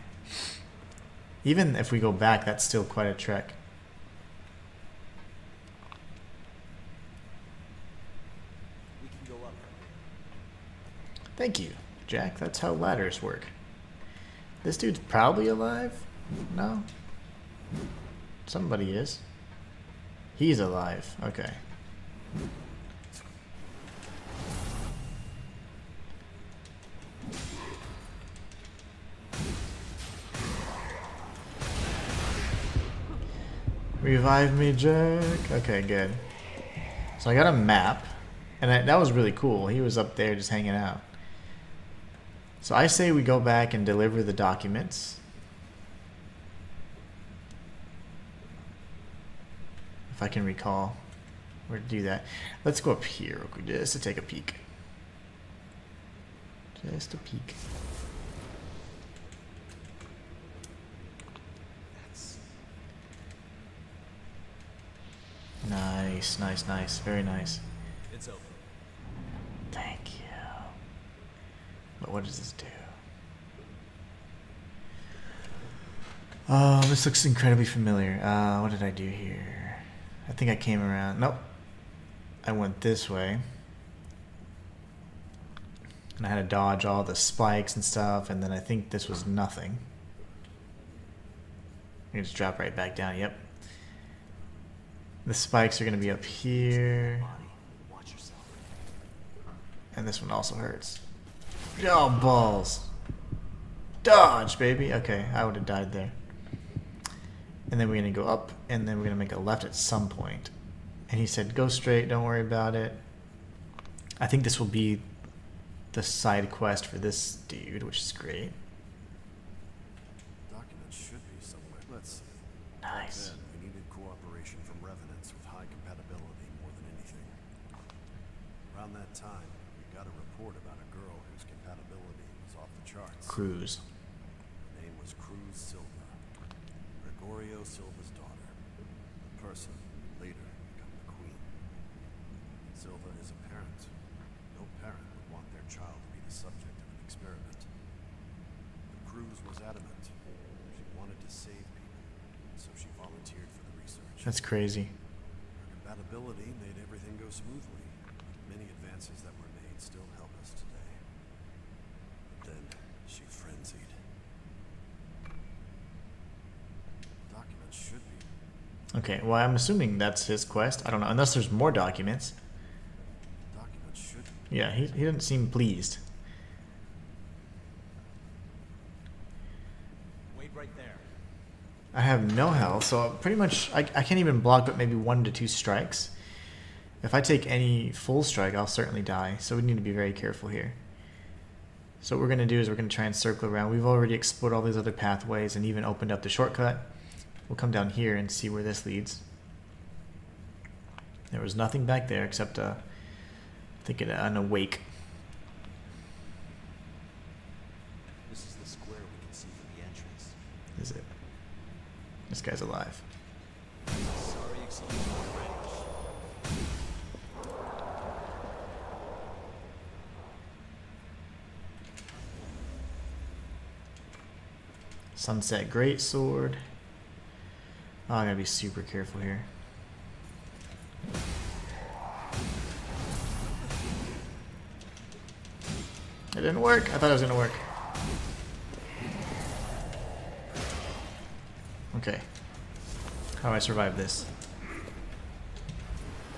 Even if we go back, that's still quite a trek. We can go up. Thank you, Jack. That's how ladders work. This dude's probably alive? No? Somebody is. He's alive. Okay. Revive me, Jack. Okay, good. So I got a map, and that was really cool. He was up there just hanging out. So I say we go back and deliver the documents. If I can recall where to do that. Let's go up here real quick just to take a peek. Just a peek. Nice, nice, nice. Very nice. It's open. Thank you. But what does this do? Oh, this looks incredibly familiar. What did I do here? I think I came around. Nope. I went this way. And I had to dodge all the spikes and stuff, and then I think this was nothing. You just drop right back down. Yep. The spikes are going to be up here. Watch yourself. And this one also hurts. Oh, balls. Dodge, baby. Okay, I would have died there. And then we're going to go up, and then we're going to make a left at some point. And he said, go straight, don't worry about it. I think this will be the side quest for this dude, which is great. Documents should be somewhere. Let's see. Nice. Then we needed cooperation from revenants with high compatibility more than anything. Around that time, we got a report about a girl whose compatibility was off the charts. Cruz. Her name was Cruz Silva. Gregorio Silva's daughter. The person who later become the queen. Silva is a parent. No parent would want their child to be the subject of an experiment. But Cruz was adamant. She wanted to save people, so she volunteered for the research. That's crazy. Her compatibility made everything go smoothly, but many advances that were made still help us today. But then she frenzied. should be. Okay, well, I'm assuming that's his quest. I don't know, unless there's more documents. Document should be. Yeah, he didn't seem pleased. Wait right there. I have no health, so pretty much I can't even block but maybe 1 to 2 strikes. If I take any full strike, I'll certainly die, so we need to be very careful here. So what we're going to do is we're going to try and circle around. We've already explored all these other pathways and even opened up the shortcut. We'll come down here and see where this leads. There was nothing back there except I think an awake. This is the square we can see from the entrance. Is it? This guy's alive. Sorry, excuse my French. Sunset Greatsword. Oh, I gotta be super careful here. It didn't work. I thought it was gonna work. Okay. How do I survive this?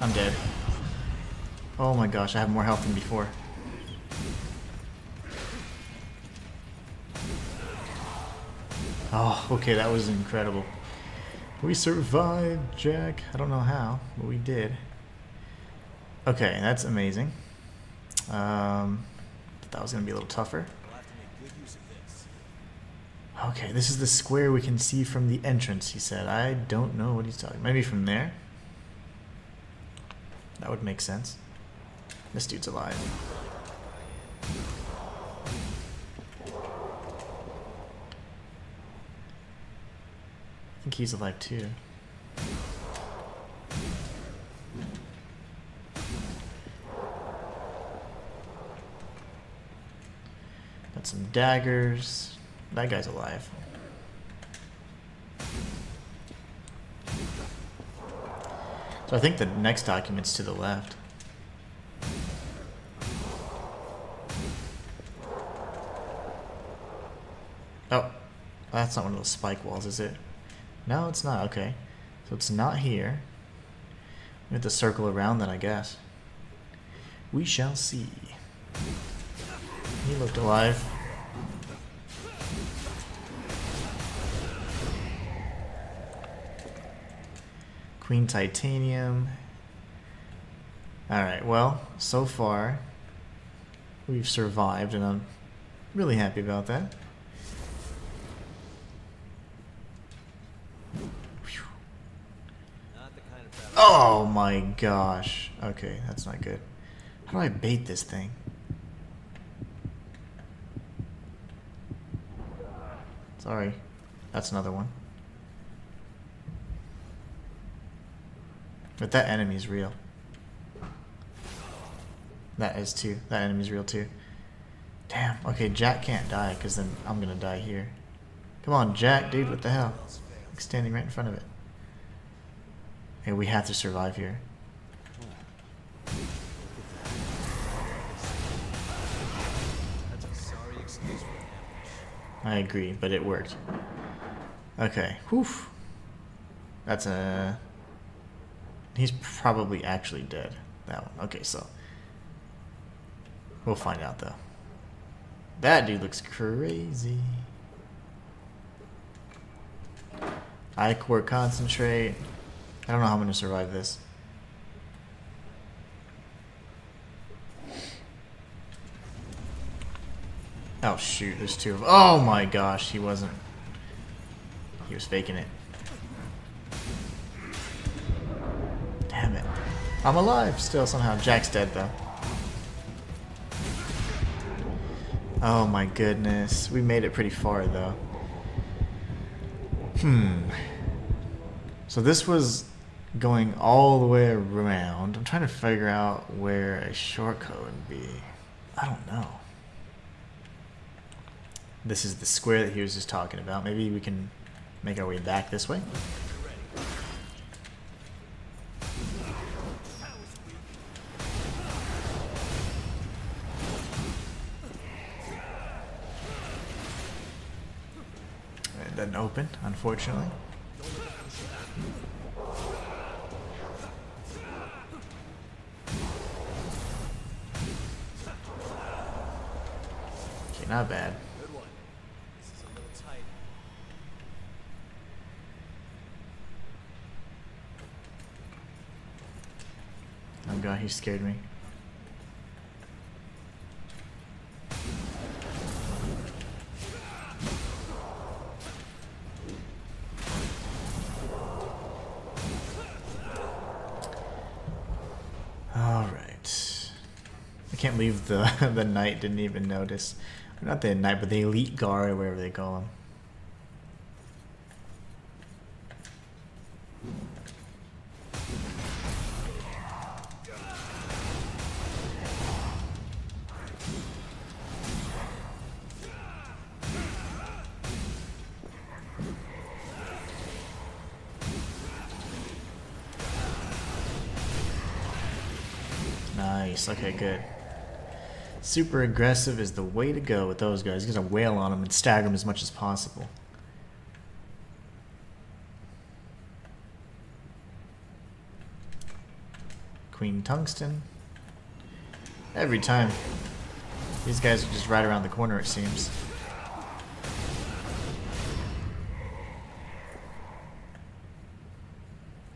I'm dead. Oh my gosh, I have more health than before. Oh, okay, that was incredible. We survived, Jack. I don't know how, but we did. Okay, that's amazing. Thought that was gonna be a little tougher. We'll have to make good use of this. Okay, this is the square we can see from the entrance, he said. I don't know what he's talking. Maybe from there? That would make sense. This dude's alive. I think he's alive too. Got some daggers. That guy's alive. So I think the next document's to the left. Oh, that's not one of those spike walls, is it? No, it's not. Okay. So it's not here. We have to circle around then, I guess. We shall see. He looked alive. Queen Titanium. Alright, well, so far we've survived and I'm really happy about that. Not the kind of battle. Oh my gosh. Okay, that's not good. How do I bait this thing? Sorry. That's another one. But that enemy's real. That is too. That enemy's real too. Damn. Okay, Jack can't die because then I'm gonna die here. Come on, Jack, dude. What the hell? Like standing right in front of it. Hey, we have to survive here. That's a sorry excuse for an ambush. I agree, but it worked. Okay. Whew. That's a... He's probably actually dead. That one. Okay, so... We'll find out, though. That dude looks crazy. I-core concentrate. I don't know how I'm going to survive this. Oh, shoot. There's two of them. Oh, my gosh. He wasn't... He was faking it. Damn it. I'm alive still somehow. Jack's dead, though. Oh, my goodness. We made it pretty far, though. So this was going all the way around. I'm trying to figure out where a shortcut would be. I don't know. This is the square that he was just talking about. Maybe we can make our way back this way. It doesn't open, unfortunately. not bad. Good one. This is a little tight. Oh god, he scared me. Alright. I can't believe the the knight didn't even notice. Not the knight, but the elite guard, or whatever they call him. Nice. Okay, good. Super aggressive is the way to go with those guys. He's gonna wail on them and stagger them as much as possible. Queen Tungsten. Every time. These guys are just right around the corner, it seems.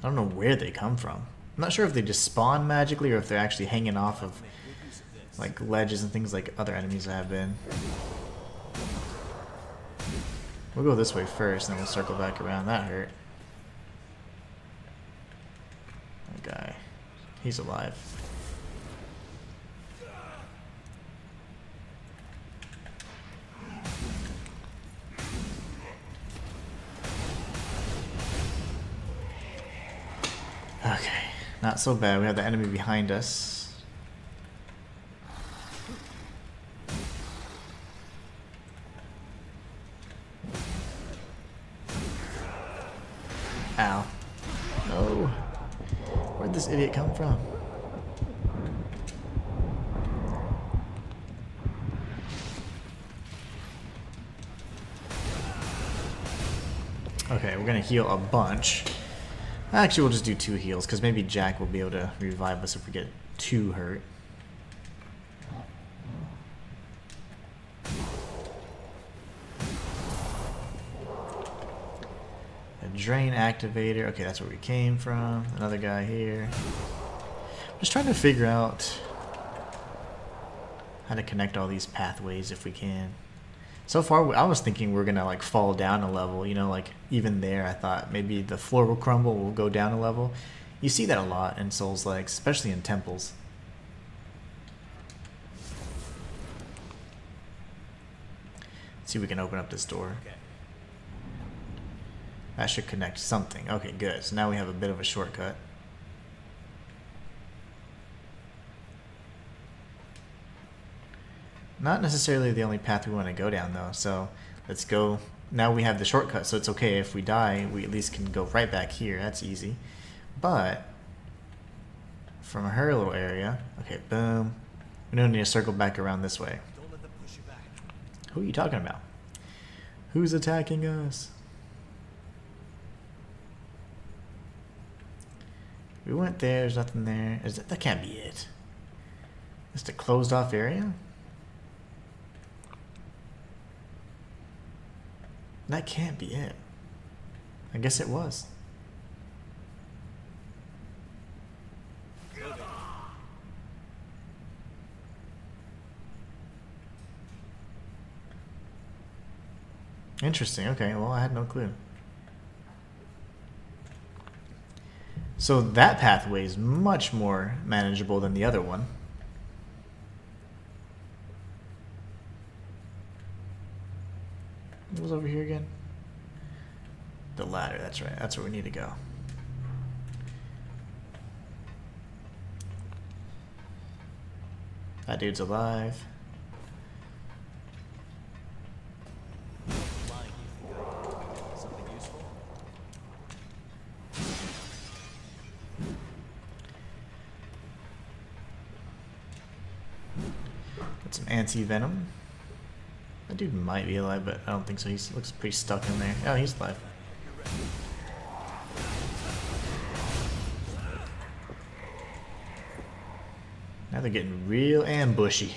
I don't know where they come from. I'm not sure if they just spawn magically or if they're actually hanging off of like ledges and things like other enemies have been. We'll go this way first, and then we'll circle back around. That hurt. That guy. He's alive. Okay. Not so bad. We have the enemy behind us. Ow. No. Where'd this idiot come from? Okay, we're gonna heal a bunch. Actually, we'll just do 2 heals, because maybe Jack will be able to revive us if we get too hurt. A drain activator. Okay, that's where we came from. Another guy here. I'm just trying to figure out how to connect all these pathways if we can. So far, I was thinking we're gonna like fall down a level, you know, like even there I thought maybe the floor will crumble, we'll go down a level. You see that a lot in Souls-like, especially in temples. Let's see if we can open up this door. That should connect something. Okay, good. So now we have a bit of a shortcut. Not necessarily the only path we want to go down though, so let's go. Now we have the shortcut, so it's okay if we die, we at least can go right back here. That's easy. But from her little area, okay, boom. We don't need to circle back around this way. Don't let them push you back. Who are you talking about? Who's attacking us? We went there, there's nothing there. That can't be it. Just a closed off area? That can't be it. I guess it was. Interesting. Okay, well, I had no clue. So that pathway is much more manageable than the other one. What was over here again? The ladder, that's right. That's where we need to go. That dude's alive. Lying, you think something useful? Got some anti-venom. That dude might be alive, but I don't think so. He looks pretty stuck in there. Oh, he's alive. Now they're getting real ambushy.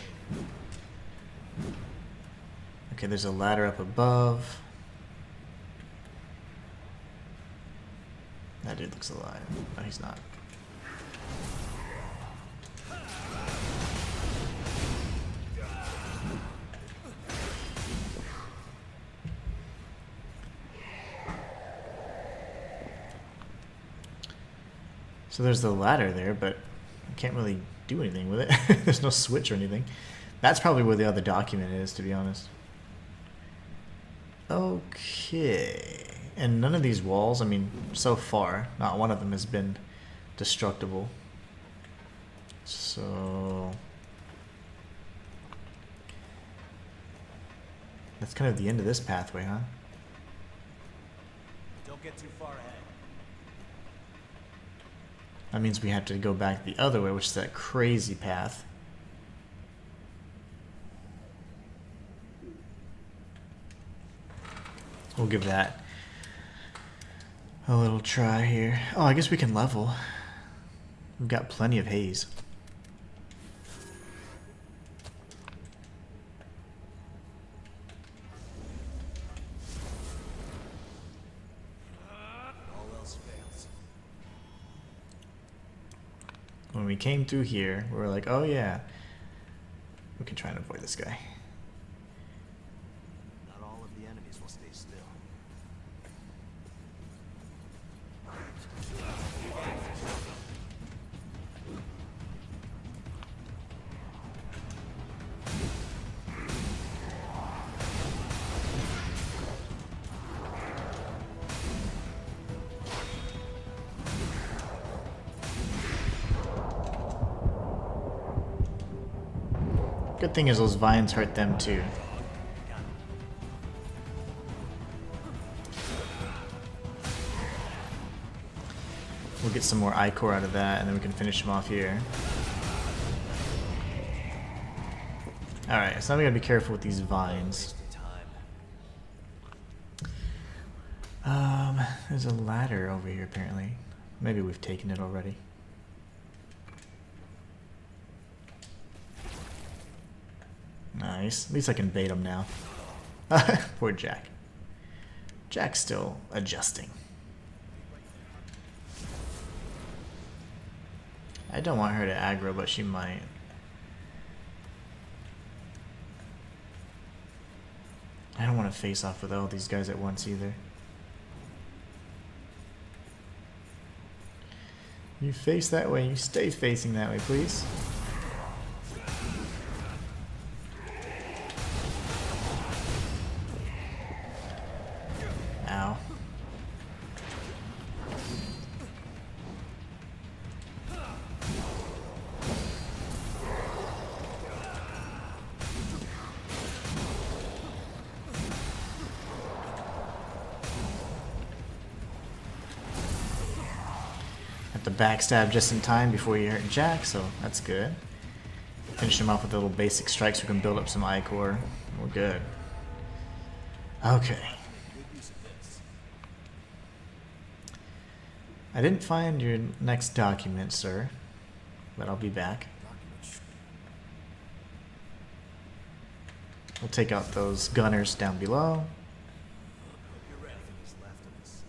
Okay, there's a ladder up above. That dude looks alive. No, he's not. So there's the ladder there, but I can't really do anything with it. There's no switch or anything. That's probably where the other document is, to be honest. Okay. And none of these walls, I mean, so far, not one of them has been destructible. So that's kind of the end of this pathway, huh? Don't get too far ahead. That means we have to go back the other way, which is that crazy path. We'll give that a little try here. Oh, I guess we can level. We've got plenty of haze. All else fails. When we came through here, we were like, oh yeah, we can try and avoid this guy. Not all of the enemies will stay still. Good thing is those vines hurt them too. We'll get some more ichor out of that, and then we can finish him off here. Alright, so now we gotta be careful with these vines. There's a ladder over here apparently. Maybe we've taken it already. Nice. At least I can bait him now. Poor Jack. Jack's still adjusting. I don't want her to aggro, but she might. I don't want to face off with all these guys at once either. You face that way, you stay facing that way, please. Ow. Have to backstab just in time before you hurt Jack, so that's good. Finish him off with a little basic strikes. We can build up some ichor. We're good. Okay. I didn't find your next document, sir, but I'll be back. We'll take out those gunners down below. You're ready. What's left of us.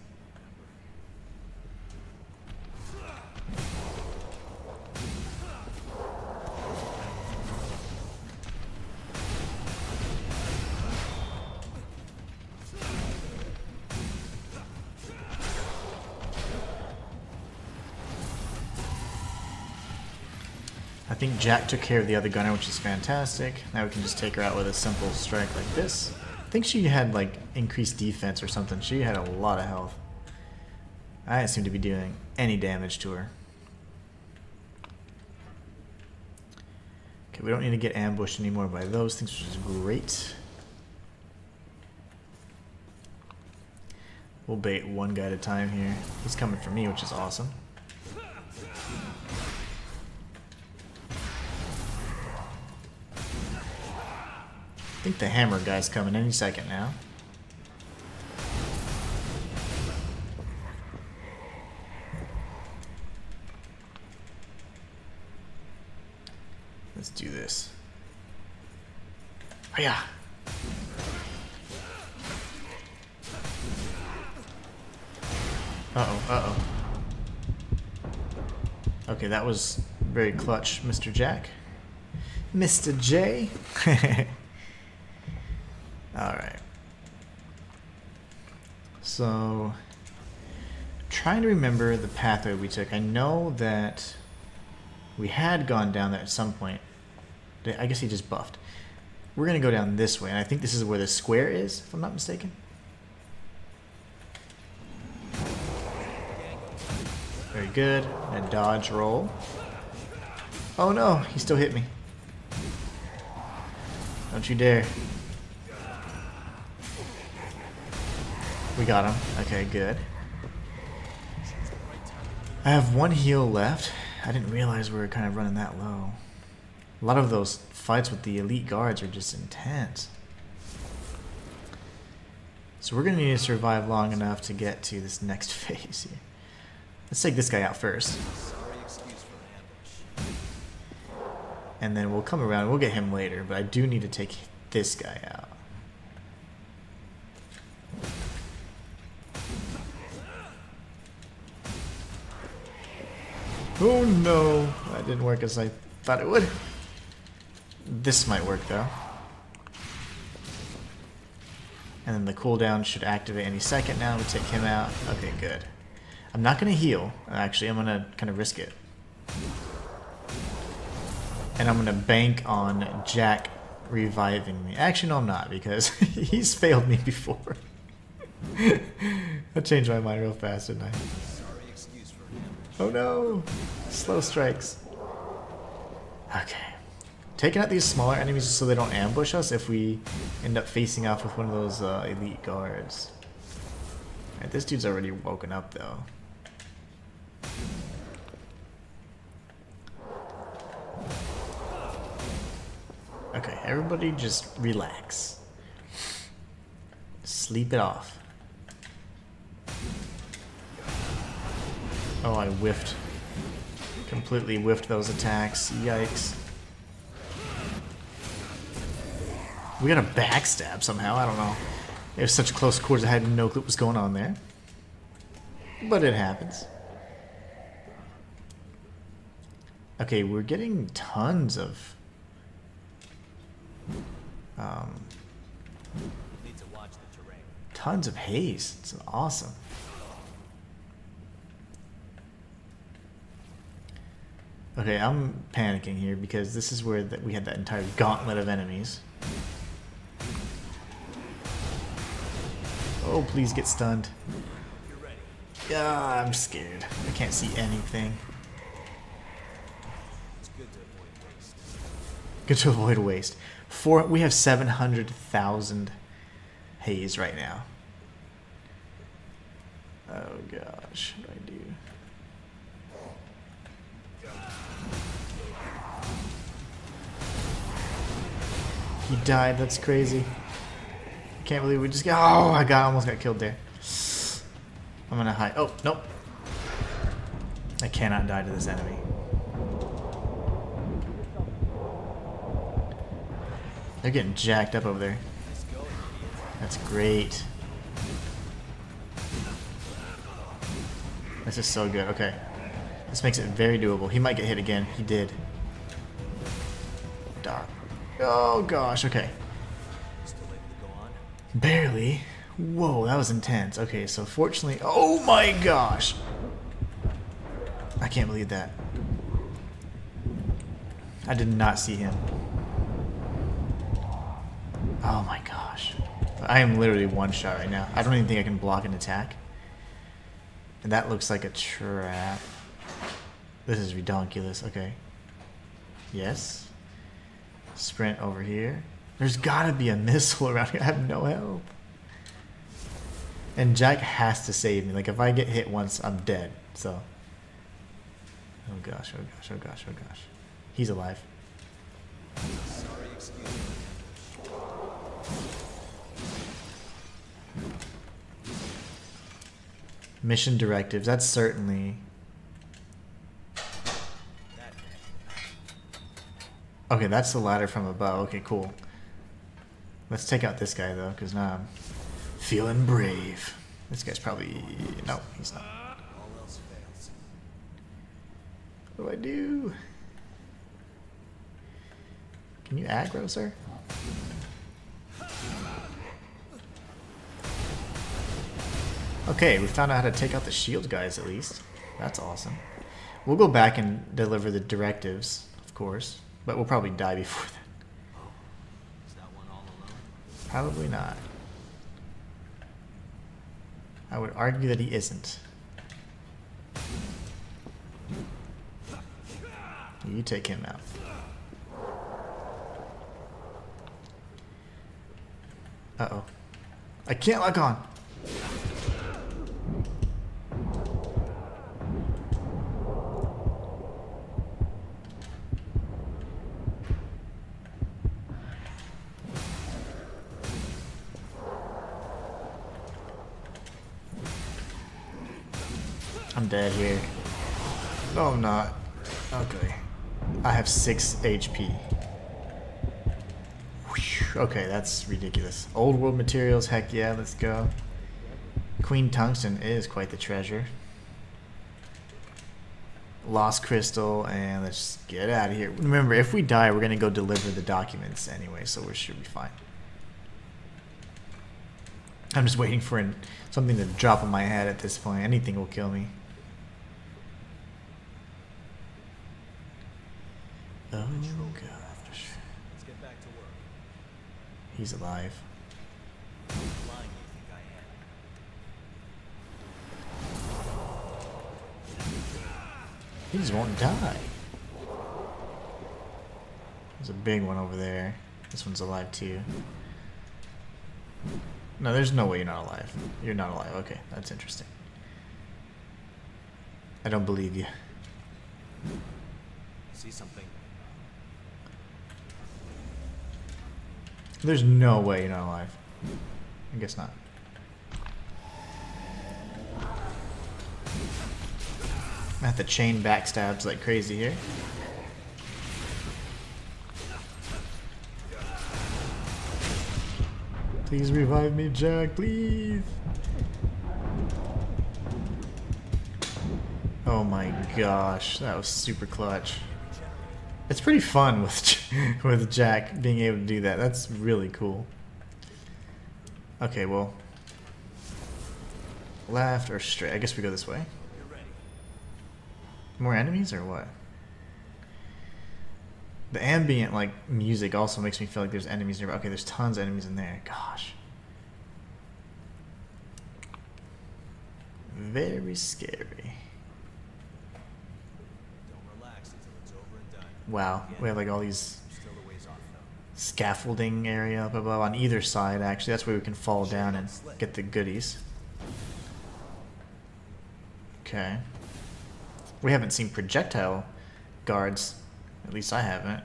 I think Jack took care of the other gunner, which is fantastic. Now we can just take her out with a simple strike like this. I think she had like increased defense or something. She had a lot of health. I didn't seem to be doing any damage to her. Okay, we don't need to get ambushed anymore by those things, which is great. We'll bait one guy at a time here. He's coming for me, which is awesome. I think the hammer guy's coming any second now. Let's do this. Oh yeah. Uh-oh, uh-oh. Okay, that was very clutch, Mr. Jack. Mr. J. Alright. So, trying to remember the pathway we took. I know that we had gone down there at some point. I guess he just buffed. We're going to go down this way, and I think this is where the square is, if I'm not mistaken. Very good. And a dodge roll. Oh no, he still hit me. Don't you dare. We got him. Okay, good. I have one heal left. I didn't realize we were kind of running that low. A lot of those fights with the elite guards are just intense. So we're going to need to survive long enough to get to this next phase here. Let's take this guy out first. And then we'll come around. We'll get him later, but I do need to take this guy out. Oh no, that didn't work as I thought it would. This might work though. And then the cooldown should activate any second now. We take him out. Okay, good. I'm not going to heal. Actually, I'm going to kind of risk it. And I'm going to bank on Jack reviving me. Actually, no, I'm not, because he's failed me before. I changed my mind real fast, didn't I? Oh no! Slow strikes. Okay. Taking out these smaller enemies so they don't ambush us if we end up facing off with one of those elite guards. Alright, this dude's already woken up though. Okay, everybody just relax. Sleep it off. Oh, I whiffed. Completely whiffed those attacks. Yikes. We got a backstab somehow. I don't know. It was such close quarters. I had no clue what was going on there. But it happens. Okay, we're getting tons of... Need to watch the terrain. tons of haze. It's awesome. Okay, I'm panicking here because this is where we had that entire gauntlet of enemies. Oh, please get stunned. Yeah, I'm scared. I can't see anything. It's good to avoid waste. Good to avoid waste. We have 700,000 haze right now. Oh gosh, what do I do? He died. That's crazy. Can't believe we just got. Oh, almost got killed there. I'm gonna hide. Oh, nope. I cannot die to this enemy. They're getting jacked up over there. That's great. This is so good. Okay. This makes it very doable. He might get hit again. He did. Dark. Oh gosh, okay. Still able to go on? Barely. Whoa, that was intense. Okay, so fortunately... Oh my gosh! I can't believe that. I did not see him. Oh my gosh. I am literally one shot right now. I don't even think I can block an attack. And that looks like a trap. This is redonkulous. Okay. Yes. Sprint over here. There's gotta be a missile around here. I have no help. And Jack has to save me. Like, if I get hit once, I'm dead. So. Oh gosh, oh gosh, oh gosh, oh gosh. He's alive. Sorry, excuse me. Mission directives. That's certainly... Okay, that's the ladder from above. Okay, cool. Let's take out this guy, though, because now I'm feeling brave. This guy's probably... No, he's not. What do I do? Can you aggro, sir? Okay, we found out how to take out the shield guys at least. That's awesome. We'll go back and deliver the directives, of course, but we'll probably die before then. Is that one all alone? Probably not. I would argue that he isn't. You take him out. Uh-oh. I can't lock on. I'm dead here. No, I'm not. Okay. I have 6 HP. Whew. Okay, that's ridiculous. Old world materials, heck yeah, let's go. Queen Tungsten is quite the treasure. Lost Crystal, and let's get out of here. Remember, if we die, we're going to go deliver the documents anyway, so we should be fine. I'm just waiting for something to drop on my head at this point. Anything will kill me. Oh gosh. Let's get back to work. He's alive. Lying you think I am. He just won't die. There's a big one over there. This one's alive too. No, there's no way you're not alive. You're not alive. Okay, that's interesting. I don't believe you. See something? There's no way you're not alive. I guess not. I have to chain backstabs like crazy here. Please revive me, Jack, please. Oh my gosh, that was super clutch. It's pretty fun with Jack being able to do that. That's really cool. Okay, well, left or straight? I guess we go this way. You're ready. More enemies or what? The ambient like music also makes me feel like there's enemies nearby. Okay, there's tons of enemies in there. Gosh. Very scary. Don't relax until it's over and done. Wow, we have like all these Still a ways off though. scaffolding area up above on either side actually. That's where we can fall down and get the goodies. Okay. We haven't seen projectile guards. At least I haven't.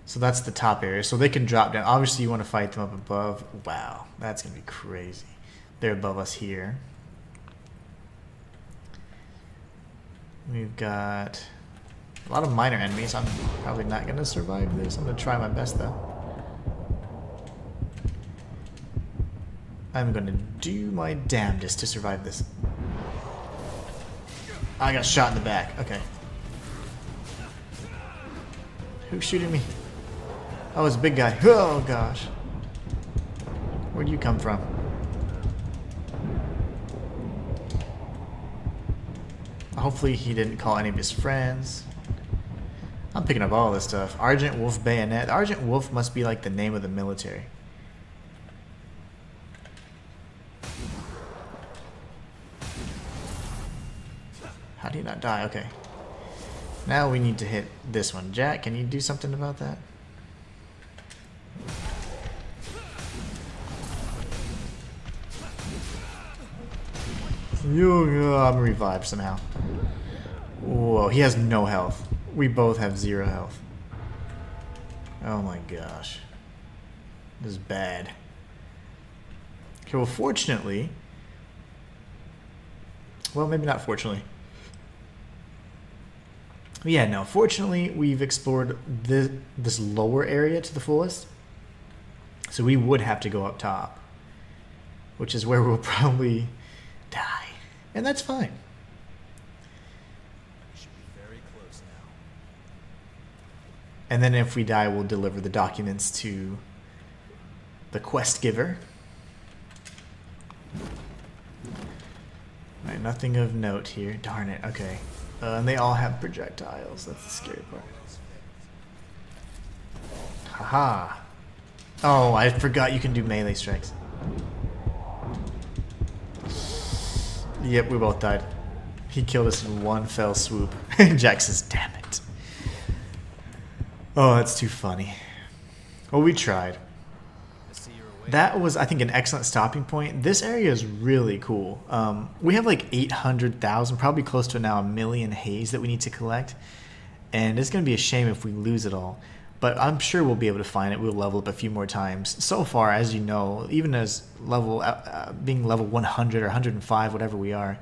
So that's the top area. So they can drop down. Obviously you want to fight them up above. Wow, that's going to be crazy. They're above us here. We've got a lot of minor enemies. I'm probably not going to survive this. I'm going to try my best though. I'm going to do my damnedest to survive this. I got shot in the back. Okay. Who's shooting me? Oh, it's a big guy. Oh, gosh. Where'd you come from? Hopefully he didn't call any of his friends. I'm picking up all this stuff. Argent Wolf Bayonet. Argent Wolf must be like the name of the military. How do you not die? Okay. Now we need to hit this one. Jack, can you do something about that? I'm revived somehow. Whoa, he has no health. We both have 0 health. Oh my gosh. This is bad. Okay, well fortunately... Well, maybe not fortunately. Yeah, no, fortunately we've explored this lower area to the fullest. So we would have to go up top. Which is where we'll probably die. And that's fine. We should be very close now. And then if we die, we'll deliver the documents to the quest giver. Alright, nothing of note here. Darn it. Okay. And they all have projectiles. That's the scary part. Haha. Oh, I forgot you can do melee strikes. Yep, we both died. He killed us in one fell swoop. Jack says, damn it. Oh, that's too funny. Well, we tried. That was, I think, an excellent stopping point. This area is really cool. We have like 800,000, probably close to now 1 million haze that we need to collect. And it's going to be a shame if we lose it all. But I'm sure we'll be able to find it. We'll level up a few more times. So far, as you know, even as being level 100 or 105, whatever we are,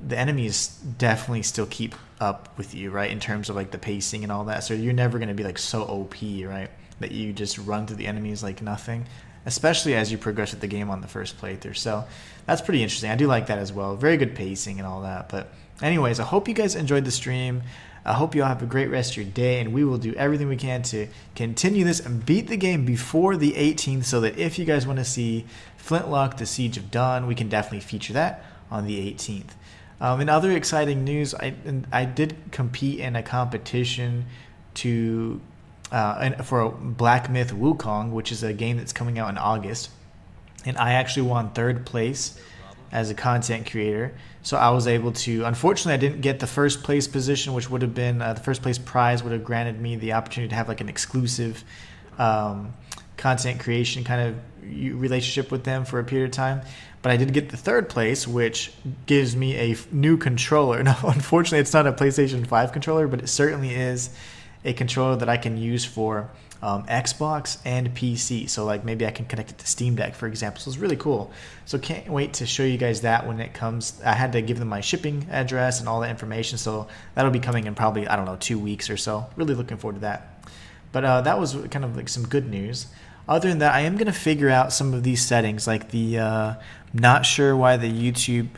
the enemies definitely still keep up with you, right? In terms of like the pacing and all that. So you're never going to be like so OP, right? That you just run through the enemies like nothing. Especially as you progress with the game on the first playthrough. So that's pretty interesting. I do like that as well. Very good pacing and all that. But anyways, I hope you guys enjoyed the stream. I hope you all have a great rest of your day, and we will do everything we can to continue this and beat the game before the 18th, so that if you guys want to see Flintlock, the Siege of Dawn, we can definitely feature that on the 18th. In other exciting news, I did compete in a competition for Black Myth Wukong, which is a game that's coming out in August, and I actually won 3rd place as a content creator. So I was able to, unfortunately I didn't get the 1st place position, which would have been the 1st place prize would have granted me the opportunity to have like an exclusive content creation kind of relationship with them for a period of time. But I did get the 3rd place, which gives me a new controller. Now, unfortunately, it's not a PlayStation 5 controller, but it certainly is a controller that I can use for Xbox and PC. So like maybe I can connect it to Steam Deck, for example. So it's really cool. So can't wait to show you guys that when it comes. I had to give them my shipping address and all that information. So that'll be coming in probably, I don't know, 2 weeks or so. Really looking forward to that. But that was kind of like some good news. Other than that, I am going to figure out some of these settings, like the not sure why the YouTube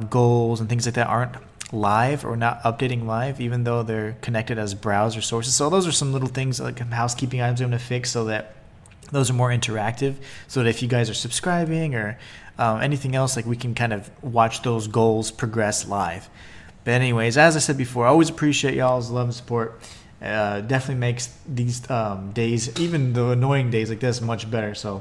goals and things like that aren't live or not updating live, even though they're connected as browser sources. So those are some little things like housekeeping items I'm going to fix, so that those are more interactive, so that if you guys are subscribing or anything else, like we can kind of watch those goals progress live. But anyways, as I said before, I always appreciate y'all's love and support. Definitely makes these days, even the annoying days like this, much better. So